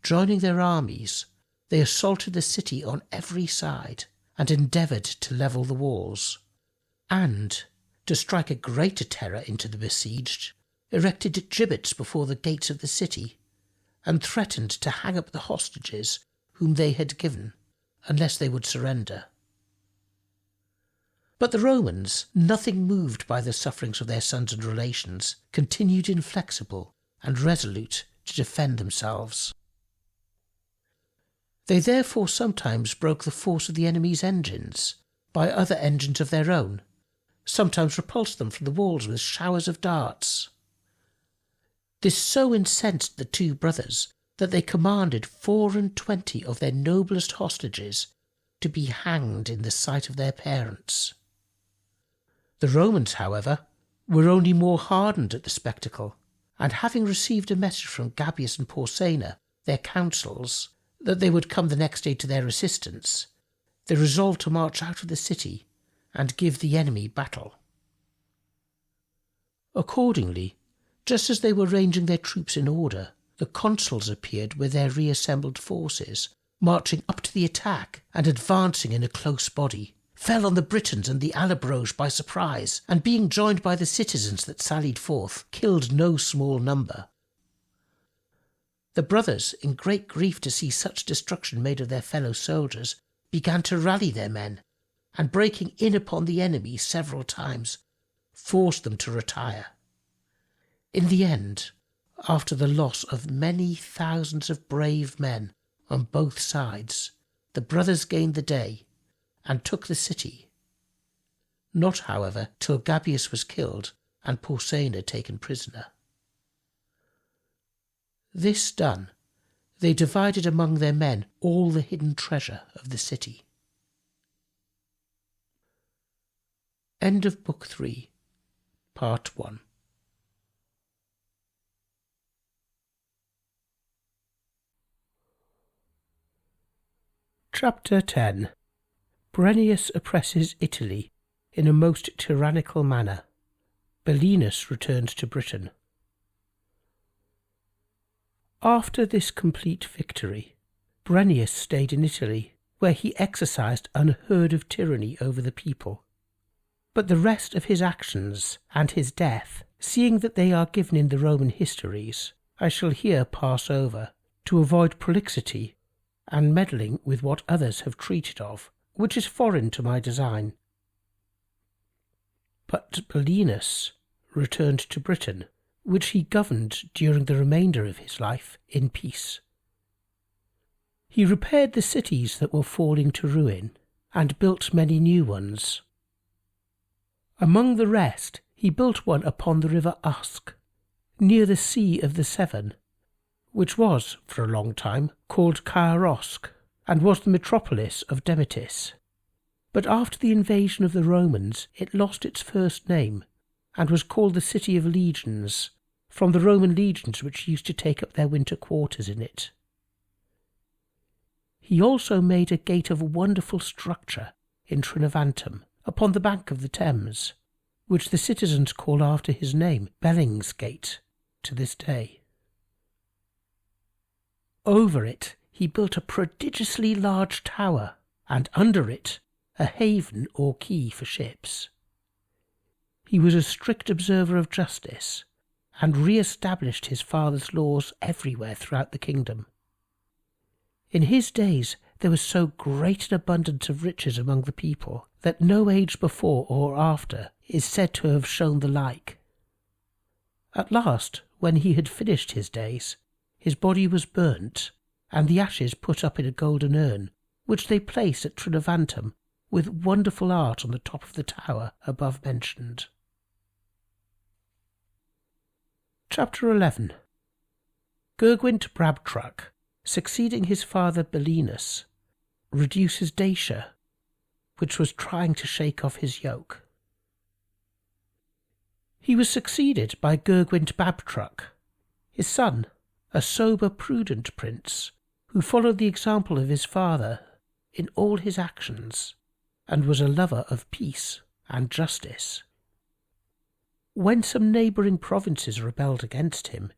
joining their armies, they assaulted the city on every side, and endeavoured to level the walls, and, to strike a greater terror into the besieged, erected gibbets before the gates of the city, and threatened to hang up the hostages whom they had given, unless they would surrender. But the Romans, nothing moved by the sufferings of their sons and relations, continued inflexible and resolute to defend themselves. They therefore sometimes broke the force of the enemy's engines by other engines of their own, sometimes repulsed them from the walls with showers of darts. This so incensed the 2 brothers that they commanded 24 of their noblest hostages to be hanged in the sight of their parents. The Romans, however, were only more hardened at the spectacle, and having received a message from Gabius and Porsena, their consuls, that they would come the next day to their assistance, they resolved to march out of the city and give the enemy battle. Accordingly, just as they were ranging their troops in order, the consuls appeared with their reassembled forces, marching up to the attack and advancing in a close body, fell on the Britons and the Allobroges by surprise, and being joined by the citizens that sallied forth, killed no small number. The brothers, in great grief to see such destruction made of their fellow soldiers, began to rally their men, and breaking in upon the enemy several times, forced them to retire. In the end, after the loss of many thousands of brave men on both sides, the brothers gained the day and took the city, not, however, till Gabius was killed and Porsena taken prisoner. This done, they divided among their men all the hidden treasure of the city. End of Book 3, Part 1. Chapter 10. Brennus oppresses Italy in a most tyrannical manner. Belinus returned to Britain. After this complete victory, Brennus stayed in Italy, where he exercised unheard of tyranny over the people. But the rest of his actions and his death, seeing that they are given in the Roman histories, I shall here pass over, to avoid prolixity and meddling with what others have treated of, which is foreign to my design. But Belinus returned to Britain, which he governed during the remainder of his life in peace. He repaired the cities that were falling to ruin, and built many new ones. Among the rest, he built one upon the river Usk, near the Sea of the Severn, which was, for a long time, called Kairosk, and was the metropolis of Demetis. But after the invasion of the Romans, it lost its first name, and was called the City of Legions, from the Roman legions which used to take up their winter quarters in it. He also made a gate of wonderful structure in Trinovantum, upon the bank of the Thames, which the citizens call after his name, Bellingsgate, to this day. Over it he built a prodigiously large tower, and under it a haven or quay for ships. He was a strict observer of justice, and re-established his father's laws everywhere throughout the kingdom. In his days there was so great an abundance of riches among the people that no age before or after is said to have shown the like. At last, when he had finished his days, his body was burnt, and the ashes put up in a golden urn, which they placed at Trinovantum with wonderful art on the top of the tower above mentioned. Chapter 11. Gurgwint Brabtruck, succeeding his father Belinus, reduces Dacia, which was trying to shake off his yoke. He was succeeded by Gurgwint Babtruck, his son, a sober, prudent prince, who followed the example of his father in all his actions, and was a lover of peace and justice. When some neighbouring provinces rebelled against him,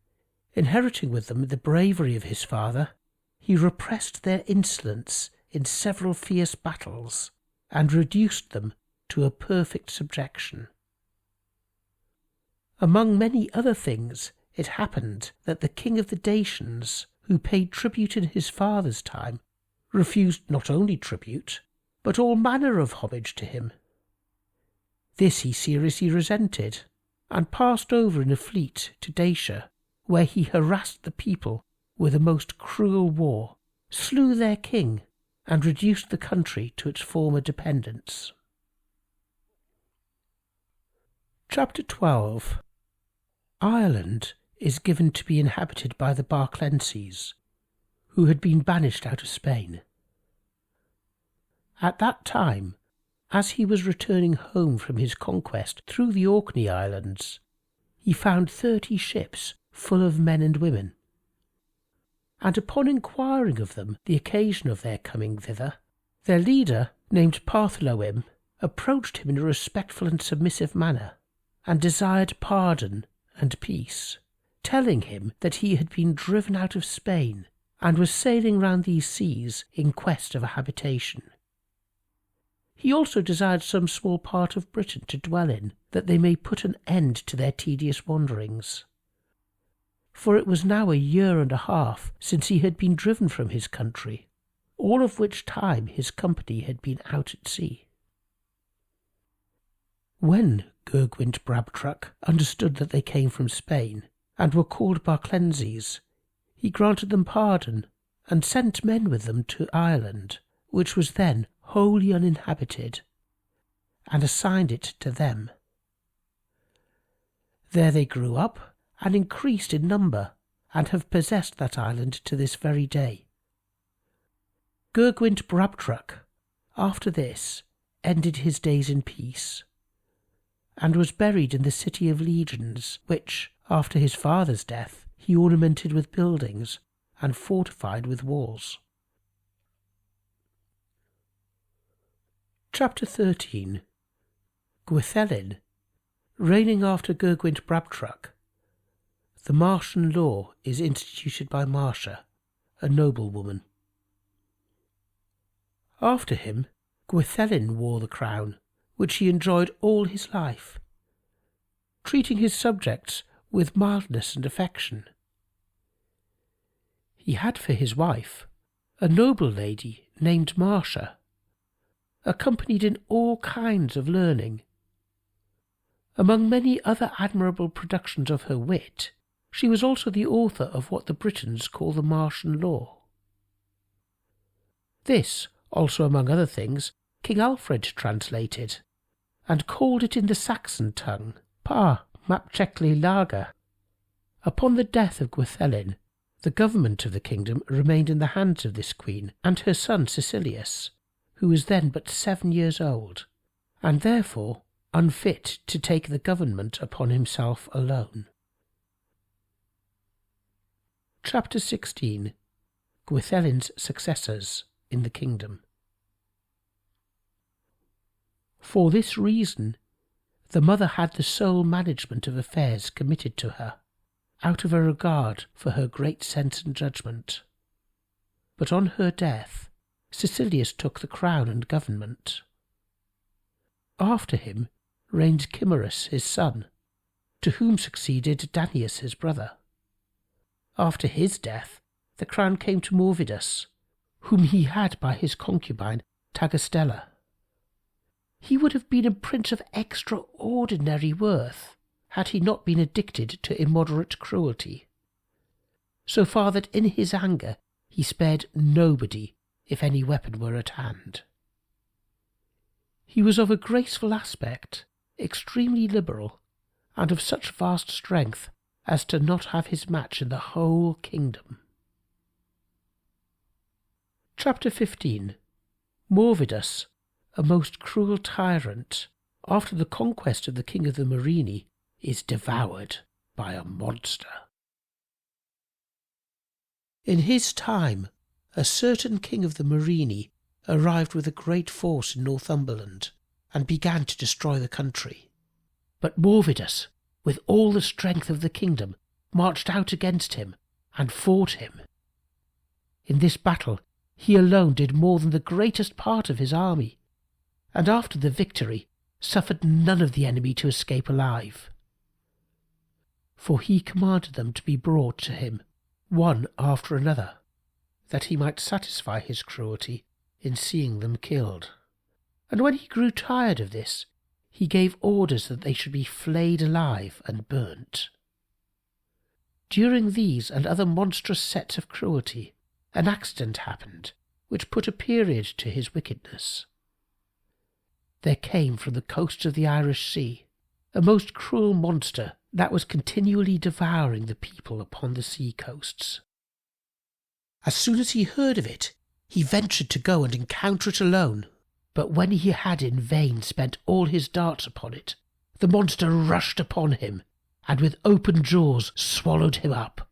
inheriting with them the bravery of his father, he repressed their insolence in several fierce battles, and reduced them to a perfect subjection. Among many other things, it happened that the king of the Dacians, who paid tribute in his father's time, refused not only tribute, but all manner of homage to him. This he seriously resented, and passed over in a fleet to Dacia, where he harassed the people with a most cruel war, slew their king, and reduced the country to its former dependence. Chapter 12. Ireland is given to be inhabited by the Barclenses, who had been banished out of Spain. At that time, as he was returning home from his conquest through the Orkney Islands, he found 30 ships full of men and women. And upon inquiring of them the occasion of their coming thither, their leader, named Partholoim, approached him in a respectful and submissive manner, and desired pardon and peace, telling him that he had been driven out of Spain, and was sailing round these seas in quest of a habitation. He also desired some small part of Britain to dwell in, that they may put an end to their tedious wanderings. For it was now 1.5 years since he had been driven from his country, all of which time his company had been out at sea. When Gurgwint Brabtruck understood that they came from Spain, and were called Barclenses, he granted them pardon, and sent men with them to Ireland, which was then wholly uninhabited, and assigned it to them. There they grew up, and increased in number, and have possessed that island to this very day. Gurgwint Brabtruck, after this, ended his days in peace, and was buried in the city of Legions, which, after his father's death, he ornamented with buildings and fortified with walls. Chapter 13. Gwythelin, reigning after Gurgwint Brabtruck. The Martian law is instituted by Marcia, a noblewoman. After him, Gwythelin wore the crown, which he enjoyed all his life, treating his subjects with mildness and affection. He had for his wife a noble lady named Marcia, accompanied in all kinds of learning. Among many other admirable productions of her wit, she was also the author of what the Britons call the Martian law. This, also among other things, King Alfred translated, and called it in the Saxon tongue Pa Mapchekli Lager. Upon the death of Gwythelin, the government of the kingdom remained in the hands of this queen and her son Caecilius, who was then but 7 years old, and therefore unfit to take the government upon himself alone. Chapter 16. Gwythelin's successors in the kingdom. For this reason, the mother had the sole management of affairs committed to her, out of a regard for her great sense and judgment. But on her death, Caecilius took the crown and government. After him reigned Cimerus his son, to whom succeeded Danius his brother. After his death, the crown came to Morvidus, whom he had by his concubine Tagastella. He would have been a prince of extraordinary worth had he not been addicted to immoderate cruelty, so far that in his anger he spared nobody if any weapon were at hand. He was of a graceful aspect, extremely liberal, and of such vast strength as to not have his match in the whole kingdom. Chapter 15. Morvidus, a most cruel tyrant, after the conquest of the king of the Morini, is devoured by a monster. In his time, a certain king of the Morini arrived with a great force in Northumberland and began to destroy the country. But Morvidus, with all the strength of the kingdom, marched out against him and fought him. In this battle he alone did more than the greatest part of his army, and after the victory suffered none of the enemy to escape alive. For he commanded them to be brought to him, one after another, that he might satisfy his cruelty in seeing them killed. And when he grew tired of this, he gave orders that they should be flayed alive and burnt. During these and other monstrous sets of cruelty, an accident happened which put a period to his wickedness. There came from the coasts of the Irish Sea a most cruel monster that was continually devouring the people upon the sea coasts. As soon as he heard of it, he ventured to go and encounter it alone, but when he had in vain spent all his darts upon it, the monster rushed upon him, and with open jaws swallowed him up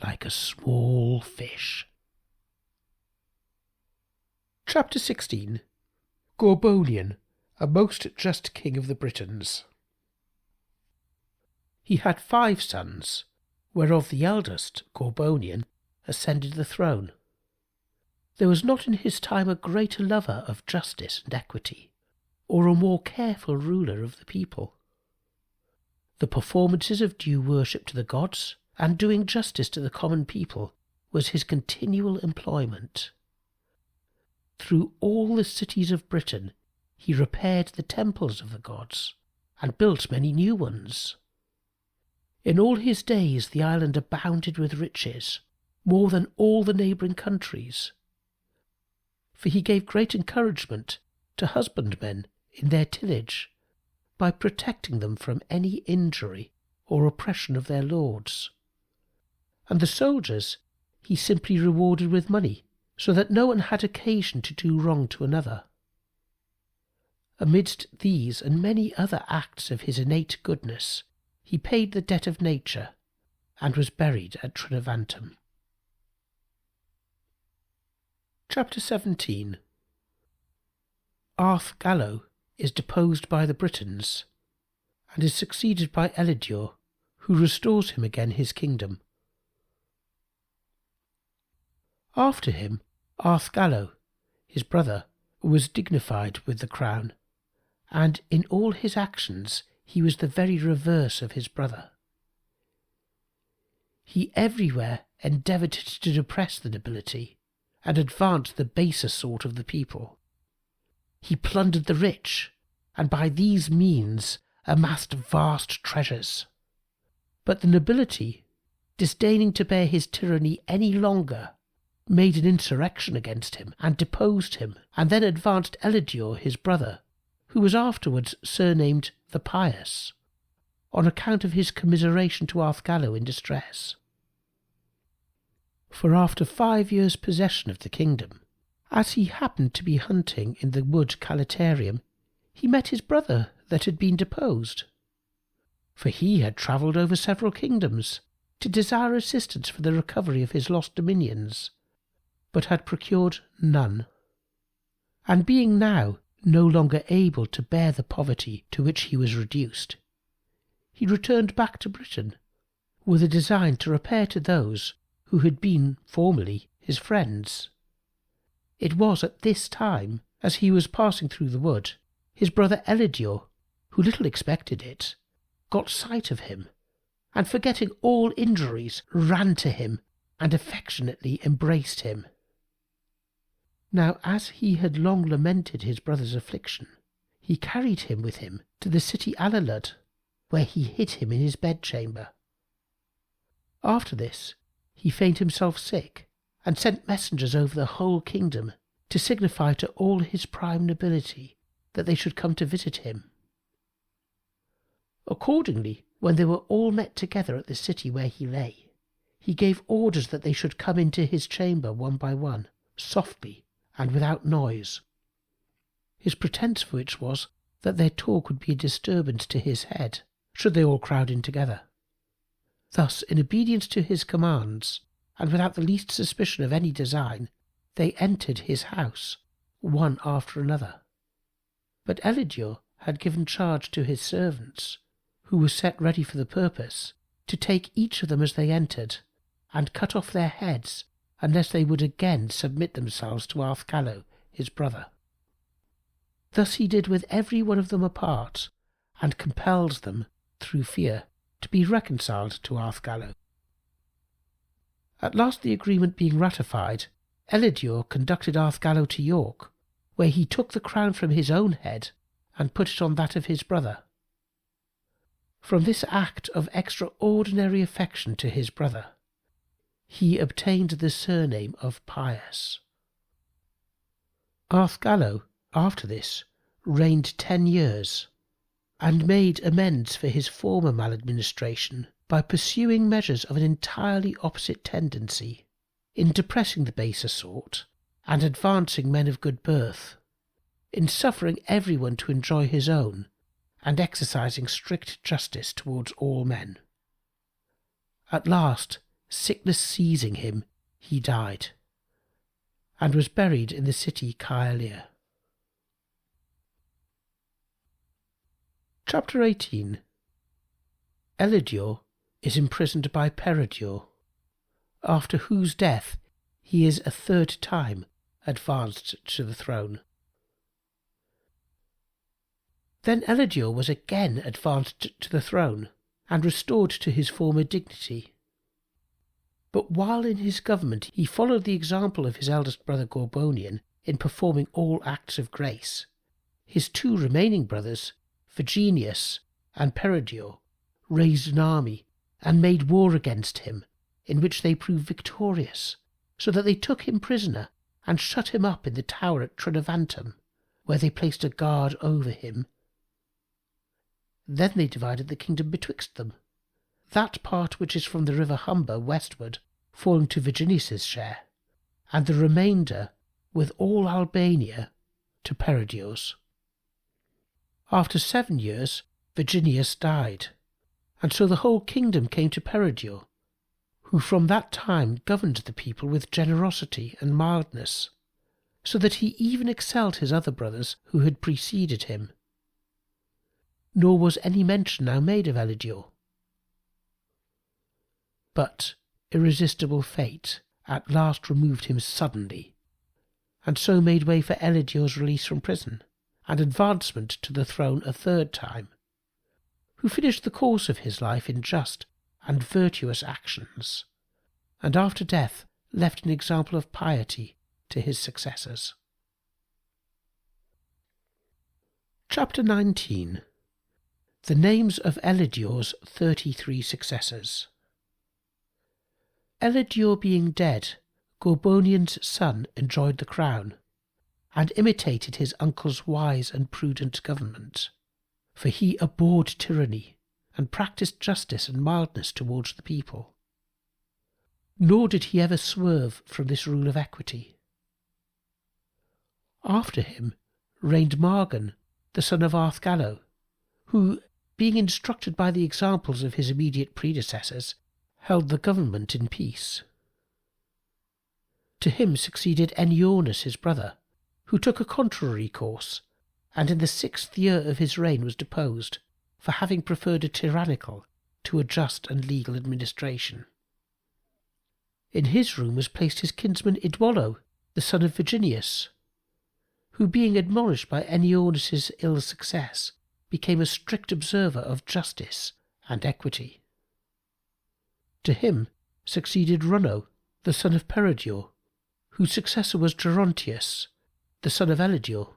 like a small fish. Chapter 16. Gorbonian, a most just king of the Britons. He had 5 sons, whereof the eldest, Gorbonian, ascended the throne. There was not in his time a greater lover of justice and equity, or a more careful ruler of the people. The performances of due worship to the gods and doing justice to the common people was his continual employment. Through all the cities of Britain he repaired the temples of the gods and built many new ones. In all his days the island abounded with riches, more than all the neighbouring countries. For he gave great encouragement to husbandmen in their tillage, by protecting them from any injury or oppression of their lords. And the soldiers he simply rewarded with money, so that no one had occasion to do wrong to another. Amidst these and many other acts of his innate goodness, he paid the debt of nature, and was buried at Trinovantum. Chapter 17. Arthgallo is deposed by the Britons, and is succeeded by Elidure, who restores him again his kingdom. After him, Arthgallo, his brother, was dignified with the crown, and in all his actions he was the very reverse of his brother. He everywhere endeavoured to depress the nobility, and advance the baser sort of the people. He plundered the rich, and by these means amassed vast treasures. But the nobility, disdaining to bear his tyranny any longer, made an insurrection against him and deposed him, and then advanced Elidure his brother, who was afterwards surnamed the Pious, on account of his commiseration to Arthgallo in distress. For after 5 years' possession of the kingdom, as he happened to be hunting in the wood Calaterium, he met his brother that had been deposed. For he had travelled over several kingdoms to desire assistance for the recovery of his lost dominions, but had procured none. And being now no longer able to bear the poverty to which he was reduced, he returned back to Britain, with a design to repair to those who had been formerly his friends. It was at this time, as he was passing through the wood, his brother Elidure, who little expected it, got sight of him, and forgetting all injuries, ran to him and affectionately embraced him. Now, as he had long lamented his brother's affliction, he carried him with him to the city Alalud, where he hid him in his bedchamber. After this, he feigned himself sick, and sent messengers over the whole kingdom to signify to all his prime nobility that they should come to visit him. Accordingly, when they were all met together at the city where he lay, he gave orders that they should come into his chamber one by one, softly and without noise. His pretence for which was that their talk would be a disturbance to his head, should they all crowd in together. Thus, in obedience to his commands, and without the least suspicion of any design, they entered his house, one after another. But Elidure had given charge to his servants, who were set ready for the purpose, to take each of them as they entered, and cut off their heads, unless they would again submit themselves to Arthgallo, his brother. Thus he did with every one of them apart, and compelled them, through fear, to be reconciled to Arthgallo. At last, the agreement being ratified, Elidure conducted Arthgallo to York, where he took the crown from his own head and put it on that of his brother. From this act of extraordinary affection to his brother, he obtained the surname of Pius. Arthgallo, after this, reigned 10 years, and made amends for his former maladministration by pursuing measures of an entirely opposite tendency, in depressing the baser sort and advancing men of good birth, in suffering every one to enjoy his own, and exercising strict justice towards all men. At last, sickness seizing him, he died, and was buried in the city Lear. Chapter 18. Elidure is imprisoned by Peredur, after whose death he is a third time advanced to the throne. Then Elidure was again advanced to the throne, and restored to his former dignity. But while in his government he followed the example of his eldest brother Gorbonian in performing all acts of grace, his 2 remaining brothers, Verginius and Peredur, raised an army and made war against him, in which they proved victorious, so that they took him prisoner and shut him up in the tower at Trinovantum, where they placed a guard over him. Then they divided the kingdom betwixt them, that part which is from the river Humber westward falling to Verginius's share, and the remainder, with all Albania, to Peredur's. After 7 years, Verginius died, and so the whole kingdom came to Peredur, who from that time governed the people with generosity and mildness, so that he even excelled his other brothers who had preceded him. Nor was any mention now made of Elidure. But irresistible fate at last removed him suddenly, and so made way for Elidure's release from prison, and advancement to the throne a third time, who finished the course of his life in just and virtuous actions, and after death left an example of piety to his successors. Chapter 19. The names of Elidure's 33 successors. Elidure being dead, Gorbonian's son enjoyed the crown, and imitated his uncle's wise and prudent government, for he abhorred tyranny, and practised justice and mildness towards the people. Nor did he ever swerve from this rule of equity. After him reigned Margan, the son of Arthgallo, who, being instructed by the examples of his immediate predecessors, held the government in peace. To him succeeded Enniornus his brother, who took a contrary course, and in the 6th year of his reign was deposed, for having preferred a tyrannical to a just and legal administration. In his room was placed his kinsman Idwallo, the son of Verginius, who, being admonished by Enniornus's ill success, became a strict observer of justice and equity. To him succeeded Runno, the son of Peredur, whose successor was Gerontius, the son of Elidure.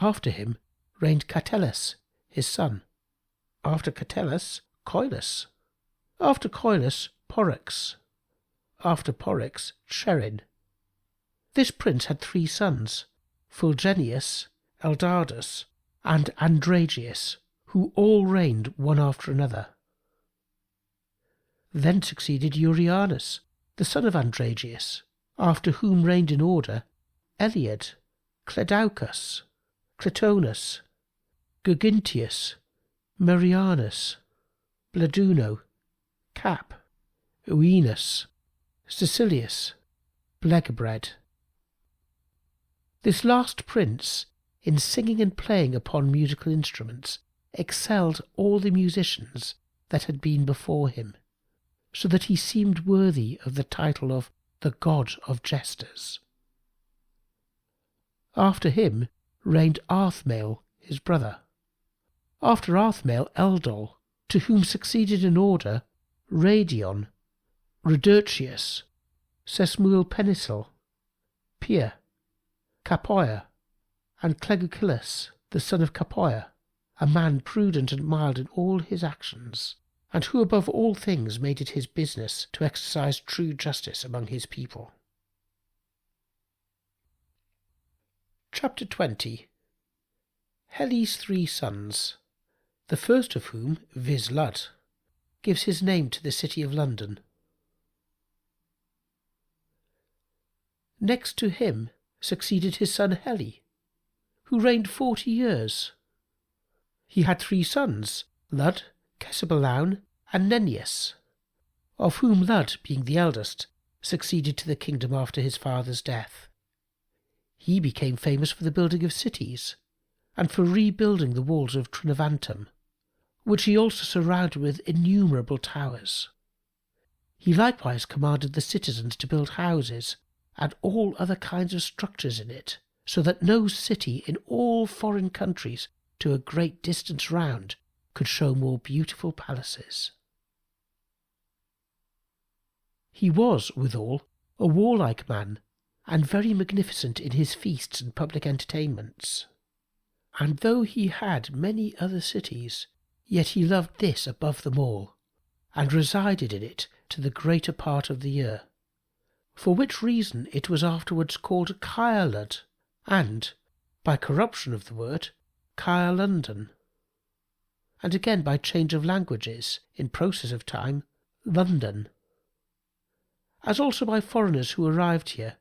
After him reigned Catellus, his son. After Catellus, Coilus. After Coilus, Porrex. After Porrex, Cherin. This prince had 3 sons, Fulgenius, Eldardus, and Andragius, who all reigned one after another. Then succeeded Eurianus, the son of Andragius, after whom reigned in order Eliad, Cledaucus, Clitonus, Gurgintius, Marianus, Bladuno, Cap, Uenus, Cecilius, Blegebred. This last prince, in singing and playing upon musical instruments, excelled all the musicians that had been before him, so that he seemed worthy of the title of the god of jesters. After him reigned Arthmael, his brother. After Arthmael, Eldol, to whom succeeded in order Radion, Redurcius, Sesmuel Penicil, Pia, Capoia, and Cleguchilus, the son of Capoia, a man prudent and mild in all his actions, and who above all things made it his business to exercise true justice among his people. Chapter 20. Heli's 3 sons, the first of whom, viz. Lud, gives his name to the city of London. Next to him succeeded his son Heli, who reigned 40 years. He had 3 sons, Lud, Cesebalaun, and Nennius, of whom Lud, being the eldest, succeeded to the kingdom after his father's death. He became famous for the building of cities, and for rebuilding the walls of Trinovantum, which he also surrounded with innumerable towers. He likewise commanded the citizens to build houses and all other kinds of structures in it, so that no city in all foreign countries to a great distance round could show more beautiful palaces. He was, withal, a warlike man, and very magnificent in his feasts and public entertainments. And though he had many other cities, yet he loved this above them all, and resided in it to the greater part of the year, for which reason it was afterwards called Caerlud, and, by corruption of the word, Caerlondon, and again by change of languages, in process of time, London, as also by foreigners who arrived here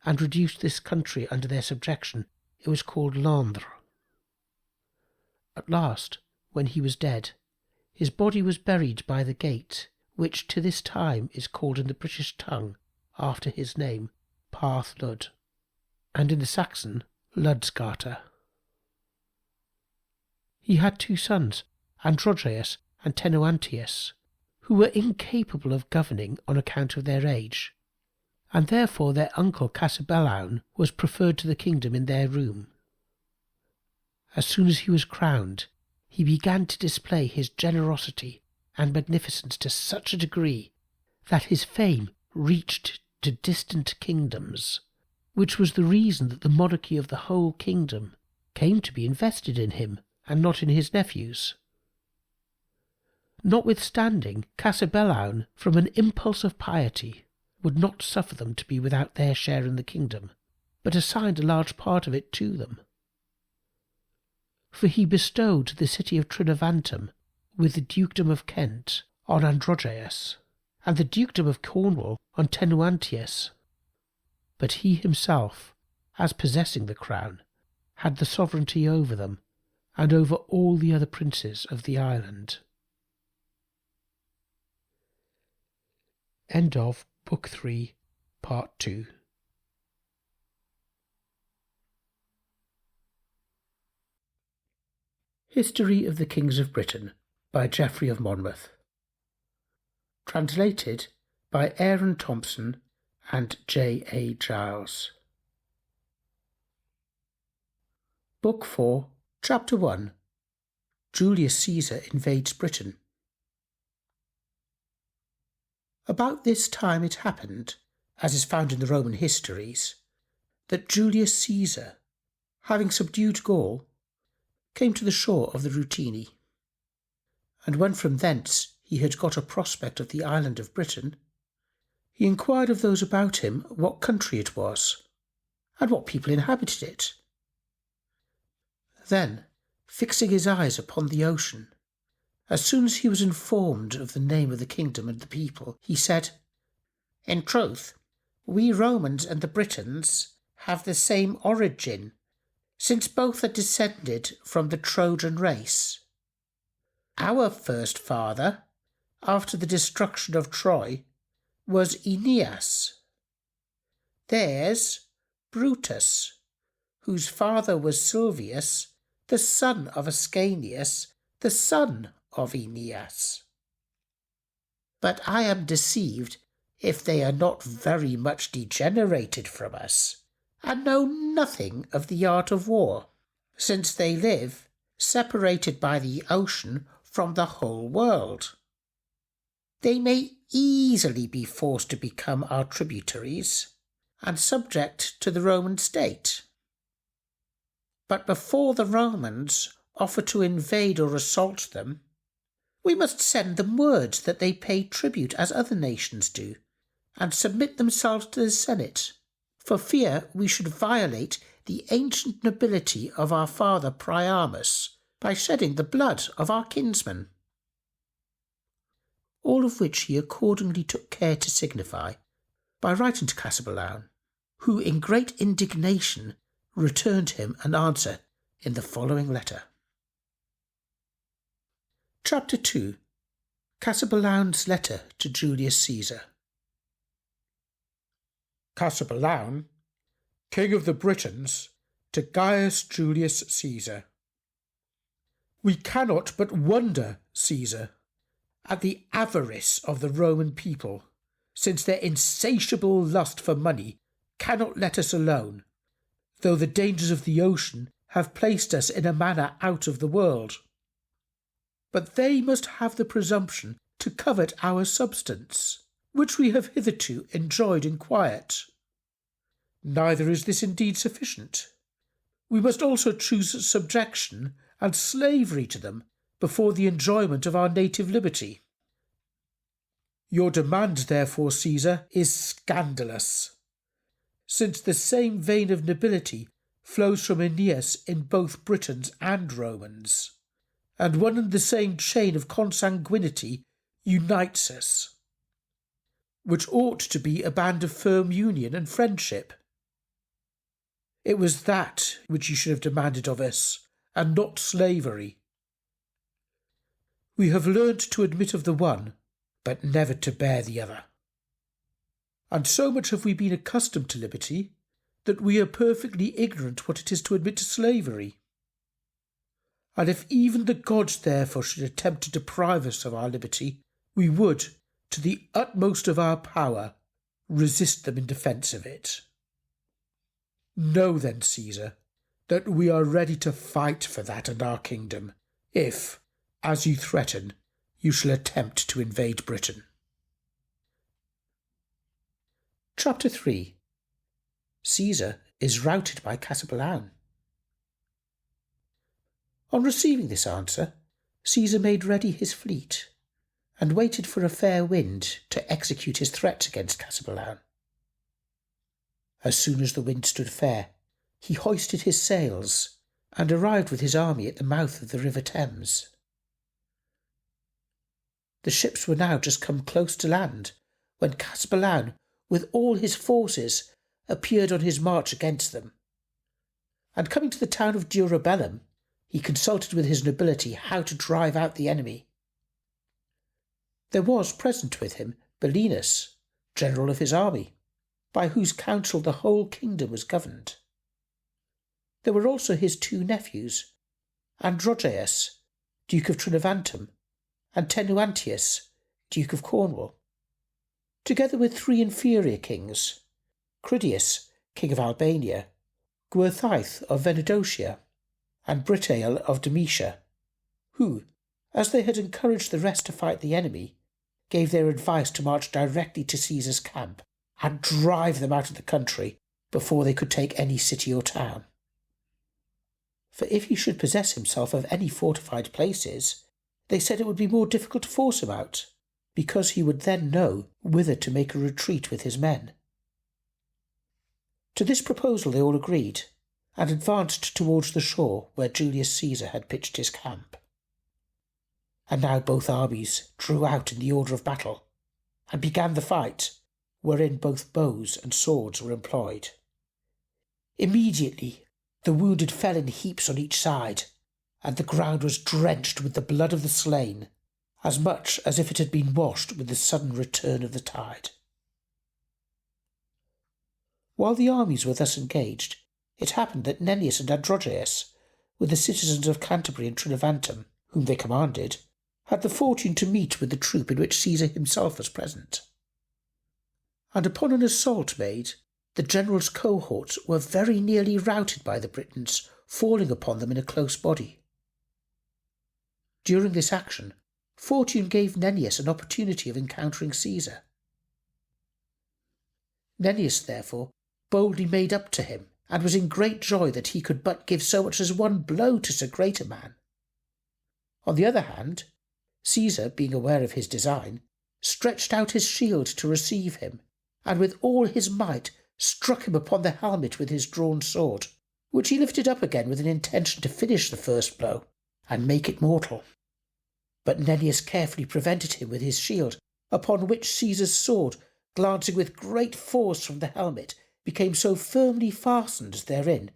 and reduced this country under their subjection, it was called Londres. At last, when he was dead, his body was buried by the gate, which to this time is called in the British tongue, after his name, Parth Lud, and in the Saxon, Ludsgata. He had 2 sons, Androgeus and Tenuantius, who were incapable of governing on account of their age, and therefore their uncle Cesebalaun was preferred to the kingdom in their room. As soon as he was crowned, he began to display his generosity and magnificence to such a degree that his fame reached to distant kingdoms, which was the reason that the monarchy of the whole kingdom came to be invested in him and not in his nephews. Notwithstanding, Cesebalaun, from an impulse of piety, would not suffer them to be without their share in the kingdom, but assigned a large part of it to them. For he bestowed the city of Trinovantum with the dukedom of Kent on Androgeus, and the dukedom of Cornwall on Tenuantius. But he himself, as possessing the crown, had the sovereignty over them, and over all the other princes of the island. End of Book 3, Part 2. History of the Kings of Britain by Geoffrey of Monmouth. Translated by Aaron Thompson and J. A. Giles. Book 4, Chapter 1. Julius Caesar invades Britain. About this time it happened, as is found in the Roman histories, that Julius Caesar, having subdued Gaul, came to the shore of the Rutini. And when from thence he had got a prospect of the island of Britain, he inquired of those about him what country it was, and what people inhabited it. Then, fixing his eyes upon the ocean, as soon as he was informed of the name of the kingdom and the people, he said, "In truth, we Romans and the Britons have the same origin, since both are descended from the Trojan race. Our first father, after the destruction of Troy, was Aeneas. Theirs, Brutus, whose father was Silvius, the son of Ascanius, the son of Aeneas. But I am deceived if they are not very much degenerated from us, and know nothing of the art of war, since they live separated by the ocean from the whole world. They may easily be forced to become our tributaries, and subject to the Roman state. But before the Romans offer to invade or assault them, we must send them word that they pay tribute as other nations do, and submit themselves to the Senate, for fear we should violate the ancient nobility of our father Priamus by shedding the blood of our kinsmen. All of which he accordingly took care to signify by writing to Cassibelan, who in great indignation returned him an answer in the following letter. Chapter 2. Cassibelan's letter to Julius Caesar. Cassibelan, king of the Britons, to Gaius Julius Caesar. We cannot but wonder, Caesar, at the avarice of the Roman people, since their insatiable lust for money cannot let us alone, though the dangers of the ocean have placed us in a manner out of the world. But they must have the presumption to covet our substance, which we have hitherto enjoyed in quiet. Neither is this indeed sufficient. We must also choose subjection and slavery to them before the enjoyment of our native liberty. Your demand, therefore, Caesar, is scandalous, since the same vein of nobility flows from Aeneas in both Britons and Romans, and one and the same chain of consanguinity unites us, which ought to be a band of firm union and friendship. It was that which you should have demanded of us, and not slavery. We have learned to admit of the one, but never to bear the other. And so much have we been accustomed to liberty, that we are perfectly ignorant what it is to admit to slavery. And if even the gods therefore should attempt to deprive us of our liberty, we would, to the utmost of our power, resist them in defence of it. Know then, Caesar, that we are ready to fight for that and our kingdom, if, as you threaten, you shall attempt to invade Britain. Chapter 3. Caesar is routed by Cassibelan. On receiving this answer, Caesar made ready his fleet, and waited for a fair wind to execute his threats against Cassibelan. As soon as the wind stood fair, he hoisted his sails, and arrived with his army at the mouth of the river Thames. The ships were now just come close to land, when Cassibelan, with all his forces, appeared on his march against them. And coming to the town of Durabellum, he consulted with his nobility how to drive out the enemy. There was present with him Belinus, general of his army, by whose counsel the whole kingdom was governed. There were also his two nephews, Androgeus, Duke of Trinovantum, and Tenuantius, Duke of Cornwall, together with three inferior kings, Cridius, King of Albania, Gwerthaith of Venedotia, and Britael of Demetia, who, as they had encouraged the rest to fight the enemy, gave their advice to march directly to Caesar's camp and drive them out of the country before they could take any city or town. For if he should possess himself of any fortified places, they said it would be more difficult to force him out, because he would then know whither to make a retreat with his men. To this proposal they all agreed, and advanced towards the shore where Julius Caesar had pitched his camp. And now both armies drew out in the order of battle, and began the fight, wherein both bows and swords were employed. Immediately the wounded fell in heaps on each side, and the ground was drenched with the blood of the slain, as much as if it had been washed with the sudden return of the tide. While the armies were thus engaged, it happened that Nennius and Androgeus, with the citizens of Canterbury and Trinovantum, whom they commanded, had the fortune to meet with the troop in which Caesar himself was present. And upon an assault made, the general's cohorts were very nearly routed by the Britons, falling upon them in a close body. During this action, fortune gave Nennius an opportunity of encountering Caesar. Nennius, therefore, boldly made up to him, and was in great joy that he could but give so much as one blow to so great a man. On the other hand, Caesar, being aware of his design, stretched out his shield to receive him, and with all his might struck him upon the helmet with his drawn sword, which he lifted up again with an intention to finish the first blow and make it mortal. But Nennius carefully prevented him with his shield, upon which Caesar's sword, glancing with great force from the helmet, became so firmly fastened therein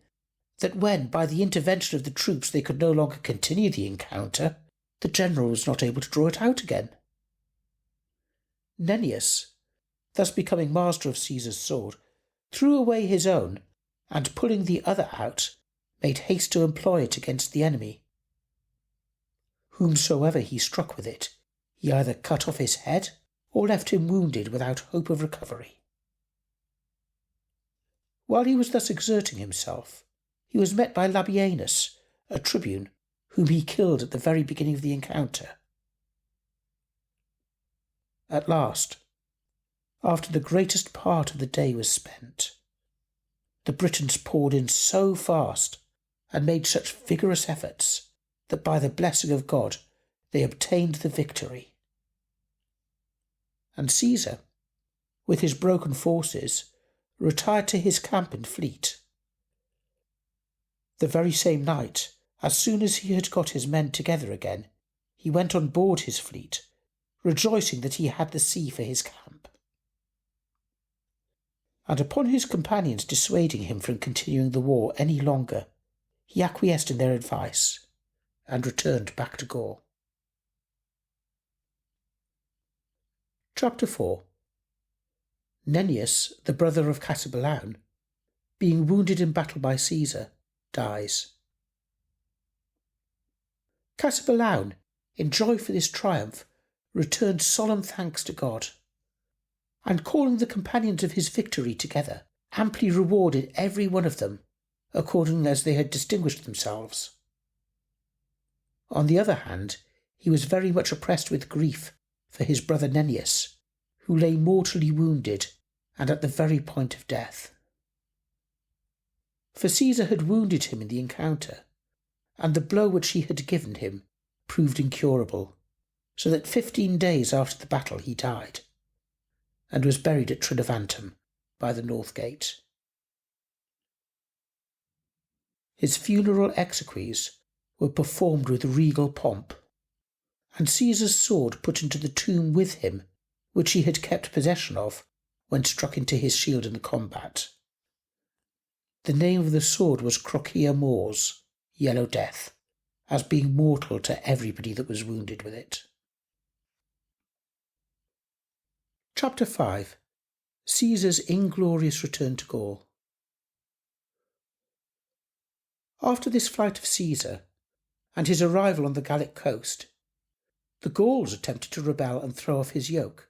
that when, by the intervention of the troops, they could no longer continue the encounter, the general was not able to draw it out again. Nennius, thus becoming master of Caesar's sword, threw away his own, and pulling the other out, made haste to employ it against the enemy. Whomsoever he struck with it, he either cut off his head or left him wounded without hope of recovery. While he was thus exerting himself, he was met by Labienus, a tribune, whom he killed at the very beginning of the encounter. At last, after the greatest part of the day was spent, the Britons poured in so fast and made such vigorous efforts that by the blessing of God they obtained the victory. And Caesar, with his broken forces, retired to his camp in fleet. The very same night, as soon as he had got his men together again, he went on board his fleet, rejoicing that he had the sea for his camp. And upon his companions dissuading him from continuing the war any longer, he acquiesced in their advice and returned back to Gaul. Chapter 4. Nennius, the brother of Cassibellaun, being wounded in battle by Caesar, dies. Cassibellaun, in joy for this triumph, returned solemn thanks to God, and calling the companions of his victory together, amply rewarded every one of them, according as they had distinguished themselves. On the other hand, he was very much oppressed with grief for his brother Nennius, who lay mortally wounded and at the very point of death. For Caesar had wounded him in the encounter, and the blow which he had given him proved incurable, so that 15 days after the battle he died, and was buried at Trinovantum by the north gate. His funeral exequies were performed with regal pomp, and Caesar's sword put into the tomb with him, which he had kept possession of when struck into his shield in the combat. The name of the sword was Crocia Mors, Yellow Death, as being mortal to everybody that was wounded with it. Chapter 5. Caesar's inglorious return to Gaul. After this flight of Caesar, and his arrival on the Gallic coast, the Gauls attempted to rebel and throw off his yoke,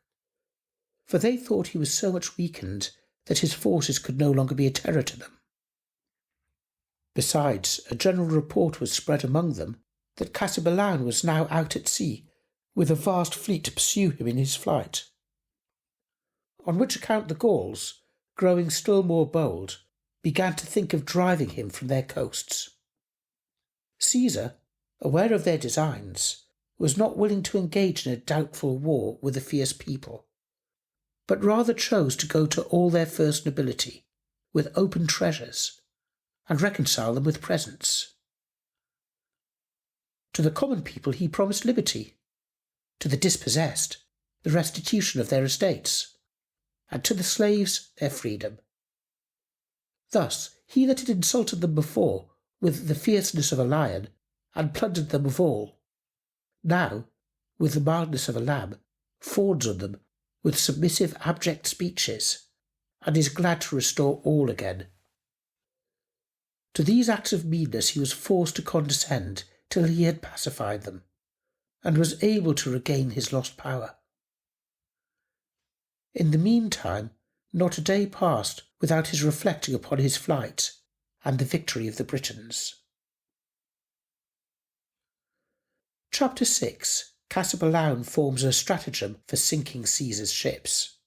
for they thought he was so much weakened that his forces could no longer be a terror to them. Besides, a general report was spread among them that Cassibellaun was now out at sea with a vast fleet to pursue him in his flight. On which account the Gauls, growing still more bold, began to think of driving him from their coasts. Caesar, aware of their designs, was not willing to engage in a doubtful war with a fierce people, but rather chose to go to all their first nobility with open treasures and reconcile them with presents. To the common people he promised liberty, to the dispossessed the restitution of their estates, and to the slaves their freedom. Thus he that had insulted them before with the fierceness of a lion, and plundered them of all, now, with the mildness of a lamb, fawns on them with submissive abject speeches, and is glad to restore all again. To these acts of meanness he was forced to condescend till he had pacified them, and was able to regain his lost power. In the meantime, not a day passed without his reflecting upon his flight and the victory of the Britons. Chapter 6. Cassibellaun forms a stratagem for sinking Caesar's ships.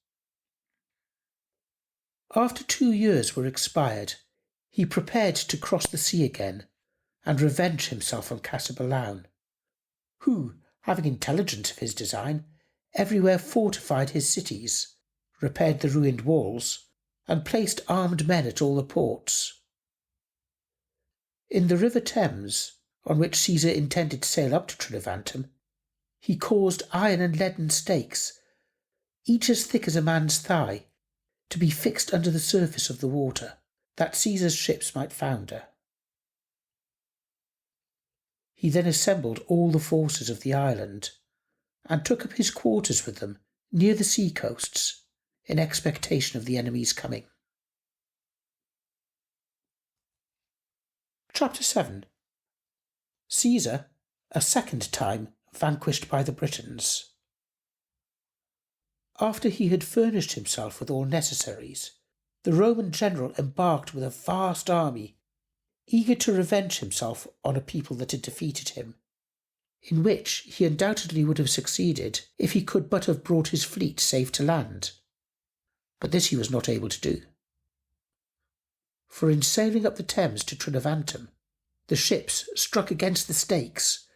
After 2 years were expired, he prepared to cross the sea again and revenge himself on Cassibellaun, who, having intelligence of his design, everywhere fortified his cities, repaired the ruined walls, and placed armed men at all the ports. In the river Thames, on which Caesar intended to sail up to Trinovantum, he caused iron and leaden stakes, each as thick as a man's thigh, to be fixed under the surface of the water, that Caesar's ships might founder. He then assembled all the forces of the island, and took up his quarters with them near the sea coasts, in expectation of the enemy's coming. Chapter 7. Caesar, a second time, vanquished by the Britons. After he had furnished himself with all necessaries, the Roman general embarked with a vast army, eager to revenge himself on a people that had defeated him, in which he undoubtedly would have succeeded if he could but have brought his fleet safe to land. But this he was not able to do. For in sailing up the Thames to Trinovantum, the ships struck against the stakes,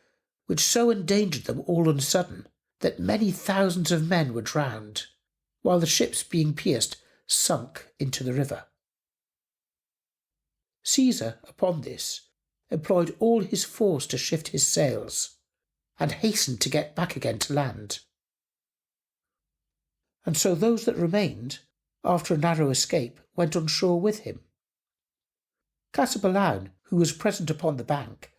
which so endangered them all on a sudden that many thousands of men were drowned, while the ships, being pierced, sunk into the river. Caesar, upon this, employed all his force to shift his sails, and hastened to get back again to land. And so those that remained, after a narrow escape, went on shore with him. Cassibellaun, who was present upon the bank,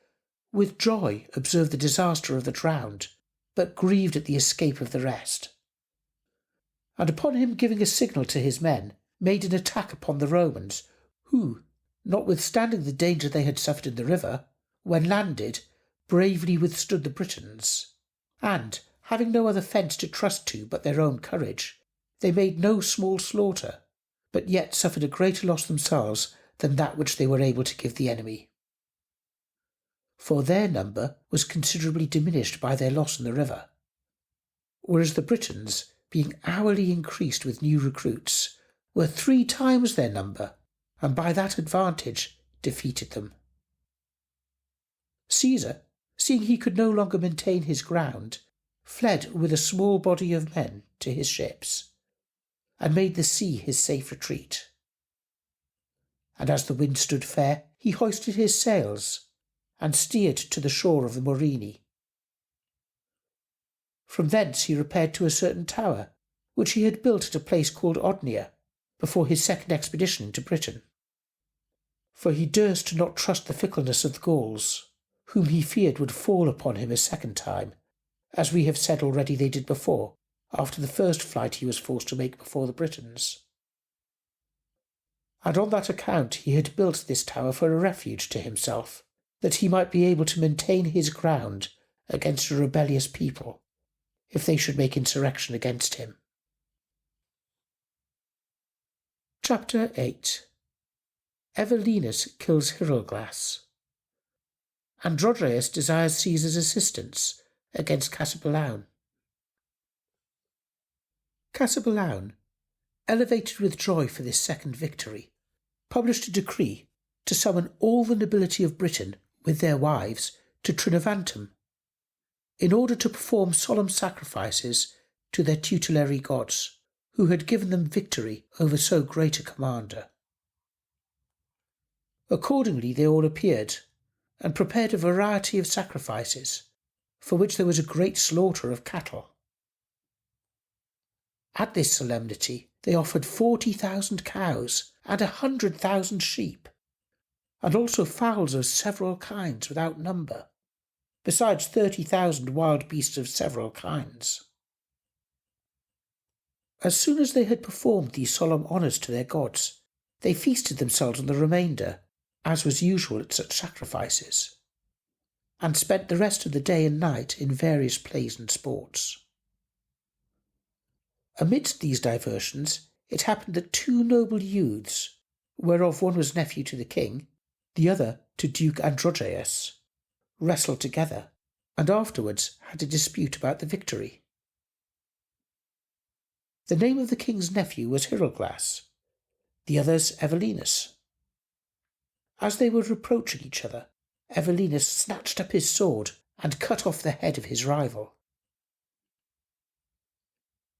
with joy observed the disaster of the drowned, but grieved at the escape of the rest. And upon him giving a signal to his men, made an attack upon the Romans, who, notwithstanding the danger they had suffered in the river, when landed, bravely withstood the Britons, and, having no other fence to trust to but their own courage, they made no small slaughter, but yet suffered a greater loss themselves than that which they were able to give the enemy. For their number was considerably diminished by their loss in the river, whereas the Britons, being hourly increased with new recruits, were 3 times their number, and by that advantage defeated them. Caesar, seeing he could no longer maintain his ground, fled with a small body of men to his ships, and made the sea his safe retreat. And as the wind stood fair, he hoisted his sails, and steered to the shore of the Morini. From thence he repaired to a certain tower, which he had built at a place called Odnia, before his second expedition into Britain. For he durst not trust the fickleness of the Gauls, whom he feared would fall upon him a second time, as we have said already they did before, after the first flight he was forced to make before the Britons. And on that account he had built this tower for a refuge to himself, that he might be able to maintain his ground against a rebellious people, if they should make insurrection against him. Chapter 8. Evelinus kills Hieroglas. Androgeus desires Caesar's assistance against Cassibellaun. Cassibellaun, elevated with joy for this second victory, published a decree to summon all the nobility of Britain with their wives to Trinovantum, in order to perform solemn sacrifices to their tutelary gods, who had given them victory over so great a commander. Accordingly they all appeared, and prepared a variety of sacrifices, for which there was a great slaughter of cattle. At this solemnity they offered 40,000 cows and 100,000 sheep, and also fowls of several kinds without number, besides 30,000 wild beasts of several kinds. As soon as they had performed these solemn honours to their gods, they feasted themselves on the remainder, as was usual at such sacrifices, and spent the rest of the day and night in various plays and sports. Amidst these diversions, it happened that two noble youths, whereof one was nephew to the king, the other to Duke Androgeus, wrestled together, and afterwards had a dispute about the victory. The name of the king's nephew was Hieroglas, the other's Evelinus. As they were reproaching each other, Evelinus snatched up his sword and cut off the head of his rival.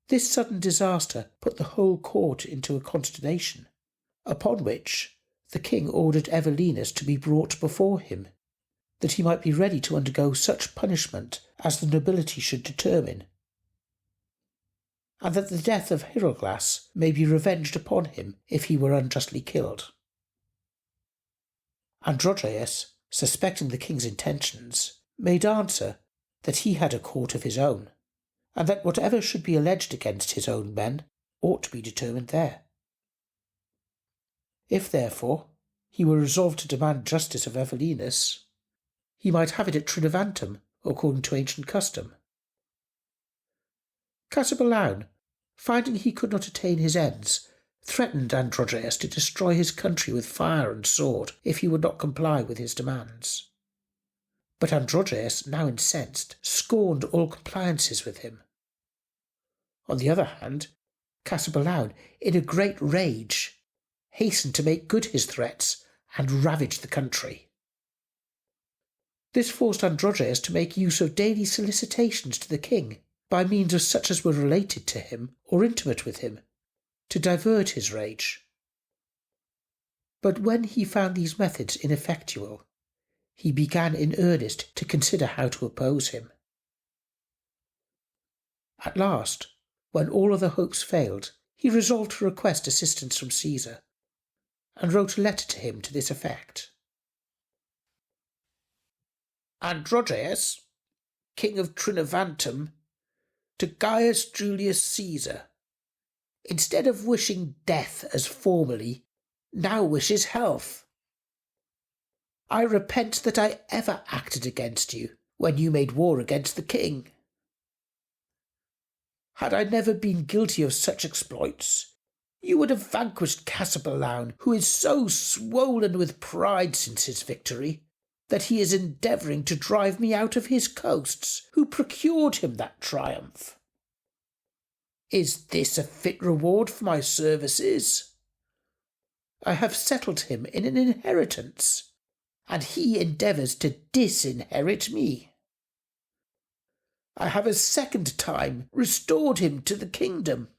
This sudden disaster put the whole court into a consternation, upon which the king ordered Evelinus to be brought before him, that he might be ready to undergo such punishment as the nobility should determine, and that the death of Hieroglas may be revenged upon him if he were unjustly killed. Androgeus, suspecting the king's intentions, made answer that he had a court of his own, and that whatever should be alleged against his own men ought to be determined there. If, therefore, he were resolved to demand justice of Evelinus, he might have it at Trinovantum, according to ancient custom. Cassibellaun, finding he could not attain his ends, threatened Androgeus to destroy his country with fire and sword if he would not comply with his demands. But Androgeus, now incensed, scorned all compliances with him. On the other hand, Cassibellaun, in a great rage, hastened to make good his threats and ravage the country. This forced Androgeus to make use of daily solicitations to the king, by means of such as were related to him or intimate with him, to divert his rage. But when he found these methods ineffectual, he began in earnest to consider how to oppose him. At last, when all other hopes failed, he resolved to request assistance from Caesar, and wrote a letter to him to this effect: Androgeus, king of Trinovantum, to Gaius Julius Caesar, instead of wishing death as formerly, now wishes health. I repent that I ever acted against you when you made war against the king. Had I never been guilty of such exploits, you would have vanquished Cassibellaun, who is so swollen with pride since his victory, that he is endeavouring to drive me out of his coasts, who procured him that triumph. Is this a fit reward for my services? I have settled him in an inheritance, and he endeavours to disinherit me. I have a second time restored him to the kingdom,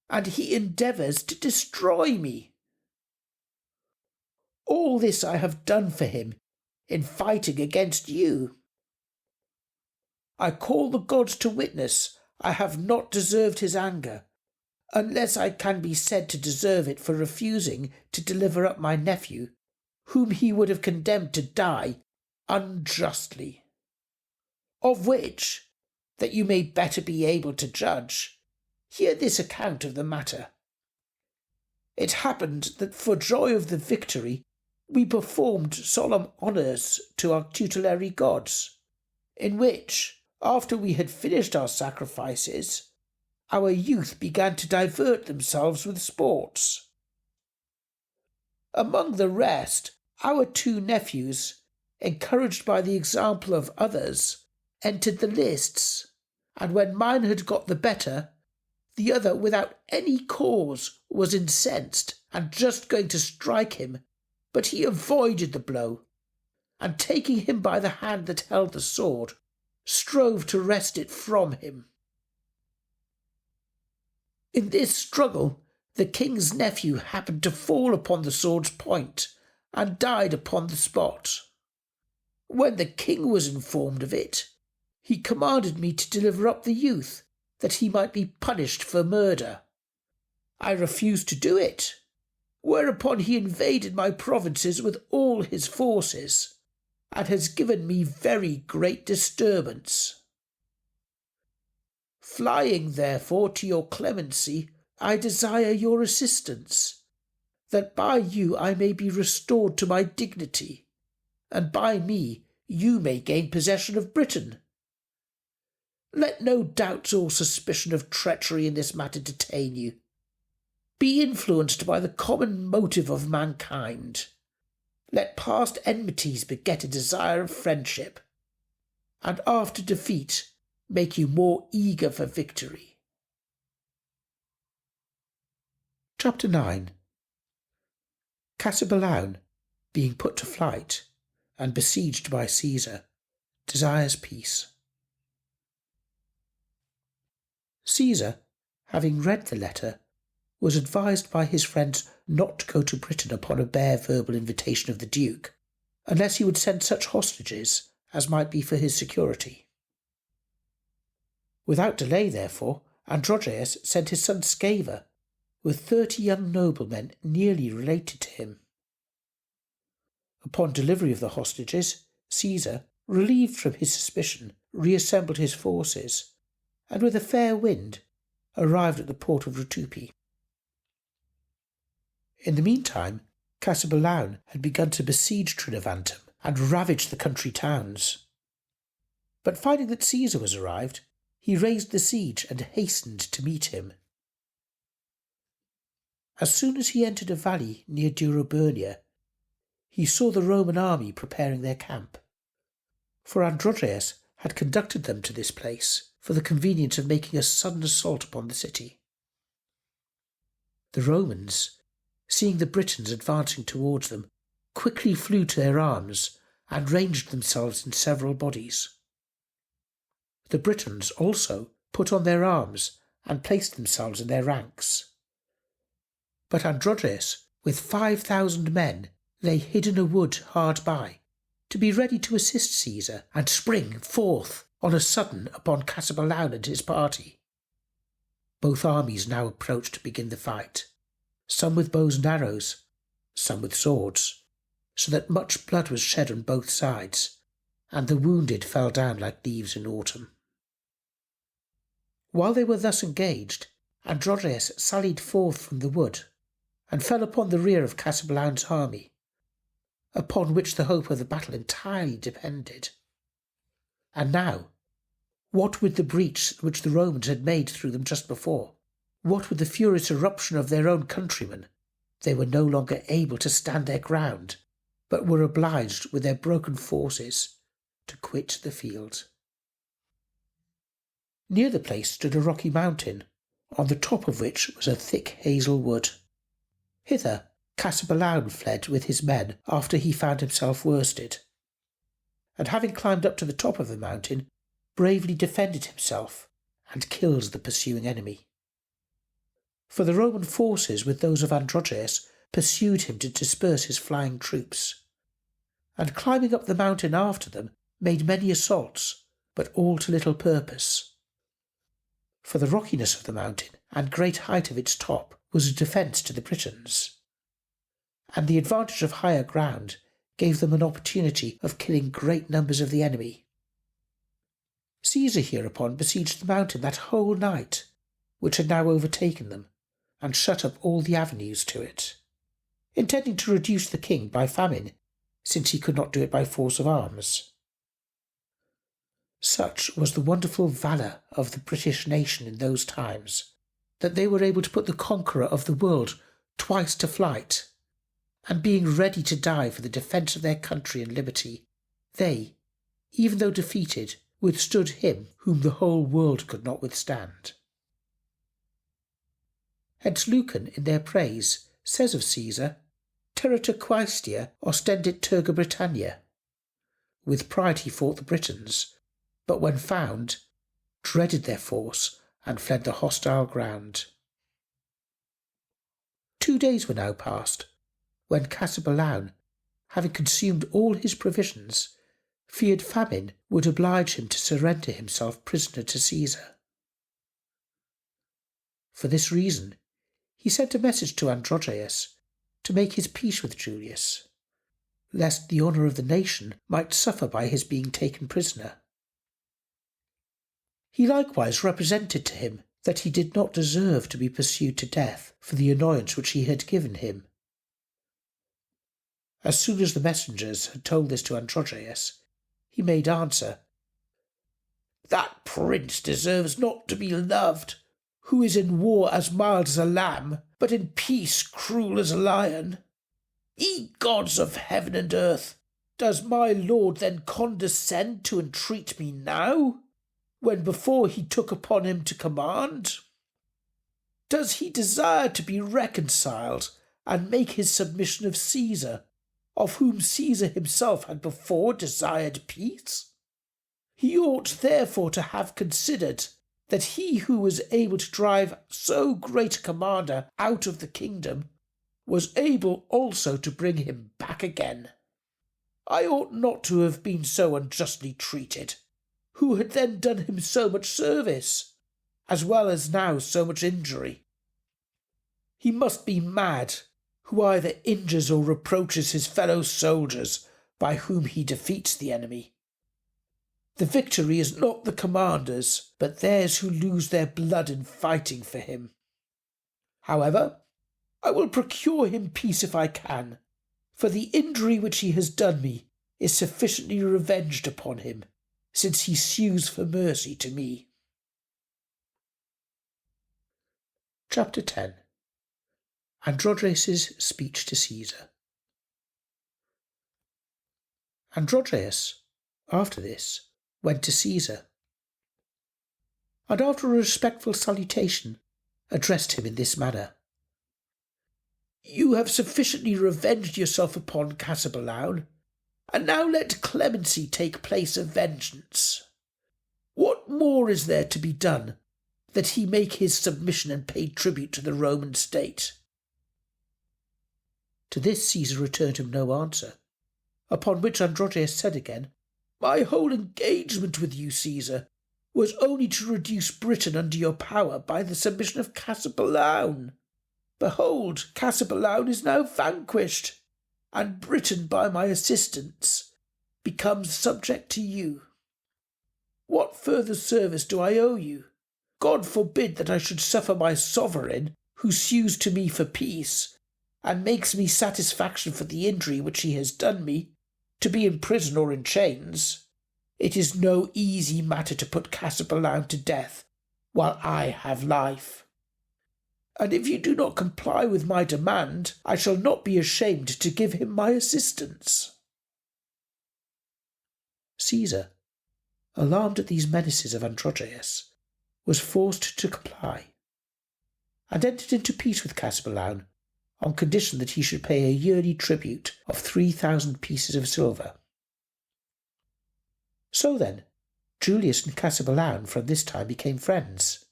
and he endeavours to destroy me. All this I have done for him in fighting against you. I call the gods to witness I have not deserved his anger, unless I can be said to deserve it for refusing to deliver up my nephew, whom he would have condemned to die unjustly. Of which, that you may better be able to judge, hear this account of the matter. It happened that for joy of the victory we performed solemn honours to our tutelary gods, in which, after we had finished our sacrifices, our youth began to divert themselves with sports. Among the rest, our two nephews, encouraged by the example of others, entered the lists, and when mine had got the better, the other, without any cause, was incensed and just going to strike him, but he avoided the blow, and taking him by the hand that held the sword, strove to wrest it from him. In this struggle, the king's nephew happened to fall upon the sword's point, and died upon the spot. When the king was informed of it, he commanded me to deliver up the youth, that he might be punished for murder. I refused to do it, whereupon he invaded my provinces with all his forces, and has given me very great disturbance. Flying, therefore, to your clemency, I desire your assistance, that by you I may be restored to my dignity, and by me you may gain possession of Britain. Let no doubt or suspicion of treachery in this matter detain you. Be influenced by the common motive of mankind. Let past enmities beget a desire of friendship, and after defeat make you more eager for victory. Chapter 9. Cassibellaun, being put to flight and besieged by Caesar, desires peace. Caesar, having read the letter, was advised by his friends not to go to Britain upon a bare verbal invitation of the Duke, unless he would send such hostages as might be for his security. Without delay, therefore, Androgeus sent his son Sceva with 30 young noblemen nearly related to him. Upon delivery of the hostages, Caesar, relieved from his suspicion, reassembled his forces, and with a fair wind arrived at the port of Rutupi. In the meantime, Cassibellaun had begun to besiege Trinovantum and ravage the country towns. But finding that Caesar was arrived, he raised the siege and hastened to meet him. As soon as he entered a valley near Duroburnia, he saw the Roman army preparing their camp, for Androgeus had conducted them to this place for the convenience of making a sudden assault upon the city. The Romans, seeing the Britons advancing towards them, quickly flew to their arms and ranged themselves in several bodies. The Britons also put on their arms and placed themselves in their ranks. But Androgeus, with 5,000 men, lay hid in a wood hard by, to be ready to assist Caesar and spring forth on a sudden upon Cassibellaun and his party. Both armies now approached to begin the fight, some with bows and arrows, some with swords, so that much blood was shed on both sides, and the wounded fell down like leaves in autumn. While they were thus engaged, Androgeus sallied forth from the wood and fell upon the rear of Cassibellaun's army, upon which the hope of the battle entirely depended. And now, what with the breach which the Romans had made through them just before, what with the furious eruption of their own countrymen, they were no longer able to stand their ground, but were obliged with their broken forces to quit the field. Near the place stood a rocky mountain, on the top of which was a thick hazel wood. Hither Cassibellaun fled with his men after he found himself worsted, and having climbed up to the top of the mountain, bravely defended himself and killed the pursuing enemy. For the Roman forces with those of Androgeus pursued him to disperse his flying troops, and climbing up the mountain after them, made many assaults, but all to little purpose. For the rockiness of the mountain and great height of its top was a defence to the Britons, and the advantage of higher ground gave them an opportunity of killing great numbers of the enemy. Caesar hereupon besieged the mountain that whole night, which had now overtaken them, and shut up all the avenues to it, intending to reduce the king by famine, since he could not do it by force of arms. Such was the wonderful valour of the British nation in those times, that they were able to put the conqueror of the world twice to flight, and being ready to die for the defence of their country and liberty, they, even though defeated, withstood him whom the whole world could not withstand. Hence Lucan, in their praise, says of Caesar, "Terror quaestia ostendit terga Britannia." With pride he fought the Britons, but when found, dreaded their force and fled the hostile ground. 2 days were now past, when Cassibellaun, having consumed all his provisions, feared famine would oblige him to surrender himself prisoner to Caesar. For this reason, he sent a message to Androgeus to make his peace with Julius, lest the honour of the nation might suffer by his being taken prisoner. He likewise represented to him that he did not deserve to be pursued to death for the annoyance which he had given him. As soon as the messengers had told this to Androgeus, he made answer, "That prince deserves not to be loved, who is in war as mild as a lamb, but in peace cruel as a lion. Ye gods of heaven and earth, does my lord then condescend to entreat me now, when before he took upon him to command? Does he desire to be reconciled and make his submission of Caesar, of whom Caesar himself had before desired peace? He ought therefore to have considered that he who was able to drive so great a commander out of the kingdom was able also to bring him back again. I ought not to have been so unjustly treated, who had then done him so much service, as well as now so much injury. He must be mad who either injures or reproaches his fellow soldiers by whom he defeats the enemy. The victory is not the commander's, but theirs who lose their blood in fighting for him. However, I will procure him peace if I can, for the injury which he has done me is sufficiently revenged upon him, since he sues for mercy to me." Chapter 10. Androgeus' speech to Caesar. Androgeus, after this, went to Caesar, and after a respectful salutation addressed him in this manner: "You have sufficiently revenged yourself upon Cassibellaun, and now let clemency take place of vengeance. What more is there to be done that he make his submission and pay tribute to the Roman state?" To this Caesar returned him no answer, upon which Androgeus said again, "My whole engagement with you, Caesar, was only to reduce Britain under your power by the submission of Cassibellaun. Behold, Cassibellaun is now vanquished, and Britain, by my assistance, becomes subject to you. What further service do I owe you? God forbid that I should suffer my sovereign, who sues to me for peace, and makes me satisfaction for the injury which he has done me, to be in prison or in chains. It is no easy matter to put Cassibellaun to death while I have life. And if you do not comply with my demand, I shall not be ashamed to give him my assistance." Caesar, alarmed at these menaces of Androgeus, was forced to comply, and entered into peace with Cassibellaun on condition that he should pay a yearly tribute of 3,000 pieces of silver. So then, Julius and Cassibellaun from this time became friends,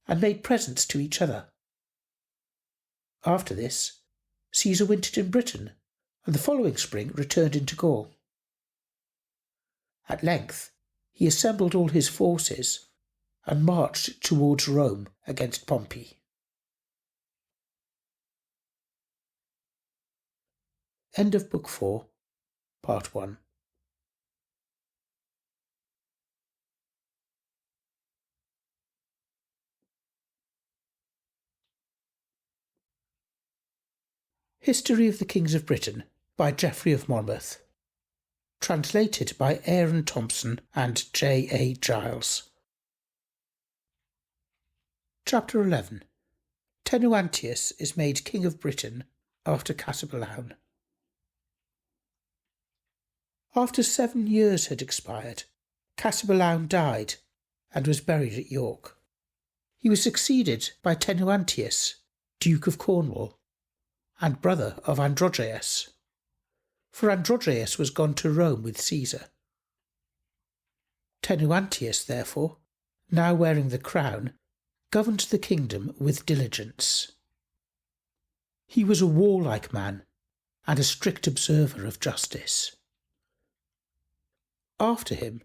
and made presents to each other. After this, Caesar wintered in Britain, and the following spring returned into Gaul. At length he assembled all his forces and marched towards Rome against Pompey. End of Book 4, Part 1. History of the Kings of Britain by Geoffrey of Monmouth. Translated by Aaron Thompson and J. A. Giles. Chapter 11. Tenuantius is made King of Britain after Cassibellaun. After 7 years had expired, Cassibellaun died and was buried at York. He was succeeded by Tenuantius, Duke of Cornwall, and brother of Androgeus, for Androgeus was gone to Rome with Caesar. Tenuantius, therefore, now wearing the crown, governed the kingdom with diligence. He was a warlike man and a strict observer of justice. After him,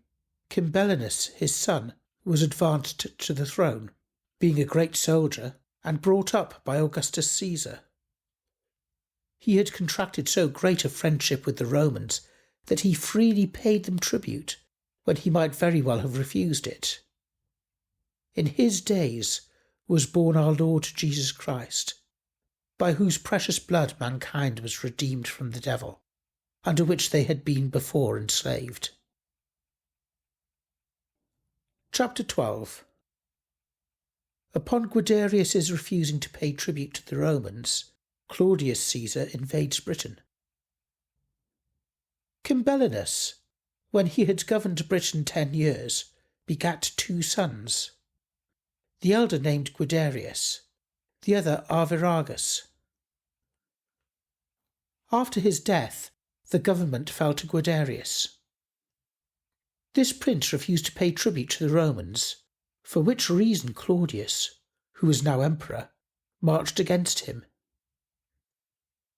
Cymbellinus, his son, was advanced to the throne, being a great soldier and brought up by Augustus Caesar. he had contracted so great a friendship with the Romans that he freely paid them tribute when he might very well have refused it. In his days was born our Lord Jesus Christ, by whose precious blood mankind was redeemed from the devil, under which they had been before enslaved. Chapter 12. Upon Guiderius's refusing to pay tribute to the Romans, Claudius Caesar invades Britain. Cimbellinus, when he had governed Britain 10 years, begat 2 sons, the elder named Guiderius, the other Arviragus. After his death, the government fell to Guiderius. This prince refused to pay tribute to the Romans, for which reason Claudius, who was now emperor, marched against him.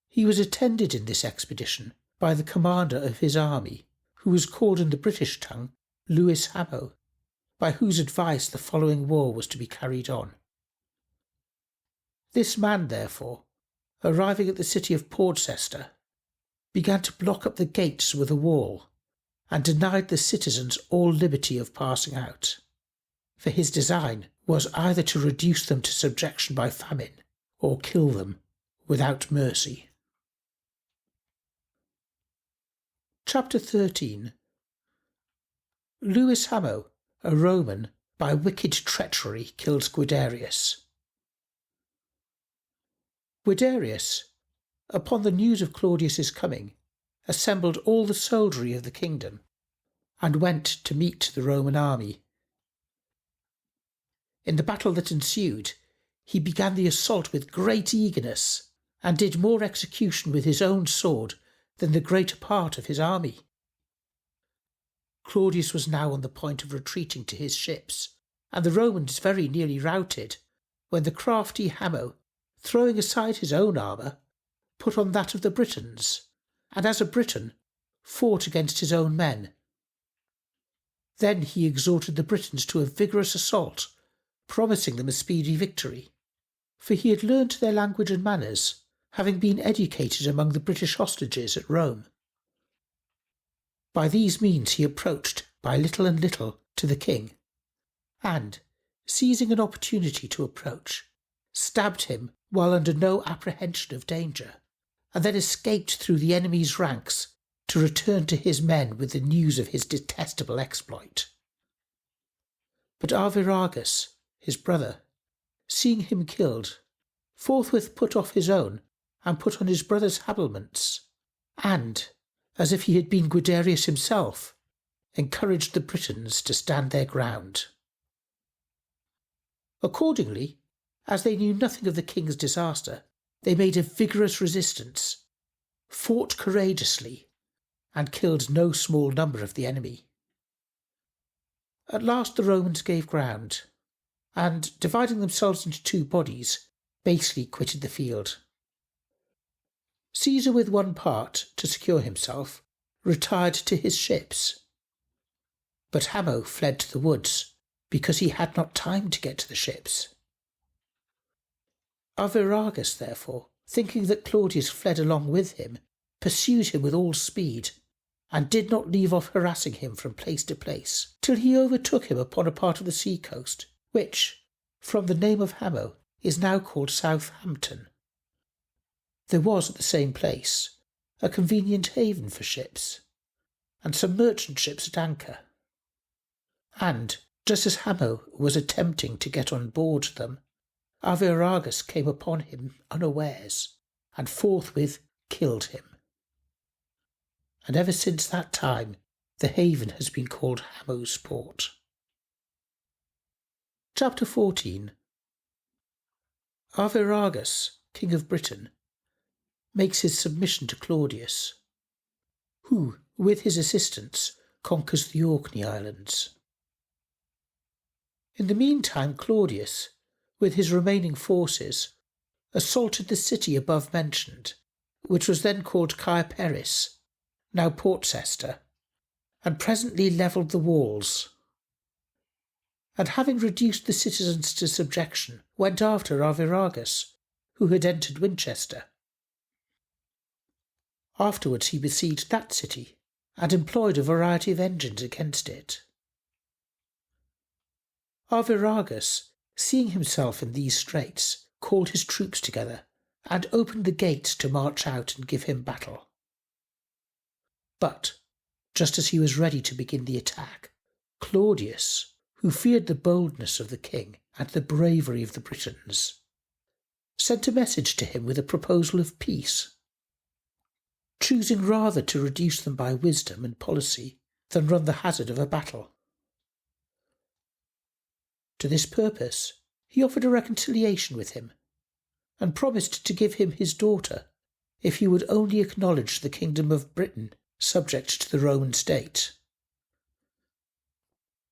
He was attended in this expedition by the commander of his army, who was called in the British tongue Lewis Hamo, by whose advice the following war was to be carried on. This man, therefore, arriving at the city of Portchester, began to block up the gates with a wall, and denied the citizens all liberty of passing out, for his design was either to reduce them to subjection by famine, or kill them without mercy. Chapter 13. Lewis Hamo, a Roman, by wicked treachery kills Guiderius. Guiderius, upon the news of Claudius's coming, assembled all the soldiery of the kingdom, and went to meet the Roman army. In the battle that ensued, he began the assault with great eagerness, and did more execution with his own sword than the greater part of his army. Claudius was now on the point of retreating to his ships, and the Romans very nearly routed, when the crafty Hamo, throwing aside his own armour, put on that of the Britons, and as a Briton fought against his own men. Then he exhorted the Britons to a vigorous assault, promising them a speedy victory, for he had learnt their language and manners, having been educated among the British hostages at Rome. By these means he approached by little and little to the king, and, seizing an opportunity to approach, stabbed him while under no apprehension of danger, and then escaped through the enemy's ranks to return to his men with the news of his detestable exploit. But Arviragus, his brother, seeing him killed, forthwith put off his own and put on his brother's habiliments, and, as if he had been Guiderius himself, encouraged the Britons to stand their ground. Accordingly, as they knew nothing of the king's disaster, they made a vigorous resistance, fought courageously, and killed no small number of the enemy. At last the Romans gave ground, and, dividing themselves into 2 bodies, basely quitted the field. Caesar, with one part, to secure himself, retired to his ships. But Hamo fled to the woods, because he had not time to get to the ships. Arviragus, therefore, thinking that Claudius fled along with him, pursued him with all speed, and did not leave off harassing him from place to place, till he overtook him upon a part of the sea coast, which, from the name of Hamo, is now called Southampton. There was at the same place a convenient haven for ships, and some merchant ships at anchor. And, just as Hamo was attempting to get on board them, Arviragus came upon him unawares, and forthwith killed him. And ever since that time the haven has been called Hamo's Port. Chapter 14. Arviragus, king of Britain, makes his submission to Claudius, who, with his assistance, conquers the Orkney Islands. In the meantime Claudius, with his remaining forces, assaulted the city above mentioned, which was then called Caeperis, now Portchester, and presently levelled the walls, and having reduced the citizens to subjection, went after Arviragus, who had entered Winchester. Afterwards he besieged that city and employed a variety of engines against it. Arviragus, seeing himself in these straits, called his troops together and opened the gates to march out and give him battle. But, just as he was ready to begin the attack, Claudius, who feared the boldness of the king and the bravery of the Britons, sent a message to him with a proposal of peace, choosing rather to reduce them by wisdom and policy than run the hazard of a battle. To this purpose, he offered a reconciliation with him, and promised to give him his daughter if he would only acknowledge the kingdom of Britain subject to the Roman state.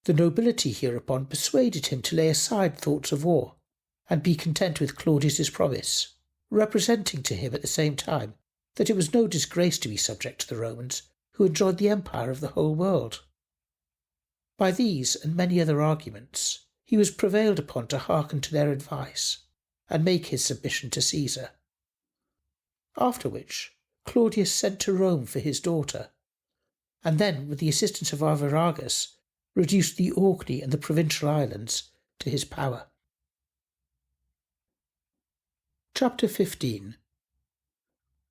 The nobility hereupon persuaded him to lay aside thoughts of war and be content with Claudius's promise, representing to him at the same time that it was no disgrace to be subject to the Romans, who enjoyed the empire of the whole world. By these and many other arguments, he was prevailed upon to hearken to their advice and make his submission to Caesar. After which, Claudius sent to Rome for his daughter, and then, with the assistance of Arviragus, reduced the Orkney and the provincial islands to his power. Chapter 15.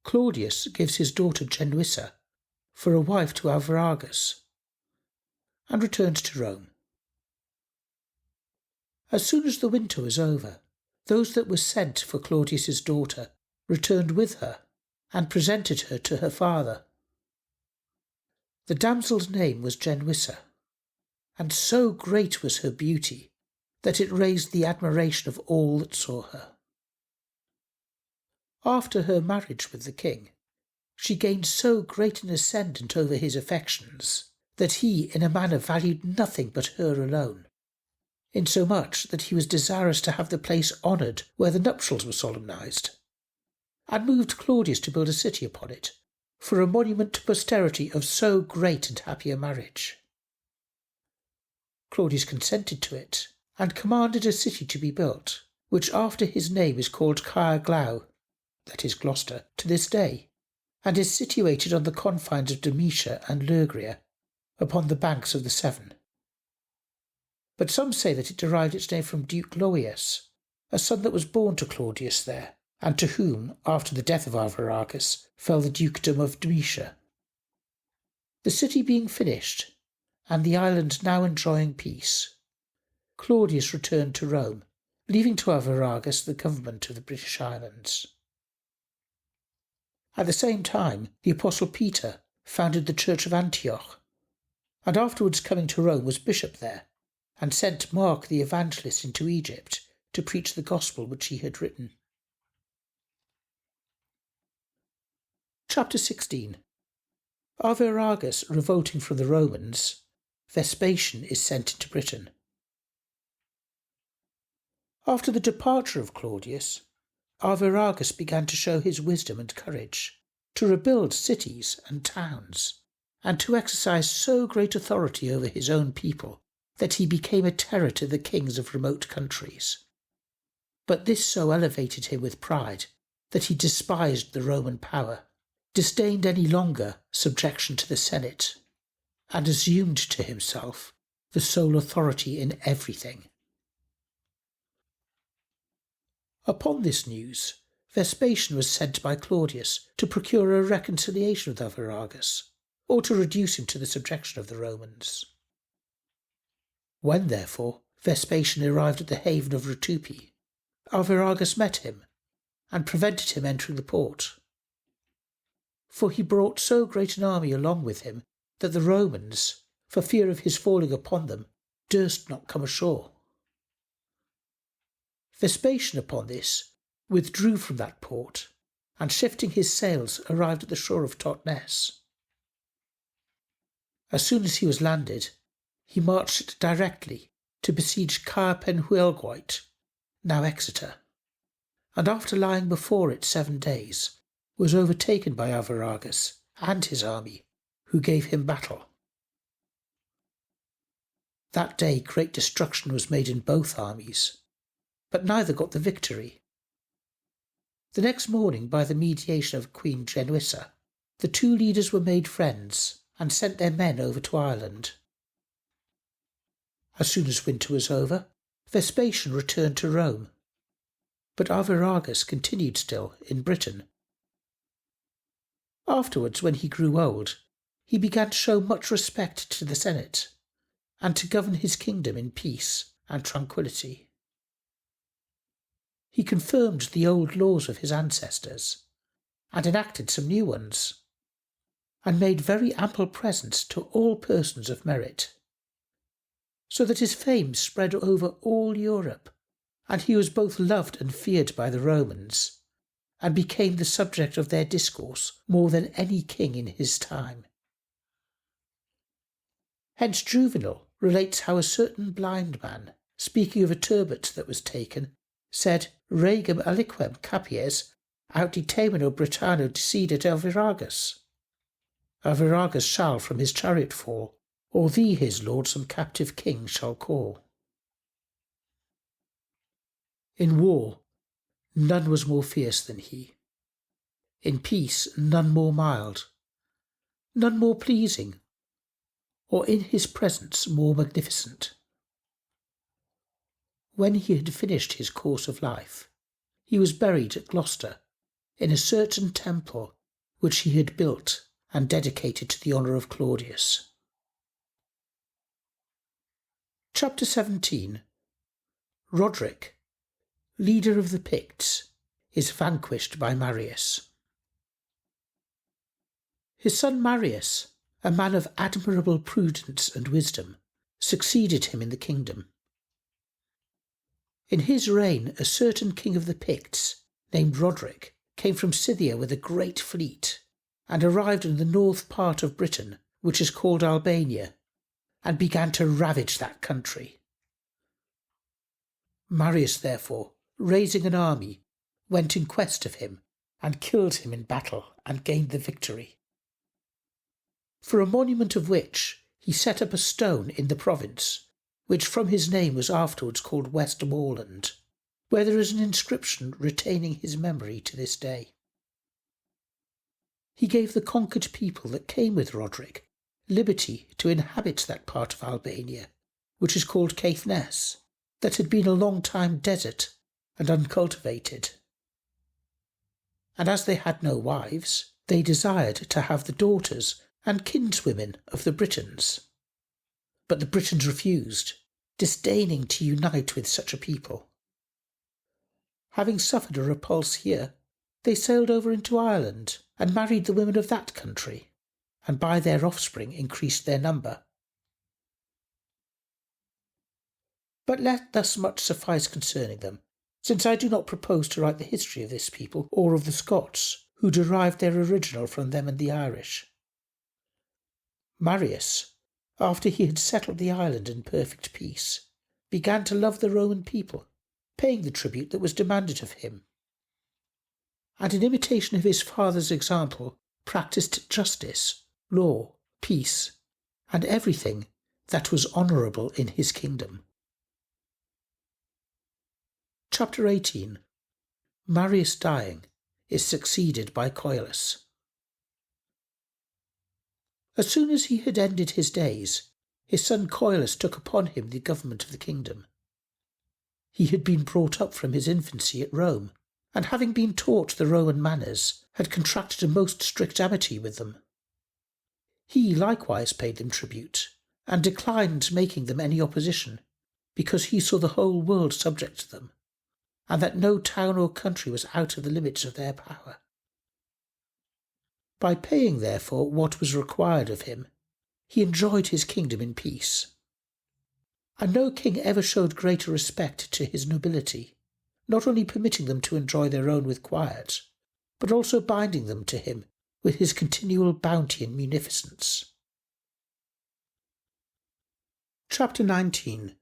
Claudius gives his daughter Genuissa for a wife to Arviragus, and returns to Rome. As soon as the winter was over, those that were sent for Claudius's daughter returned with her and presented her to her father. The damsel's name was Genuissa, and so great was her beauty that it raised the admiration of all that saw her. After her marriage with the king, she gained so great an ascendant over his affections that he in a manner valued nothing but her alone, insomuch that he was desirous to have the place honoured where the nuptials were solemnized, and moved Claudius to build a city upon it, for a monument to posterity of so great and happy a marriage. Claudius consented to it, and commanded a city to be built, which after his name is called Caerglau, that is Gloucester, to this day, and is situated on the confines of Dametia and Lurgria, upon the banks of the Severn. But some say that it derived its name from Duke Loius, a son that was born to Claudius there, and to whom, after the death of Arviragus, fell the dukedom of Dametia. The city being finished, and the island now enjoying peace, Claudius returned to Rome, leaving to Arviragus the government of the British Islands. At the same time, the Apostle Peter founded the Church of Antioch, and afterwards coming to Rome was bishop there, and sent Mark the evangelist into Egypt to preach the gospel which he had written. Chapter 16. Arviragus revolting from the Romans, Vespasian is sent into Britain. After the departure of Claudius, Arviragus began to show his wisdom and courage, to rebuild cities and towns, and to exercise so great authority over his own people that he became a terror to the kings of remote countries. But this so elevated him with pride that he despised the Roman power, disdained any longer subjection to the Senate, and assumed to himself the sole authority in everything. Upon this news, Vespasian was sent by Claudius to procure a reconciliation with Arviragus, or to reduce him to the subjection of the Romans. When, therefore, Vespasian arrived at the haven of Rutupi, Arviragus met him, and prevented him entering the port. For he brought so great an army along with him that the Romans, for fear of his falling upon them, durst not come ashore. Vespasian upon this withdrew from that port, and shifting his sails arrived at the shore of Totnes. As soon as he was landed, he marched directly to besiege Caer Penhuelgoet, now Exeter, and after lying before it 7 days, was overtaken by Arviragus and his army, who gave him battle. That day great destruction was made in both armies, but neither got the victory. The next morning, by the mediation of Queen Genuissa, the two leaders were made friends and sent their men over to Ireland. As soon as winter was over, Vespasian returned to Rome, but Arviragus continued still in Britain. Afterwards, when he grew old, he began to show much respect to the Senate and to govern his kingdom in peace and tranquillity. He confirmed the old laws of his ancestors and enacted some new ones, and made very ample presents to all persons of merit, so that his fame spread over all Europe, and he was both loved and feared by the Romans, and became the subject of their discourse more than any king in his time. Hence Juvenal relates how a certain blind man, speaking of a turbot that was taken, said, Regum aliquem capies aut ditemino Britanno decidet Arviragus. Arviragus shall from his chariot fall, or thee his lord some captive king shall call. In war, none was more fierce than he. In peace, none more mild, none more pleasing, or in his presence more magnificent. When he had finished his course of life, he was buried at Gloucester in a certain temple which he had built and dedicated to the honour of Claudius. Chapter 17. Roderick, leader of the Picts, is vanquished by Marius. His son Marius, a man of admirable prudence and wisdom, succeeded him in the kingdom. In his reign, a certain king of the Picts, named Roderick, came from Scythia with a great fleet, and arrived in the north part of Britain, which is called Albania, and began to ravage that country. Marius, therefore, raising an army, went in quest of him, and killed him in battle, and gained the victory. For a monument of which he set up a stone in the province, which from his name was afterwards called Westmoreland, where there is an inscription retaining his memory to this day. He gave the conquered people that came with Roderick liberty to inhabit that part of Albania, which is called Caithness, that had been a long time desert and uncultivated. And as they had no wives, they desired to have the daughters and kinswomen of the Britons. But the Britons refused, disdaining to unite with such a people. Having suffered a repulse here, they sailed over into Ireland and married the women of that country, and by their offspring increased their number. But let thus much suffice concerning them, since I do not propose to write the history of this people or of the Scots, who derived their original from them and the Irish. Marius, after he had settled the island in perfect peace, began to love the Roman people, paying the tribute that was demanded of him, and in imitation of his father's example practised justice, law, peace, and everything that was honourable in his kingdom. Chapter 18. Marius dying is succeeded by Coelus. As soon as he had ended his days, his son Coelus took upon him the government of the kingdom. He had been brought up from his infancy at Rome, and having been taught the Roman manners, had contracted a most strict amity with them. He likewise paid them tribute, and declined making them any opposition, because he saw the whole world subject to them, and that no town or country was out of the limits of their power. By paying, therefore, what was required of him, he enjoyed his kingdom in peace. And no king ever showed greater respect to his nobility, not only permitting them to enjoy their own with quiet, but also binding them to him with his continual bounty and munificence. Chapter 19.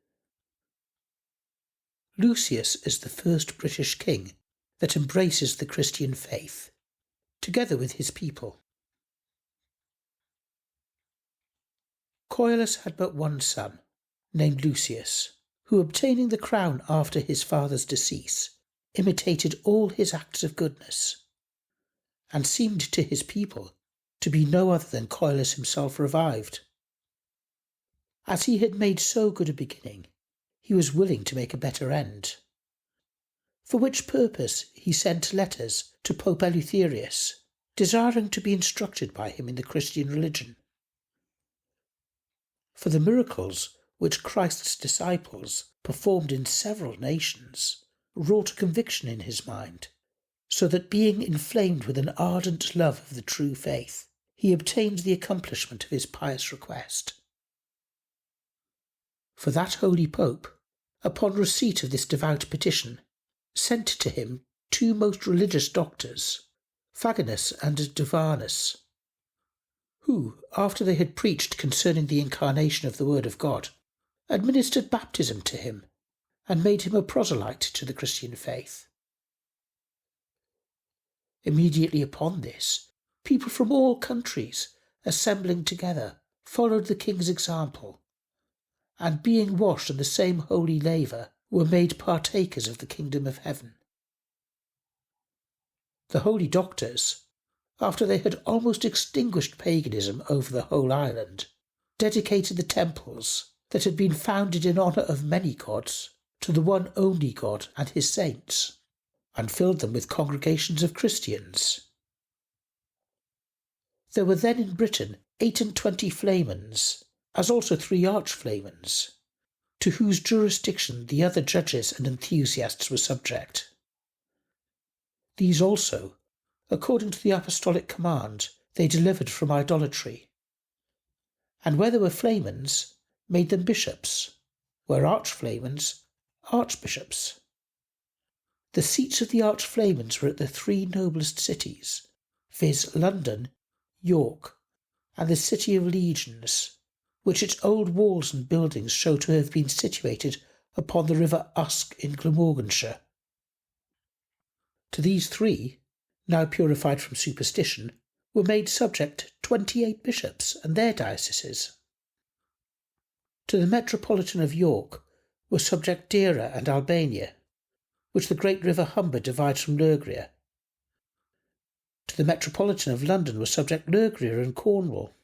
Lucius is the first British king that embraces the Christian faith, together with his people. Coelus had but one son, named Lucius, who, obtaining the crown after his father's decease, imitated all his acts of goodness, and seemed to his people to be no other than Coelus himself revived. As he had made so good a beginning, he was willing to make a better end, for which purpose he sent letters to Pope Eleutherius, desiring to be instructed by him in the Christian religion. For the miracles which Christ's disciples performed in several nations wrought a conviction in his mind, so that being inflamed with an ardent love of the true faith, he obtained the accomplishment of his pious request. For that holy Pope, upon receipt of this devout petition, sent to him two most religious doctors, Faginus and Duvanus, who, after they had preached concerning the incarnation of the Word of God, administered baptism to him and made him a proselyte to the Christian faith. Immediately upon this, people from all countries, assembling together, followed the king's example, and being washed in the same holy laver, were made partakers of the kingdom of heaven. The holy doctors, after they had almost extinguished paganism over the whole island, dedicated the temples that had been founded in honour of many gods to the one only God and his saints, and filled them with congregations of Christians. There were then in Britain 28 flamens, as also 3 archflamens, to whose jurisdiction the other judges and enthusiasts were subject. These also, according to the apostolic command, they delivered from idolatry, and where there were flamens, made them bishops, where archflamens, archbishops. The seats of the archflamens were at the 3 noblest cities, viz. London, York, and the city of Legions, which its old walls and buildings show to have been situated upon the river Usk in Glamorganshire. To these 3, now purified from superstition, were made subject 28 bishops and their dioceses. To the metropolitan of York were subject Deira and Albania, which the great river Humber divides from Lurgria. To the metropolitan of London were subject Lurgria and Cornwall.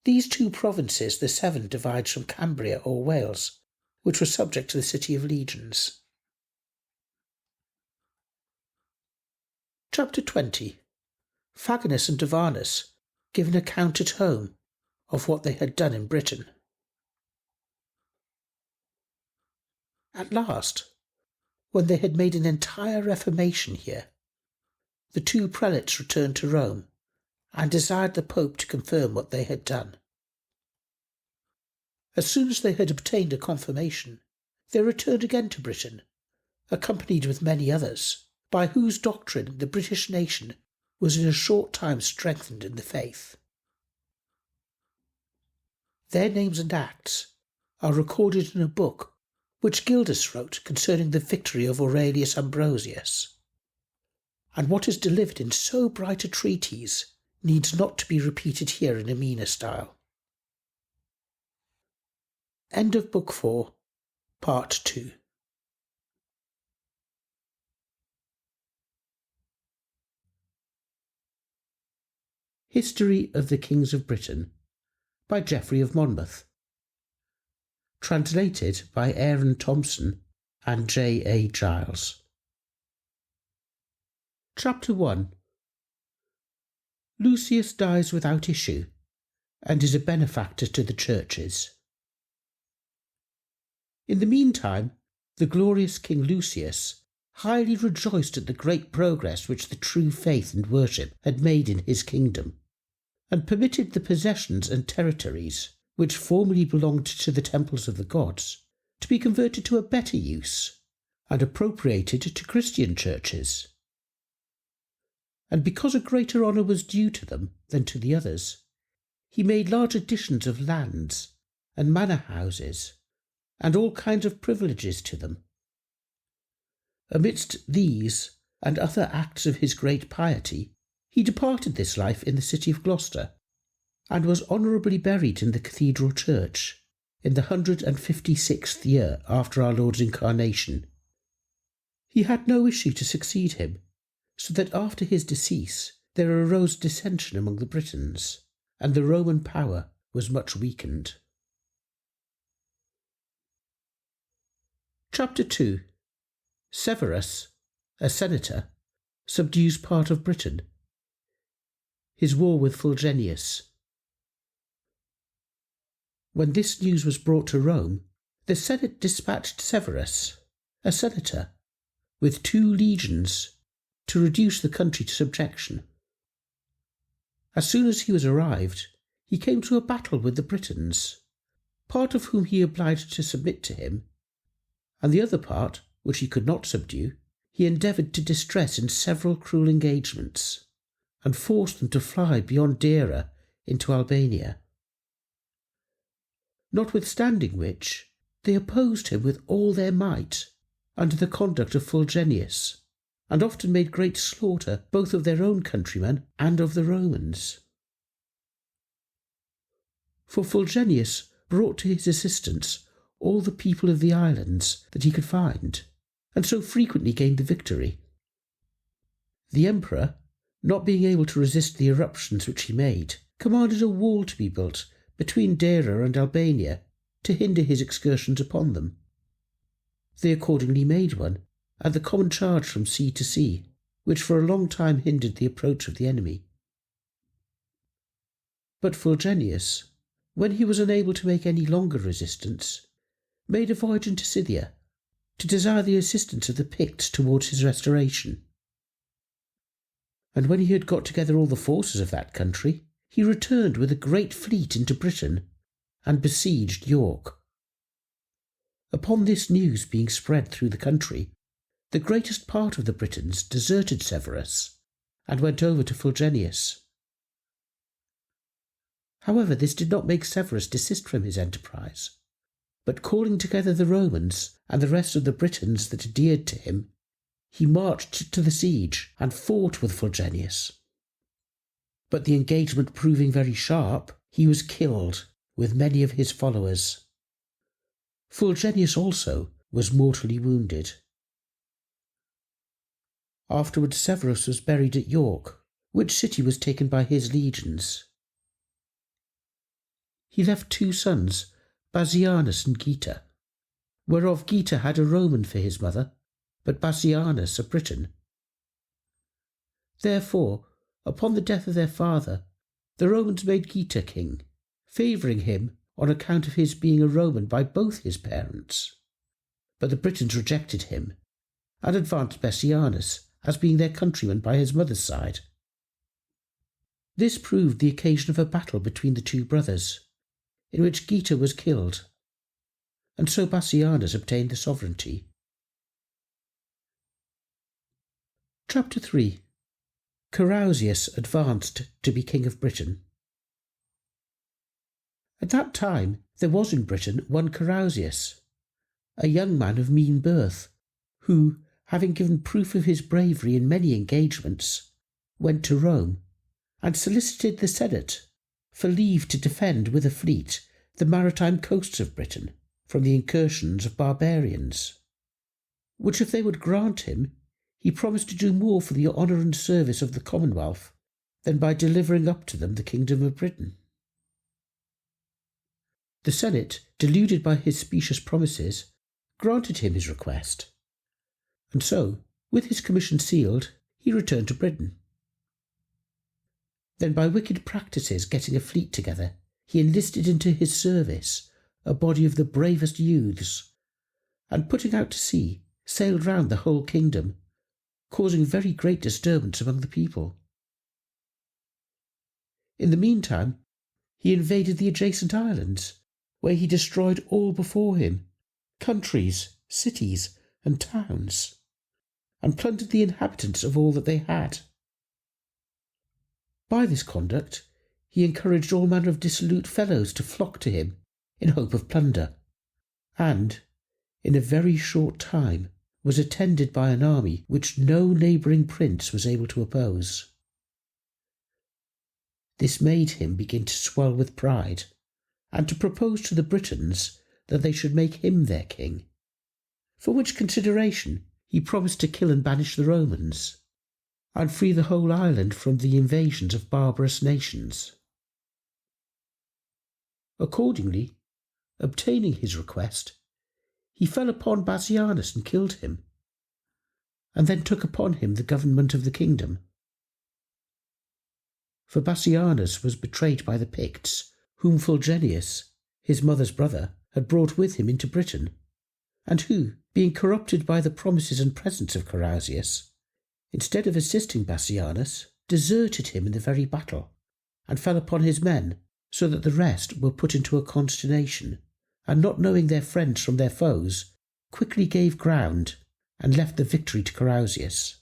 These 2 provinces the Severn divides from Cambria or Wales, which were subject to the city of Legions. Chapter 20. Faginus and Duvanus give an account at home of what they had done in Britain. At last, when they had made an entire reformation here, the 2 prelates returned to Rome and desired the Pope to confirm what they had done. As soon as they had obtained a confirmation, they returned again to Britain, accompanied with many others, by whose doctrine the British nation was in a short time strengthened in the faith. Their names and acts are recorded in a book which Gildas wrote concerning the victory of Aurelius Ambrosius, and what is delivered in so bright a treatise needs not to be repeated here in a meaner style. End of Book 4, Part 2. History of the Kings of Britain by Geoffrey of Monmouth. Translated by Aaron Thompson and J. A. Giles. Chapter 1. Lucius dies without issue and is a benefactor to the churches. In the meantime, the glorious King Lucius highly rejoiced at the great progress which the true faith and worship had made in his kingdom, and permitted the possessions and territories which formerly belonged to the temples of the gods to be converted to a better use and appropriated to Christian churches. And because a greater honour was due to them than to the others, he made large additions of lands and manor houses and all kinds of privileges to them. Amidst these and other acts of his great piety, he departed this life in the city of Gloucester, and was honourably buried in the cathedral church in the 156th year after our Lord's incarnation. He had no issue to succeed him, so that after his decease there arose dissension among the Britons, and the Roman power was much weakened. Chapter 2. Severus, a senator, subdues part of Britain. His war with Fulgenius. When this news was brought to Rome, the Senate dispatched Severus, a senator, with 2 legions to reduce the country to subjection. As soon as he was arrived, he came to a battle with the Britons, part of whom he obliged to submit to him, and the other part, which he could not subdue, he endeavoured to distress in several cruel engagements, and forced them to fly beyond Dera into Albania. Notwithstanding which, they opposed him with all their might, under the conduct of Fulgenius, and often made great slaughter both of their own countrymen and of the Romans. For Fulgenius brought to his assistance all the people of the islands that he could find, and so frequently gained the victory. The emperor, not being able to resist the eruptions which he made, commanded a wall to be built between Dera and Albania to hinder his excursions upon them. They accordingly made one, at the common charge from sea to sea, which for a long time hindered the approach of the enemy. But Fulgenius, when he was unable to make any longer resistance, made a voyage into Scythia to desire the assistance of the Picts towards his restoration. And when he had got together all the forces of that country, he returned with a great fleet into Britain and besieged York. Upon this news being spread through the country, the greatest part of the Britons deserted Severus and went over to Fulgenius. However, this did not make Severus desist from his enterprise, but calling together the Romans and the rest of the Britons that adhered to him, he marched to the siege and fought with Fulgenius. But the engagement proving very sharp, he was killed with many of his followers. Fulgenius also was mortally wounded. Afterwards Severus was buried at York, which city was taken by his legions. He left 2 sons, Bassianus and Geta, whereof Geta had a Roman for his mother, but Bassianus a Briton. Therefore, upon the death of their father, the Romans made Geta king, favouring him on account of his being a Roman by both his parents. But the Britons rejected him, and advanced Bassianus as being their countryman by his mother's side. This proved the occasion of a battle between the 2 brothers, in which Geta was killed, and so Bassianus obtained the sovereignty. Chapter 3. Carausius advanced to be king of Britain. At that time there was in Britain one Carausius, a young man of mean birth, who, having given proof of his bravery in many engagements, went to Rome, and solicited the Senate for leave to defend with a fleet the maritime coasts of Britain from the incursions of barbarians, which if they would grant him, he promised to do more for the honour and service of the Commonwealth than by delivering up to them the kingdom of Britain. The Senate, deluded by his specious promises, granted him his request, and so, with his commission sealed, he returned to Britain. Then by wicked practices getting a fleet together, he enlisted into his service a body of the bravest youths, and putting out to sea, sailed round the whole kingdom, causing very great disturbance among the people. In the meantime, he invaded the adjacent islands, where he destroyed all before him, countries, cities, and towns, and plundered the inhabitants of all that they had. By this conduct, he encouraged all manner of dissolute fellows to flock to him in hope of plunder, and, in a very short time, was attended by an army which no neighbouring prince was able to oppose. This made him begin to swell with pride, and to propose to the Britons that they should make him their king, for which consideration he promised to kill and banish the Romans, and free the whole island from the invasions of barbarous nations. Accordingly, obtaining his request, he fell upon Bassianus and killed him, and then took upon him the government of the kingdom. For Bassianus was betrayed by the Picts, whom Fulgenius, his mother's brother, had brought with him into Britain, and who, being corrupted by the promises and presents of Carausius, instead of assisting Bassianus, deserted him in the very battle, and fell upon his men, so that the rest were put into a consternation, and not knowing their friends from their foes, quickly gave ground, and left the victory to Carausius.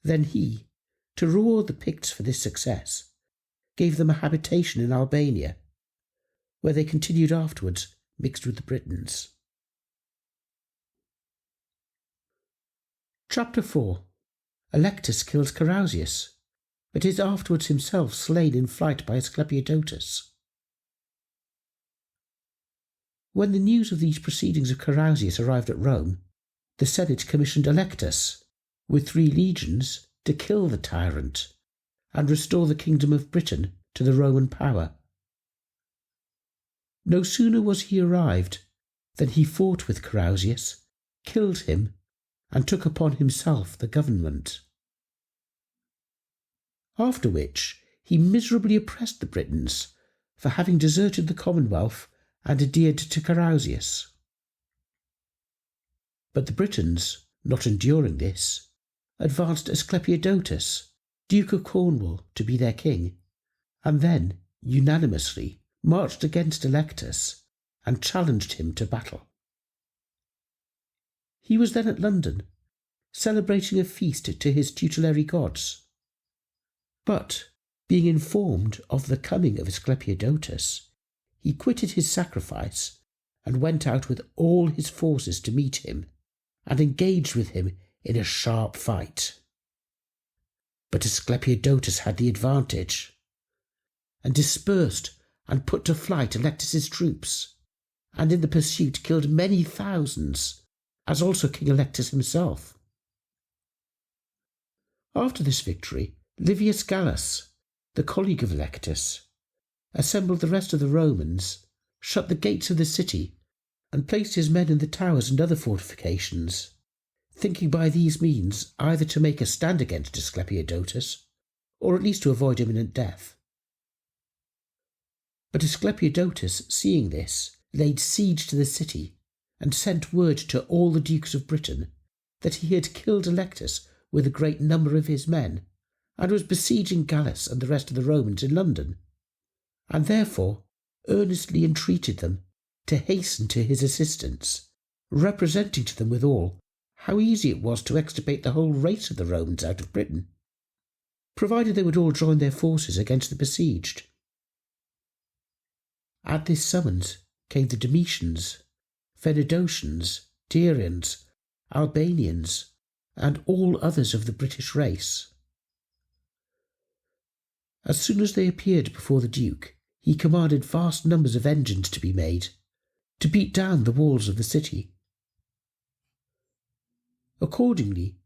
Then he, to reward the Picts for this success, gave them a habitation in Albania, where they continued afterwards mixed with the Britons. Chapter 4. Electus kills Carausius, but is afterwards himself slain in flight by Asclepiodotus. When the news of these proceedings of Carausius arrived at Rome, the Senate commissioned Electus, with 3 legions, to kill the tyrant and restore the kingdom of Britain to the Roman power. No sooner was he arrived than he fought with Carausius, killed him, and took upon himself the government. After which he miserably oppressed the Britons for having deserted the commonwealth and adhered to Carausius. But the Britons, not enduring this, advanced Asclepiodotus, Duke of Cornwall, to be their king, and then, unanimously, marched against Electus and challenged him to battle. He was then at London, celebrating a feast to his tutelary gods. But, being informed of the coming of Asclepiodotus, he quitted his sacrifice and went out with all his forces to meet him, and engaged with him in a sharp fight. But Asclepiodotus had the advantage, and dispersed and put to flight Electus's troops, and in the pursuit killed many thousands, as also King Electus himself. After this victory, Livius Gallus, the colleague of Electus, assembled the rest of the Romans, shut the gates of the city, and placed his men in the towers and other fortifications, thinking by these means either to make a stand against Asclepiodotus, or at least to avoid imminent death. But Asclepiodotus, seeing this, laid siege to the city, and sent word to all the dukes of Britain that he had killed Electus with a great number of his men, and was besieging Gallus and the rest of the Romans in London, and therefore earnestly entreated them to hasten to his assistance, representing to them withal how easy it was to extirpate the whole race of the Romans out of Britain, provided they would all join their forces against the besieged. At this summons came the Domitians, Venedocians, Tyrians, Albanians, and all others of the British race. As soon as they appeared before the Duke, he commanded vast numbers of engines to be made, to beat down the walls of the city. Accordingly,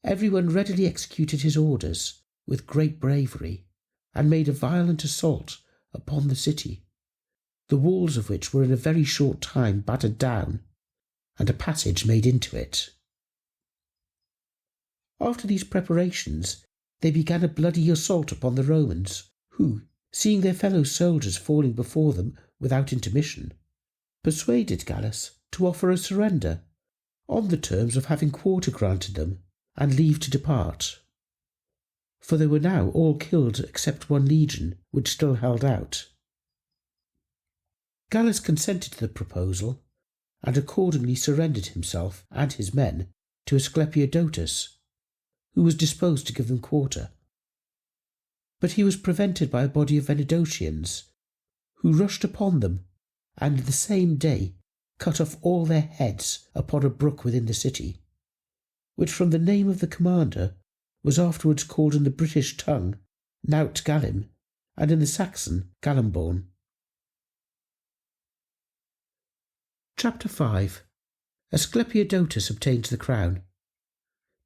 everyone readily executed his orders with great bravery, and made a violent assault upon the city, the walls of which were in a very short time battered down, and a passage made into it. After these preparations, they began a bloody assault upon the Romans, who, seeing their fellow soldiers falling before them without intermission, persuaded Gallus to offer a surrender, on the terms of having quarter granted them and leave to depart. For they were now all killed except one legion, which still held out. Gallus consented to the proposal, and accordingly surrendered himself and his men to Asclepiodotus, who was disposed to give them quarter. But he was prevented by a body of Venedocians, who rushed upon them, and the same day cut off all their heads upon a brook within the city, which from the name of the commander was afterwards called in the British tongue Naut Gallim, and in the Saxon Gallamborn. Chapter 5. Asclepiodotus obtains the crown.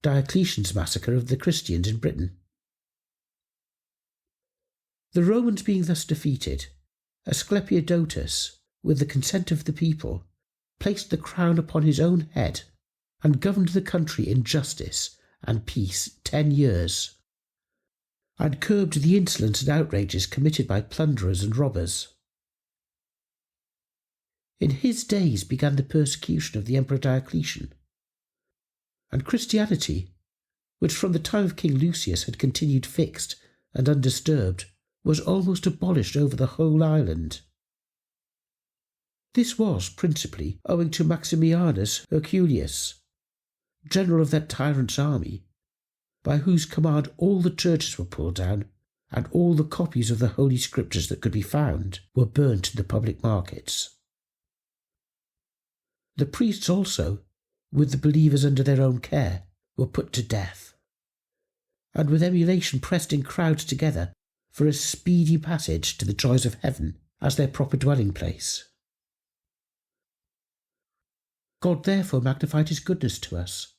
Diocletian's massacre of the Christians in Britain. The Romans being thus defeated, Asclepiodotus, with the consent of the people, placed the crown upon his own head and governed the country in justice and peace 10 years, and curbed the insolence and outrages committed by plunderers and robbers. In his days began the persecution of the Emperor Diocletian, and Christianity, which from the time of King Lucius had continued fixed and undisturbed, was almost abolished over the whole island. This was principally owing to Maximianus Herculius, general of that tyrant's army, by whose command all the churches were pulled down, and all the copies of the Holy Scriptures that could be found were burnt in the public markets. The priests also, with the believers under their own care, were put to death, and with emulation pressed in crowds together for a speedy passage to the joys of heaven as their proper dwelling place. God therefore magnified his goodness to us,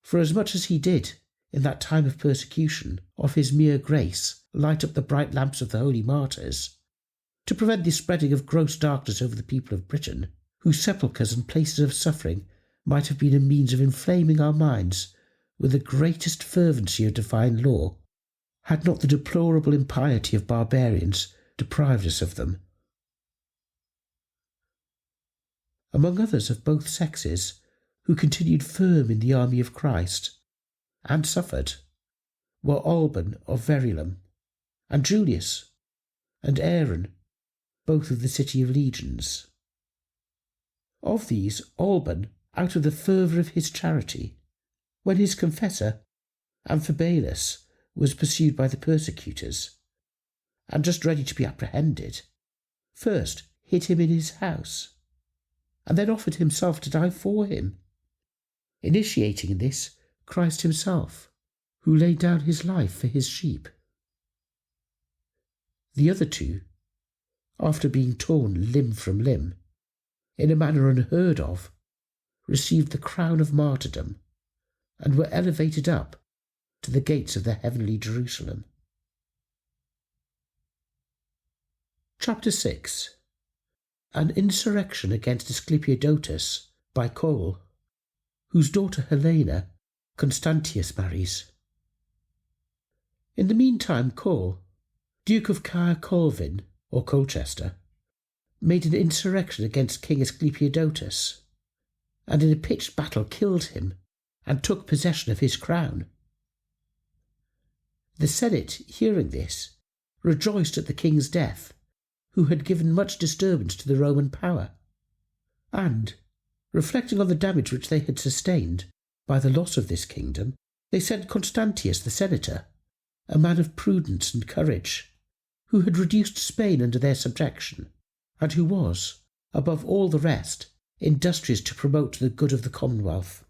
for as much as he did, in that time of persecution, of his mere grace, light up the bright lamps of the holy martyrs, to prevent the spreading of gross darkness over the people of Britain, whose sepulchres and places of suffering might have been a means of inflaming our minds with the greatest fervency of divine law, had not the deplorable impiety of barbarians deprived us of them. Among others of both sexes, who continued firm in the army of Christ, and suffered, were Alban of Verulam, and Julius, and Aaron, both of the city of legions. Of these, Alban, out of the fervour of his charity, when his confessor, Amphibalus, was pursued by the persecutors, and just ready to be apprehended, first hid him in his house, and then offered himself to die for him, initiating in this Christ himself, who laid down his life for his sheep. The other two, after being torn limb from limb, in a manner unheard of, received the crown of martyrdom, and were elevated up to the gates of the heavenly Jerusalem. Chapter 6. An insurrection against Asclepiodotus by Cole, whose daughter Helena Constantius marries. In the meantime, Cole, Duke of Caer Colvin, or Colchester, made an insurrection against King Asclepiodotus, and in a pitched battle killed him and took possession of his crown. The Senate, hearing this, rejoiced at the king's death, who had given much disturbance to the Roman power, and, reflecting on the damage which they had sustained by the loss of this kingdom, they sent Constantius the senator, a man of prudence and courage, who had reduced Spain under their subjection, and who was, above all the rest, industrious to promote the good of the commonwealth.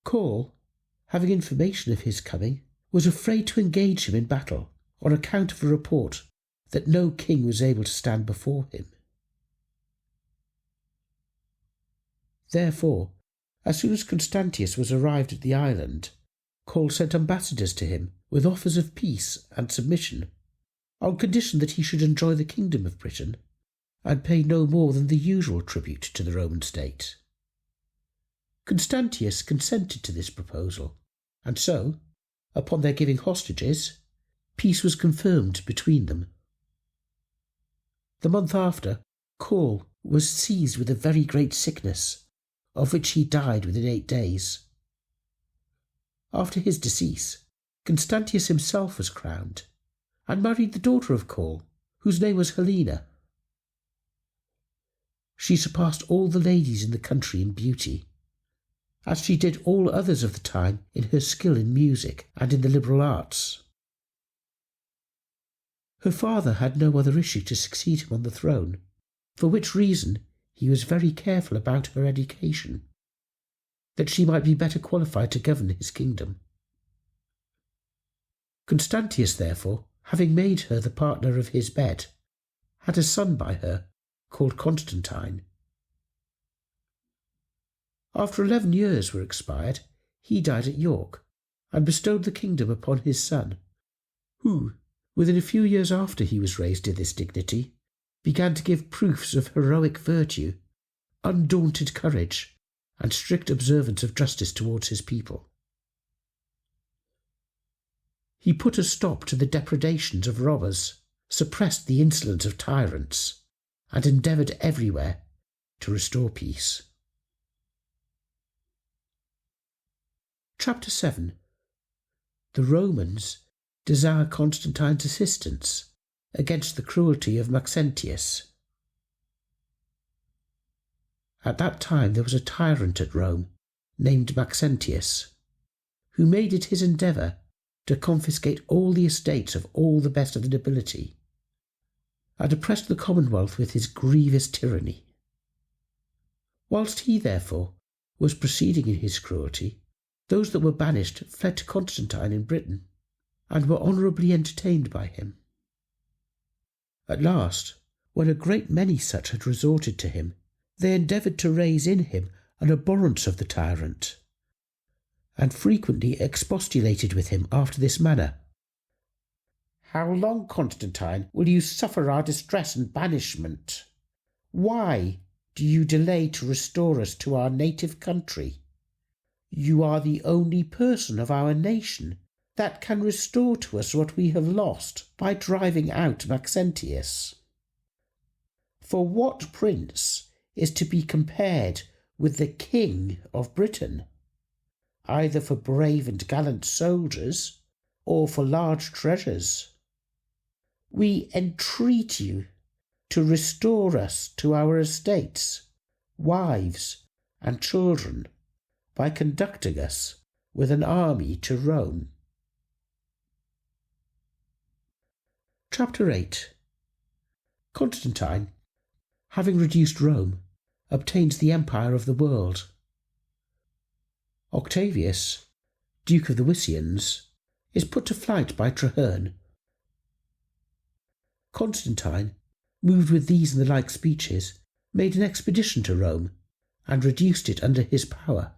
Cole, having information of his coming, was afraid to engage him in battle on account of a report that no king was able to stand before him. Therefore, as soon as Constantius was arrived at the island, Cole sent ambassadors to him with offers of peace and submission, on condition that he should enjoy the kingdom of Britain and pay no more than the usual tribute to the Roman state. Constantius consented to this proposal, and so, upon their giving hostages, peace was confirmed between them. The month after, Cole was seized with a very great sickness, of which he died within 8 days. After his decease, Constantius himself was crowned, and married the daughter of Cole, whose name was Helena. She surpassed all the ladies in the country in beauty, as she did all others of the time in her skill in music and in the liberal arts. Her father had no other issue to succeed him on the throne, for which reason he was very careful about her education, that she might be better qualified to govern his kingdom. Constantius, therefore, having made her the partner of his bed, had a son by her called Constantine. After 11 years were expired, he died at York, and bestowed the kingdom upon his son, who, within a few years after he was raised to this dignity, began to give proofs of heroic virtue, undaunted courage, and strict observance of justice towards his people. He put a stop to the depredations of robbers, suppressed the insolence of tyrants, and endeavoured everywhere to restore peace. Chapter 7. The Romans desire Constantine's assistance against the cruelty of Maxentius. At that time there was a tyrant at Rome named Maxentius, who made it his endeavour to confiscate all the estates of all the best of the nobility, and oppressed the commonwealth with his grievous tyranny. Whilst he, therefore, was proceeding in his cruelty, those that were banished fled to Constantine in Britain, and were honourably entertained by him. At last, when a great many such had resorted to him, they endeavoured to raise in him an abhorrence of the tyrant, and frequently expostulated with him after this manner: "How long, Constantine, will you suffer our distress and banishment? Why do you delay to restore us to our native country? You are the only person of our nation that can restore to us what we have lost by driving out Maxentius. For what prince is to be compared with the King of Britain, either for brave and gallant soldiers or for large treasures? We entreat you to restore us to our estates, wives, and children by conducting us with an army to Rome." Chapter 8. Constantine, having reduced Rome, obtains the empire of the world. Octavius, Duke of the Wisians, is put to flight by Traherne. Constantine, moved with these and the like speeches, made an expedition to Rome, and reduced it under his power,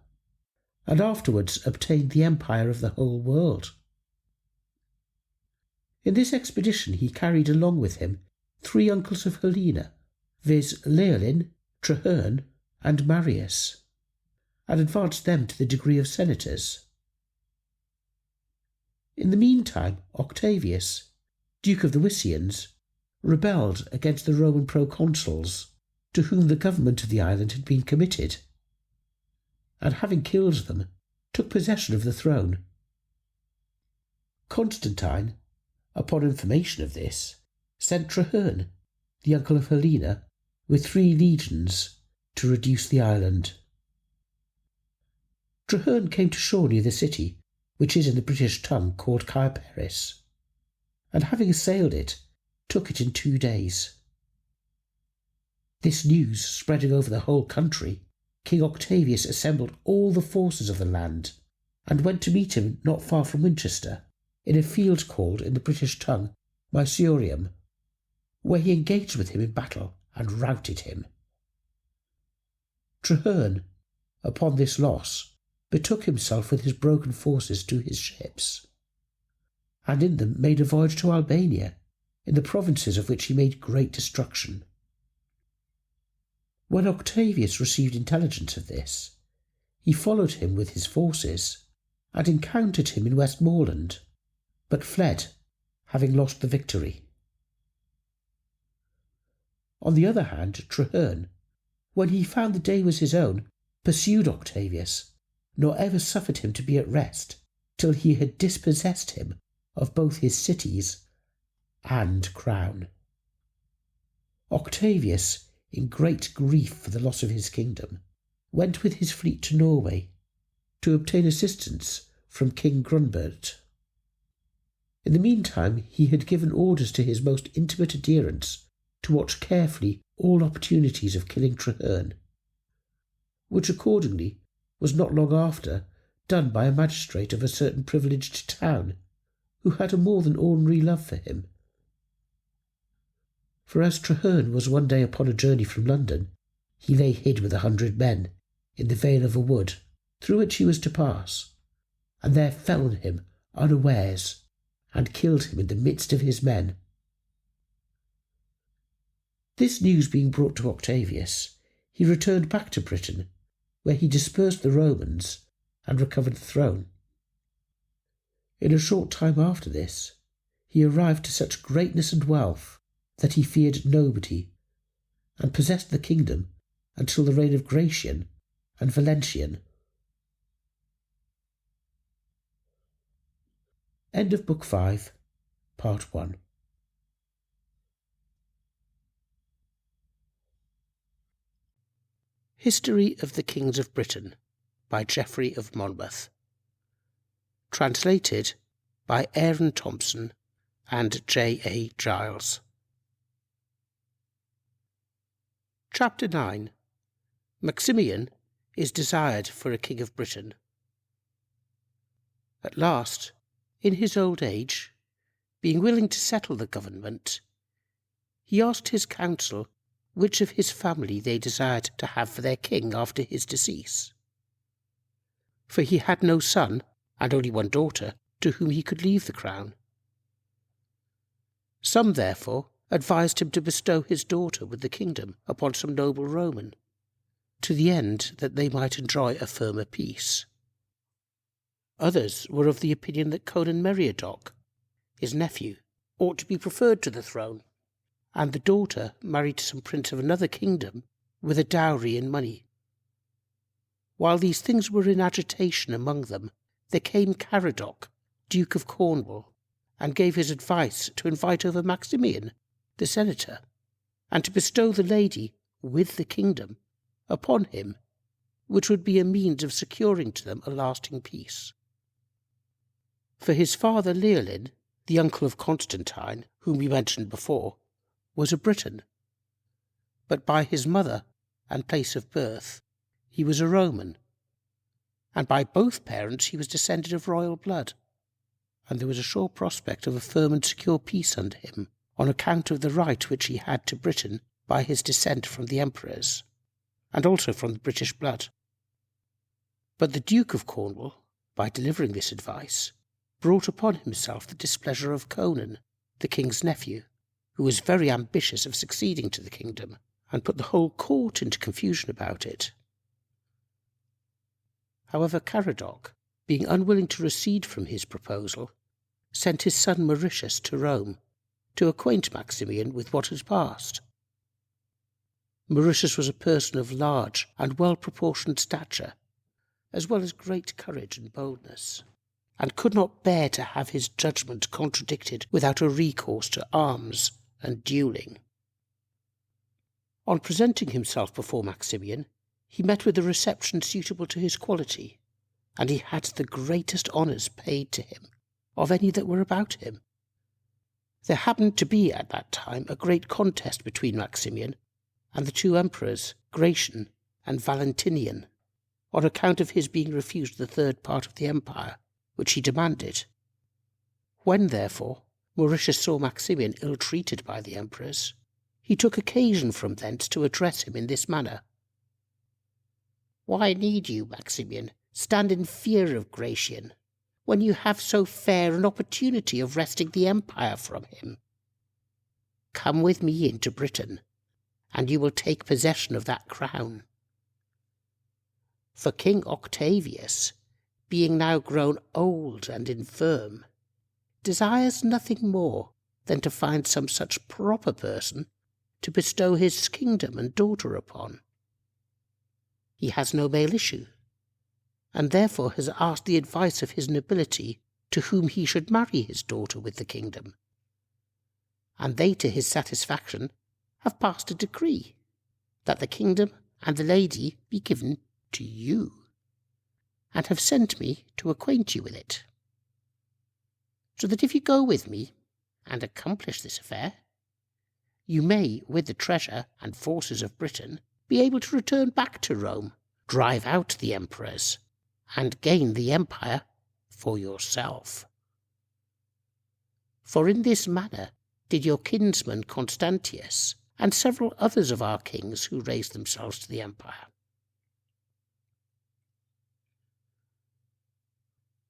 and afterwards obtained the empire of the whole world. In this expedition he carried along with him 3 uncles of Helena, viz. Leolin, Traherne, and Marius, and advanced them to the degree of senators. In the meantime Octavius, Duke of the Wisians, rebelled against the Roman proconsuls, to whom the government of the island had been committed, and having killed them, took possession of the throne. Constantine, upon information of this, sent Traherne, the uncle of Helena, with 3 legions to reduce the island. Traherne came to shore near the city, which is in the British tongue called Caeparis, and having assailed it, took it in 2 days. This news spreading over the whole country, King Octavius assembled all the forces of the land, and went to meet him not far from Winchester, in a field called in the British tongue Mycorium, where he engaged with him in battle and routed him. Traherne, upon this loss, betook himself with his broken forces to his ships, and in them made a voyage to Albania, in the provinces of which he made great destruction. When Octavius received intelligence of this, he followed him with his forces, and encountered him in Westmoreland, but fled, having lost the victory. On the other hand, Traherne, when he found the day was his own, pursued Octavius, nor ever suffered him to be at rest till he had dispossessed him of both his cities and crown. Octavius, in great grief for the loss of his kingdom, went with his fleet to Norway to obtain assistance from King Grunbert. In the meantime he had given orders to his most intimate adherents to watch carefully all opportunities of killing Traherne, which accordingly was not long after done by a magistrate of a certain privileged town, who had a more than ordinary love for him. For as Traherne was one day upon a journey from London, he lay hid with 100 men in the vale of a wood through which he was to pass, and there fell on him unawares, and killed him in the midst of his men. This news being brought to Octavius, he returned back to Britain, where he dispersed the Romans and recovered the throne. In a short time after this, he arrived to such greatness and wealth that he feared nobody, and possessed the kingdom until the reign of Gratian and Valentian. End of Book 5, Part 1. History of the Kings of Britain by Geoffrey of Monmouth. Translated by Aaron Thompson and J. A. Giles. Chapter 9. Maximian is desired for a king of Britain. At last, in his old age, being willing to settle the government, he asked his council which of his family they desired to have for their king after his decease. For he had no son, and only one daughter, to whom he could leave the crown. Some, therefore, advised him to bestow his daughter with the kingdom upon some noble Roman, to the end that they might enjoy a firmer peace. Others were of the opinion that Conan Meriadoc, his nephew, ought to be preferred to the throne, and the daughter married to some prince of another kingdom with a dowry in money. While these things were in agitation among them, there came Caradoc, Duke of Cornwall, and gave his advice to invite over Maximian, the senator, and to bestow the lady with the kingdom upon him, which would be a means of securing to them a lasting peace. For his father Leolin, the uncle of Constantine, whom we mentioned before, was a Briton, but by his mother and place of birth he was a Roman, and by both parents he was descended of royal blood, and there was a sure prospect of a firm and secure peace under him, on account of the right which he had to Britain by his descent from the emperors, and also from the British blood. But the Duke of Cornwall, by delivering this advice, brought upon himself the displeasure of Conan, the king's nephew, who was very ambitious of succeeding to the kingdom, and put the whole court into confusion about it. However, Caradoc, being unwilling to recede from his proposal, sent his son Mauritius to Rome to acquaint Maximian with what had passed. Mauritius was a person of large and well-proportioned stature, as well as great courage and boldness, and could not bear to have his judgment contradicted without a recourse to arms and duelling. On presenting himself before Maximian, he met with a reception suitable to his quality, and he had the greatest honours paid to him of any that were about him. There happened to be at that time a great contest between Maximian and the two emperors, Gratian and Valentinian, on account of his being refused the third part of the empire, which he demanded. When, therefore, Mauritius saw Maximian ill-treated by the emperors, he took occasion from thence to address him in this manner: "Why need you, Maximian, stand in fear of Gratian, when you have so fair an opportunity of wresting the empire from him? Come with me into Britain, and you will take possession of that crown. For King Octavius, being now grown old and infirm, desires nothing more than to find some such proper person to bestow his kingdom and daughter upon. He has no male issue, and therefore has asked the advice of his nobility to whom he should marry his daughter with the kingdom. And they, to his satisfaction, have passed a decree that the kingdom and the lady be given to you, and have sent me to acquaint you with it, so that if you go with me and accomplish this affair, you may, with the treasure and forces of Britain, be able to return back to Rome, drive out the emperors, and gain the empire for yourself. For in this manner did your kinsman Constantius and several others of our kings who raised themselves to the empire.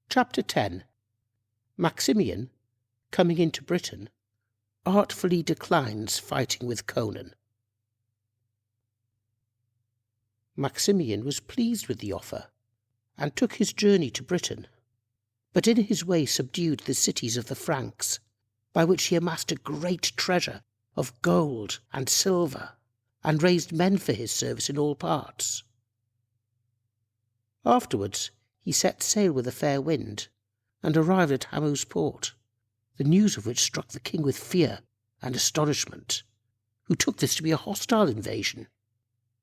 Chapter 10. Maximian, coming into Britain, artfully declines fighting with Conan. Maximian was pleased with the offer, and took his journey to Britain, but in his way subdued the cities of the Franks, by which he amassed a great treasure of gold and silver, and raised men for his service in all parts. Afterwards he set sail with a fair wind, and arrived at Hamo's port, the news of which struck the king with fear and astonishment, who took this to be a hostile invasion.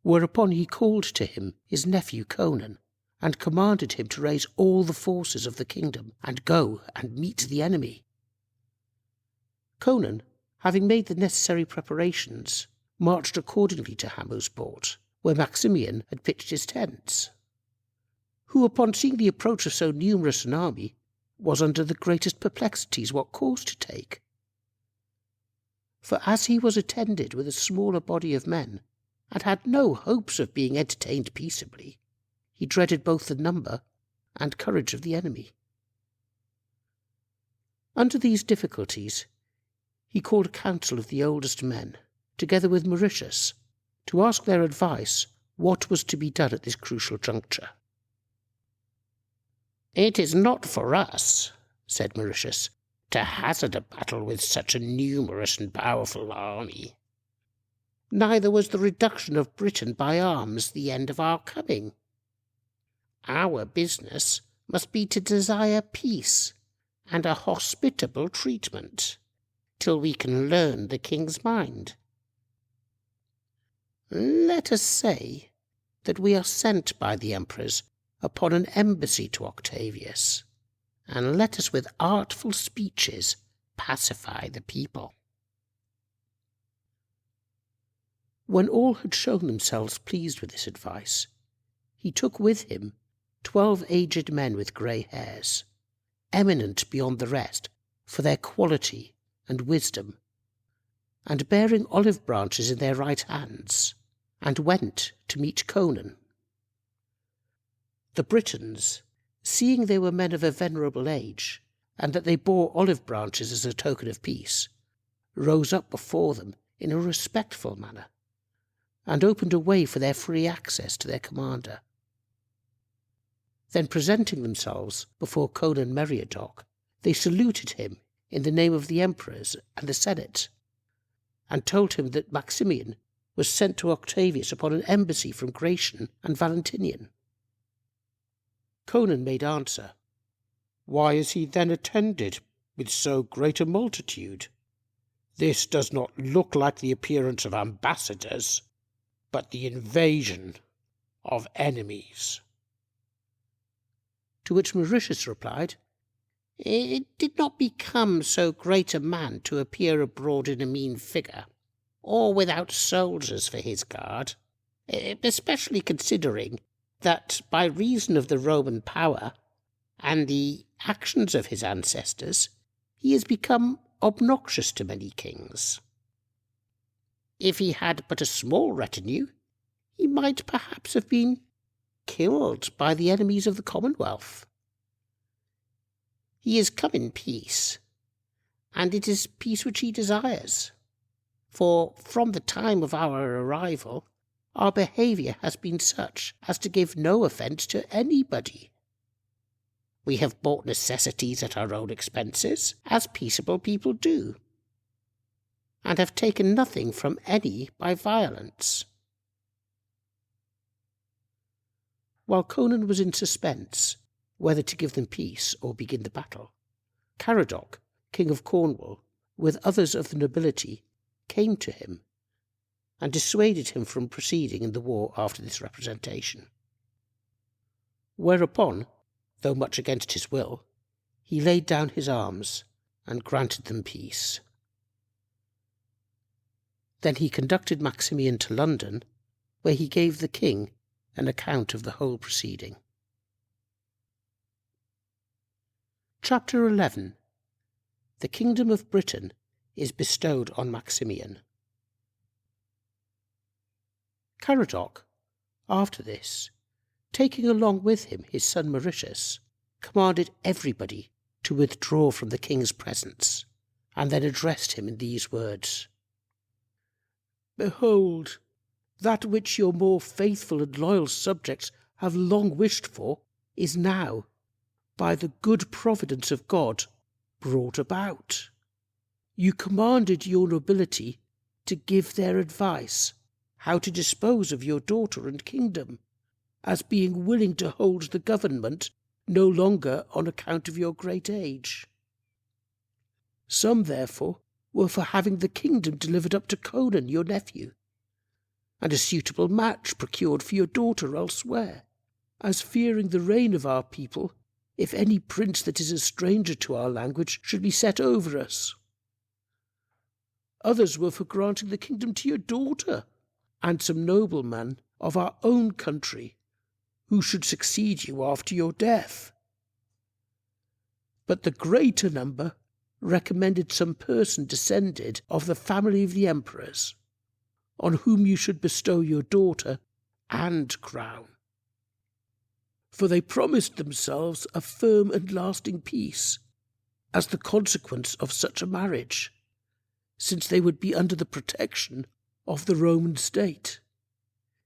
Whereupon he called to him his nephew Conan, and commanded him to raise all the forces of the kingdom, and go and meet the enemy. Conan, having made the necessary preparations, marched accordingly to Hamo's port, where Maximian had pitched his tents, who, upon seeing the approach of so numerous an army, was under the greatest perplexities what course to take. For as he was attended with a smaller body of men, and had no hopes of being entertained peaceably, he dreaded both the number and courage of the enemy. Under these difficulties, he called a council of the oldest men, together with Mauritius, to ask their advice what was to be done at this crucial juncture. "It is not for us," said Mauritius, "to hazard a battle with such a numerous and powerful army. Neither was the reduction of Britain by arms the end of our coming. Our business must be to desire peace and a hospitable treatment, till we can learn the king's mind. Let us say that we are sent by the emperors upon an embassy to Octavius, and let us with artful speeches pacify the people." When all had shown themselves pleased with this advice, he took with him 12 aged men with grey hairs, eminent beyond the rest for their quality and wisdom, and bearing olive branches in their right hands, and went to meet Conan. The Britons, seeing they were men of a venerable age, and that they bore olive branches as a token of peace, rose up before them in a respectful manner, and opened a way for their free access to their commander. Then presenting themselves before Conan Meriadoc, they saluted him in the name of the emperors and the senate, and told him that Maximian was sent to Octavius upon an embassy from Gratian and Valentinian. Conan made answer, "Why is he then attended with so great a multitude? This does not look like the appearance of ambassadors, but the invasion of enemies." To which Mauritius replied, "It did not become so great a man to appear abroad in a mean figure, or without soldiers for his guard, especially considering that by reason of the Roman power and the actions of his ancestors, he has become obnoxious to many kings. If he had but a small retinue, he might perhaps have been killed by the enemies of the Commonwealth. He is come in peace, and it is peace which he desires, for from the time of our arrival our behaviour has been such as to give no offence to anybody. We have bought necessities at our own expenses, as peaceable people do, and have taken nothing from any by violence." While Conan was in suspense whether to give them peace or begin the battle, Caradoc, king of Cornwall, with others of the nobility, came to him, and dissuaded him from proceeding in the war after this representation. Whereupon, though much against his will, he laid down his arms and granted them peace. Then he conducted Maximian to London, where he gave the king an account of the whole proceeding. Chapter 11. The kingdom of Britain is bestowed on Maximian. Caradoc, after this, taking along with him his son Mauritius, commanded everybody to withdraw from the king's presence, and then addressed him in these words: "Behold, that which your more faithful and loyal subjects have long wished for is now, by the good providence of God, brought about. You commanded your nobility to give their advice how to dispose of your daughter and kingdom, as being willing to hold the government no longer on account of your great age. Some, therefore, were for having the kingdom delivered up to Conan, your nephew, and a suitable match procured for your daughter elsewhere, as fearing the reign of our people, if any prince that is a stranger to our language should be set over us. Others were for granting the kingdom to your daughter, and some nobleman of our own country, who should succeed you after your death. But the greater number recommended some person descended of the family of the emperors, on whom you should bestow your daughter and crown. For they promised themselves a firm and lasting peace as the consequence of such a marriage, since they would be under the protection of the Roman state.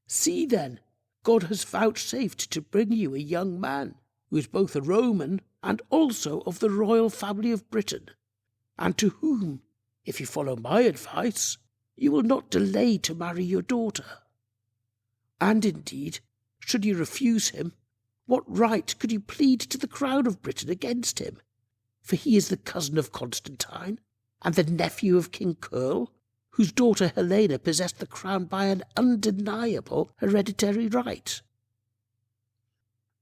See, then, God has vouchsafed to bring you a young man who is both a Roman and also of the royal family of Britain, and to whom, if you follow my advice, you will not delay to marry your daughter. And indeed, should you refuse him, what right could you plead to the crown of Britain against him? For he is the cousin of Constantine, and the nephew of King Curl, whose daughter Helena possessed the crown by an undeniable hereditary right."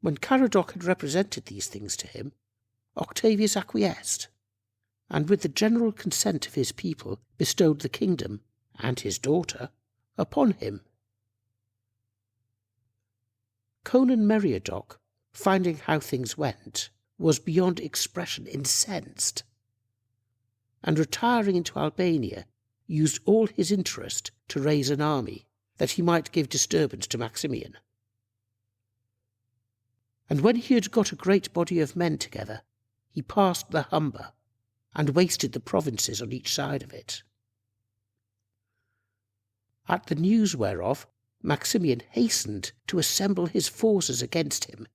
When Caradoc had represented these things to him, Octavius acquiesced, and with the general consent of his people bestowed the kingdom and his daughter upon him. Conan Meriadoc, finding how things went, was beyond expression incensed, and retiring into Albania, used all his interest to raise an army, that he might give disturbance to Maximian. And when he had got a great body of men together, he passed the Humber, and wasted the provinces on each side of it. At the news whereof, Maximian hastened to assemble his forces against him,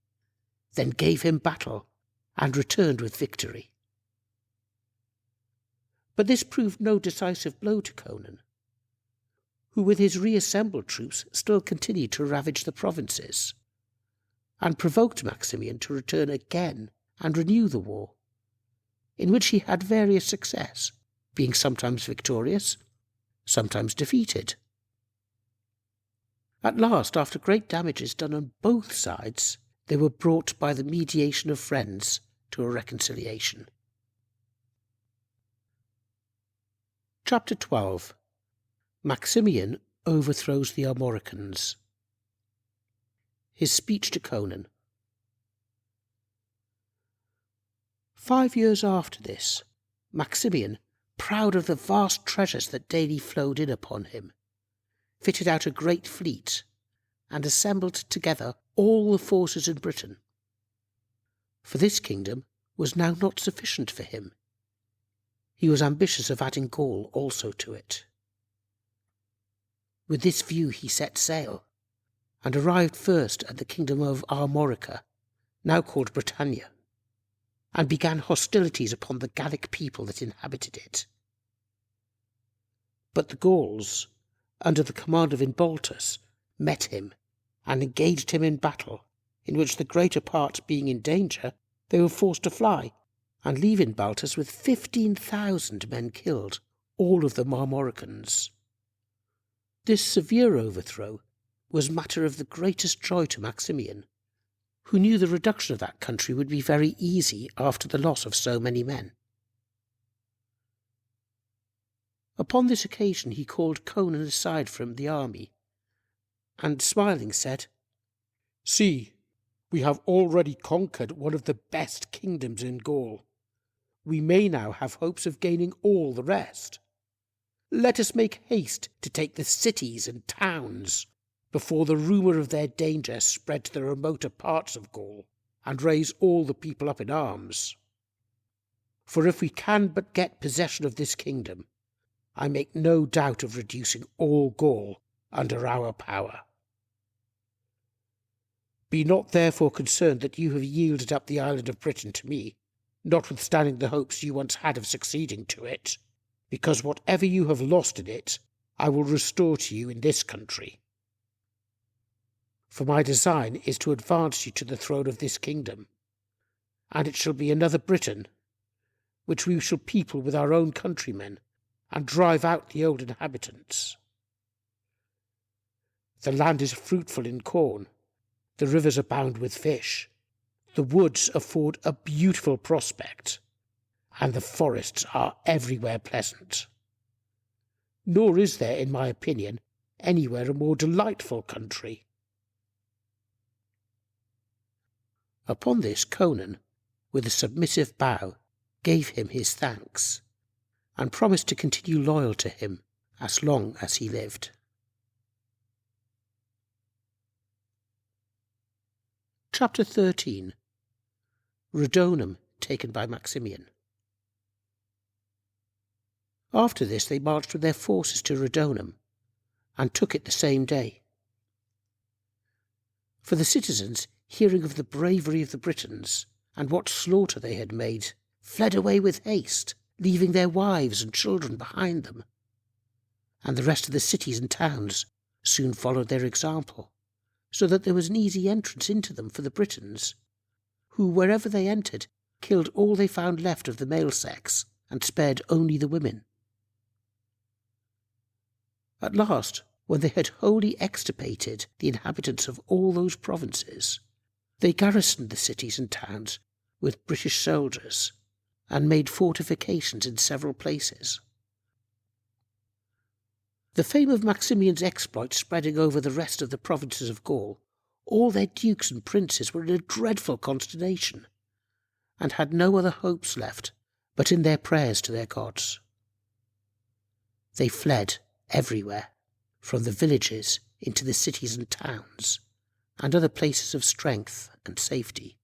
then gave him battle, and returned with victory. But this proved no decisive blow to Conan, who with his reassembled troops still continued to ravage the provinces, and provoked Maximian to return again and renew the war, in which he had various success, being sometimes victorious, sometimes defeated. At last, after great damages done on both sides, they were brought by the mediation of friends to a reconciliation. Chapter 12. Maximian overthrows the Armoricans. His speech to Conan. 5 years after this, Maximian, proud of the vast treasures that daily flowed in upon him, fitted out a great fleet, and assembled together all the forces in Britain. For this kingdom was now not sufficient for him. He was ambitious of adding Gaul also to it. With this view he set sail, and arrived first at the kingdom of Armorica, now called Britanniae, and began hostilities upon the Gallic people that inhabited it. But the Gauls, under the command of Inboltus, met him and engaged him in battle, in which the greater part being in danger, they were forced to fly, and leave Inbaltus with 15,000 men killed, all of them Armoricans. This severe overthrow was matter of the greatest joy to Maximian, who knew the reduction of that country would be very easy after the loss of so many men. Upon this occasion he called Conan aside from the army, and smiling said, "See, we have already conquered one of the best kingdoms in Gaul. We may now have hopes of gaining all the rest. Let us make haste to take the cities and towns before the rumour of their danger spread to the remoter parts of Gaul, and raise all the people up in arms. For if we can but get possession of this kingdom, I make no doubt of reducing all Gaul under our power. Be not therefore concerned that you have yielded up the island of Britain to me, notwithstanding the hopes you once had of succeeding to it, because whatever you have lost in it, I will restore to you in this country. For my design is to advance you to the throne of this kingdom, and it shall be another Britain, which we shall people with our own countrymen, and drive out the old inhabitants. The land is fruitful in corn, the rivers abound with fish, the woods afford a beautiful prospect, and the forests are everywhere pleasant. Nor is there, in my opinion, anywhere a more delightful country. Upon this Conan, with a submissive bow, gave him his thanks, and promised to continue loyal to him as long as he lived. Chapter 13. Britonum taken by Maximian. After this they marched with their forces to Britonum, and took it the same day. For the citizens, hearing of the bravery of the Britons, and what slaughter they had made, fled away with haste, leaving their wives and children behind them. And the rest of the cities and towns soon followed their example, so that there was an easy entrance into them for the Britons, who, wherever they entered, killed all they found left of the male sex, and spared only the women. At last, when they had wholly extirpated the inhabitants of all those provinces, they garrisoned the cities and towns with British soldiers, and made fortifications in several places. The fame of Maximian's exploits spreading over the rest of the provinces of Gaul, all their dukes and princes were in a dreadful consternation, and had no other hopes left but in their prayers to their gods. They fled everywhere, from the villages into the cities and towns, and other places of strength and safety.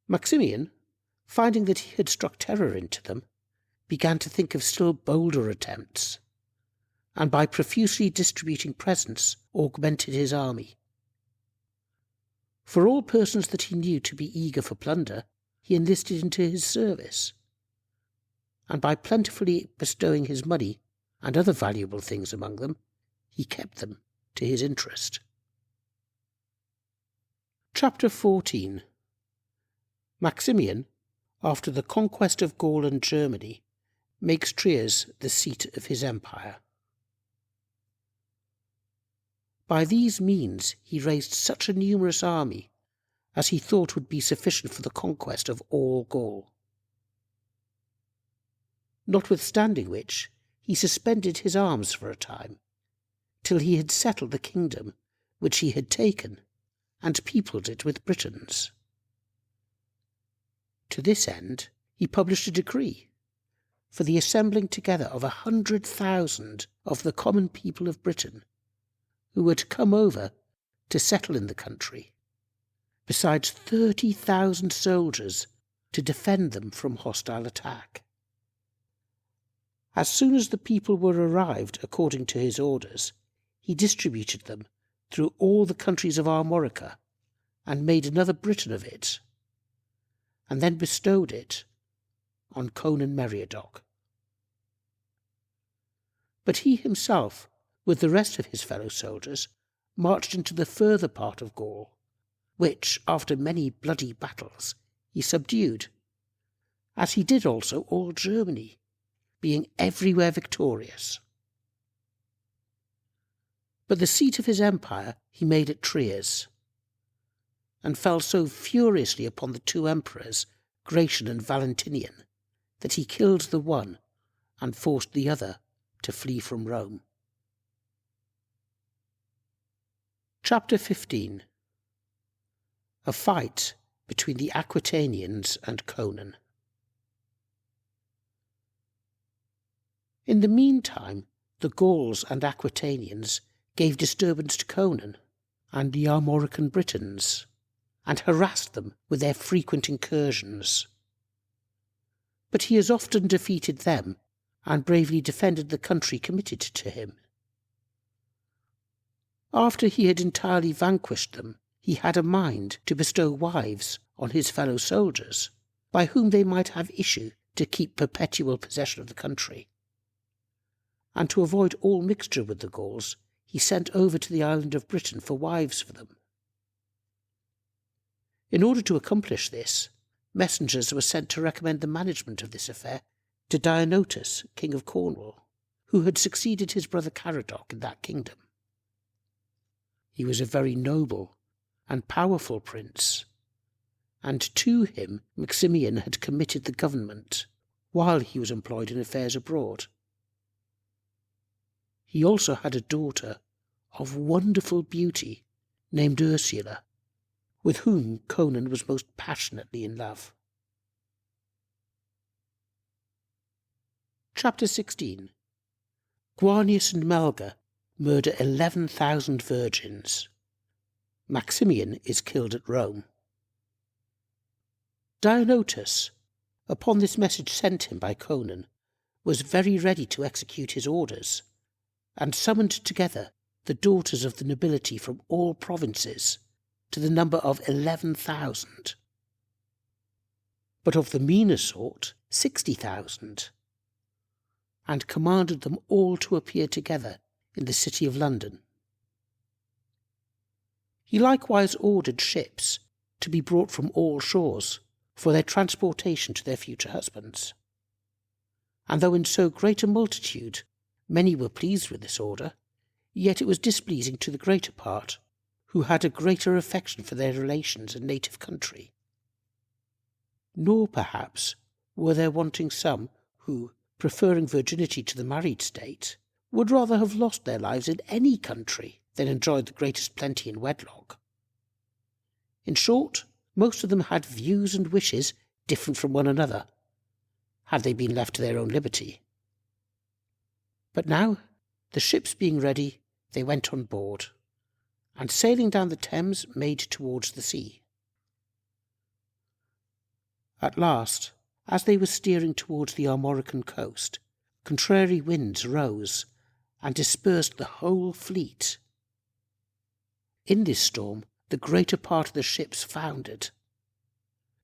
Maximian, finding that he had struck terror into them, began to think of still bolder attempts, and by profusely distributing presents augmented his army. For all persons that he knew to be eager for plunder, he enlisted into his service, and by plentifully bestowing his money and other valuable things among them, he kept them to his interest. Chapter 14. Maximian, after the conquest of Gaul and Germany, makes Triers the seat of his empire. By these means he raised such a numerous army as he thought would be sufficient for the conquest of all Gaul. Notwithstanding which, he suspended his arms for a time, till he had settled the kingdom which he had taken, and peopled it with Britons. To this end he published a decree for the assembling together of 100,000 of the common people of Britain, who were to come over to settle in the country, besides 30,000 soldiers to defend them from hostile attack. As soon as the people were arrived according to his orders, he distributed them through all the countries of Armorica, and made another Britain of it, and then bestowed it on Conan Meriadoc. But he himself, with the rest of his fellow soldiers, marched into the further part of Gaul, which, after many bloody battles, he subdued, as he did also all Germany, being everywhere victorious. But the seat of his empire he made at Triers, and fell so furiously upon the two emperors, Gratian and Valentinian, that he killed the one and forced the other to flee from Rome. Chapter 15. A fight between the Aquitanians and Conan. In the meantime, the Gauls and Aquitanians gave disturbance to Conan and the Armorican Britons, and harassed them with their frequent incursions. But he has often defeated them and bravely defended the country committed to him. After he had entirely vanquished them, he had a mind to bestow wives on his fellow soldiers, by whom they might have issue to keep perpetual possession of the country. And to avoid all mixture with the Gauls, he sent over to the island of Britain for wives for them. In order to accomplish this, messengers were sent to recommend the management of this affair to Dionotus, king of Cornwall, who had succeeded his brother Caradoc in that kingdom. He was a very noble and powerful prince, and to him Maximian had committed the government while he was employed in affairs abroad. He also had a daughter of wonderful beauty named Ursula, with whom Conan was most passionately in love. Chapter 16. Guarnius and Melga murder 11,000 virgins. Maximian is killed at Rome. Dionotus, upon this message sent him by Conan, was very ready to execute his orders, and summoned together the daughters of the nobility from all provinces, to the number of 11,000, but of the meaner sort 60,000, and commanded them all to appear together in the city of London. He likewise ordered ships to be brought from all shores for their transportation to their future husbands. And though in so great a multitude many were pleased with this order, yet it was displeasing to the greater part, who had a greater affection for their relations and native country. Nor perhaps were there wanting some who, preferring virginity to the married state, would rather have lost their lives in any country than enjoyed the greatest plenty in wedlock. In short, most of them had views and wishes different from one another, had they been left to their own liberty. But now, the ships being ready, they went on board, and sailing down the Thames made towards the sea. At last, as they were steering towards the Armorican coast, contrary winds rose and dispersed the whole fleet. In this storm the greater part of the ships foundered,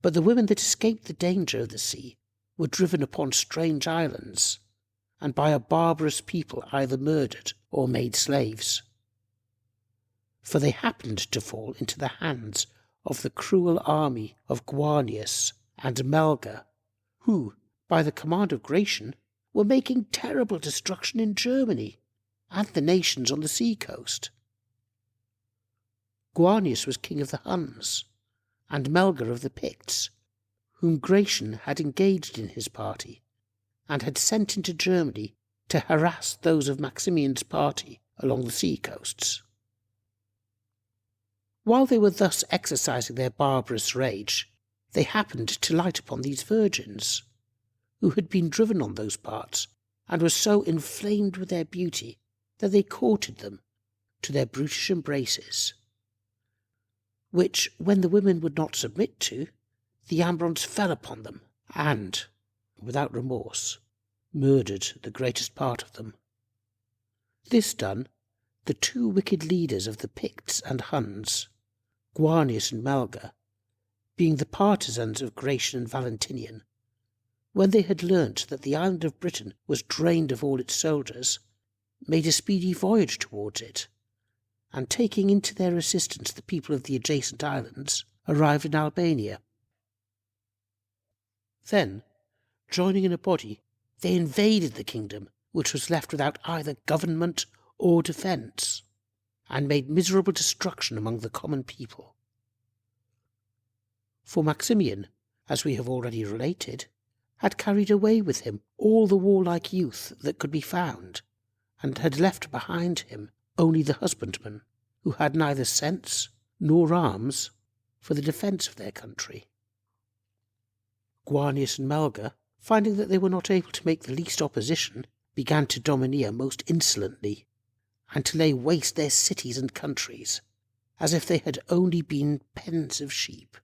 but the women that escaped the danger of the sea were driven upon strange islands, and by a barbarous people either murdered or made slaves. For they happened to fall into the hands of the cruel army of Guarnius and Melga, who, by the command of Gratian, were making terrible destruction in Germany and the nations on the sea coast. Guarnius was king of the Huns, and Melga of the Picts, whom Gratian had engaged in his party, and had sent into Germany to harass those of Maximian's party along the sea coasts. While they were thus exercising their barbarous rage, they happened to light upon these virgins, who had been driven on those parts, and were so inflamed with their beauty that they courted them to their brutish embraces, which, when the women would not submit to, the Ambrons fell upon them, and, without remorse, murdered the greatest part of them. This done, the two wicked leaders of the Picts and Huns, Guarnius and Melga, being the partisans of Gratian and Valentinian, when they had learnt that the island of Britain was drained of all its soldiers, made a speedy voyage towards it, and taking into their assistance the people of the adjacent islands, arrived in Albania. Then, joining in a body, they invaded the kingdom, which was left without either government or defence, and made miserable destruction among the common people. For Maximian, as we have already related, had carried away with him all the warlike youth that could be found, and had left behind him only the husbandmen, who had neither sense nor arms for the defence of their country. Guarnius and Melga, finding that they were not able to make the least opposition, began to domineer most insolently, and to lay waste their cities and countries, as if they had only been pens of sheep.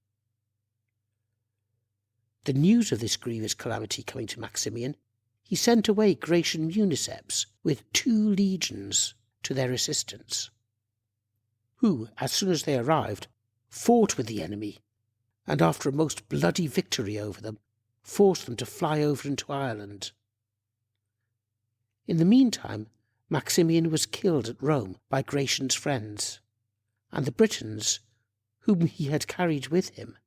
The news of this grievous calamity coming to Maximian, he sent away Gratian municeps with 2 legions to their assistance, who, as soon as they arrived, fought with the enemy, and after a most bloody victory over them, forced them to fly over into Ireland. In the meantime, Maximian was killed at Rome by Gratian's friends, and the Britons, whom he had carried with him,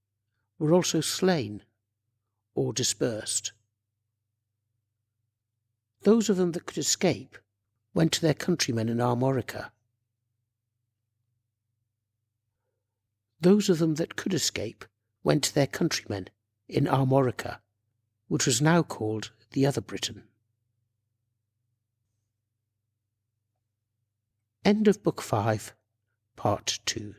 were also slain or dispersed. Those of them that could escape went to their countrymen in Armorica. Those of them that could escape went to their countrymen in Armorica, which was now called the Other Britain. End of Book 5, Part 2.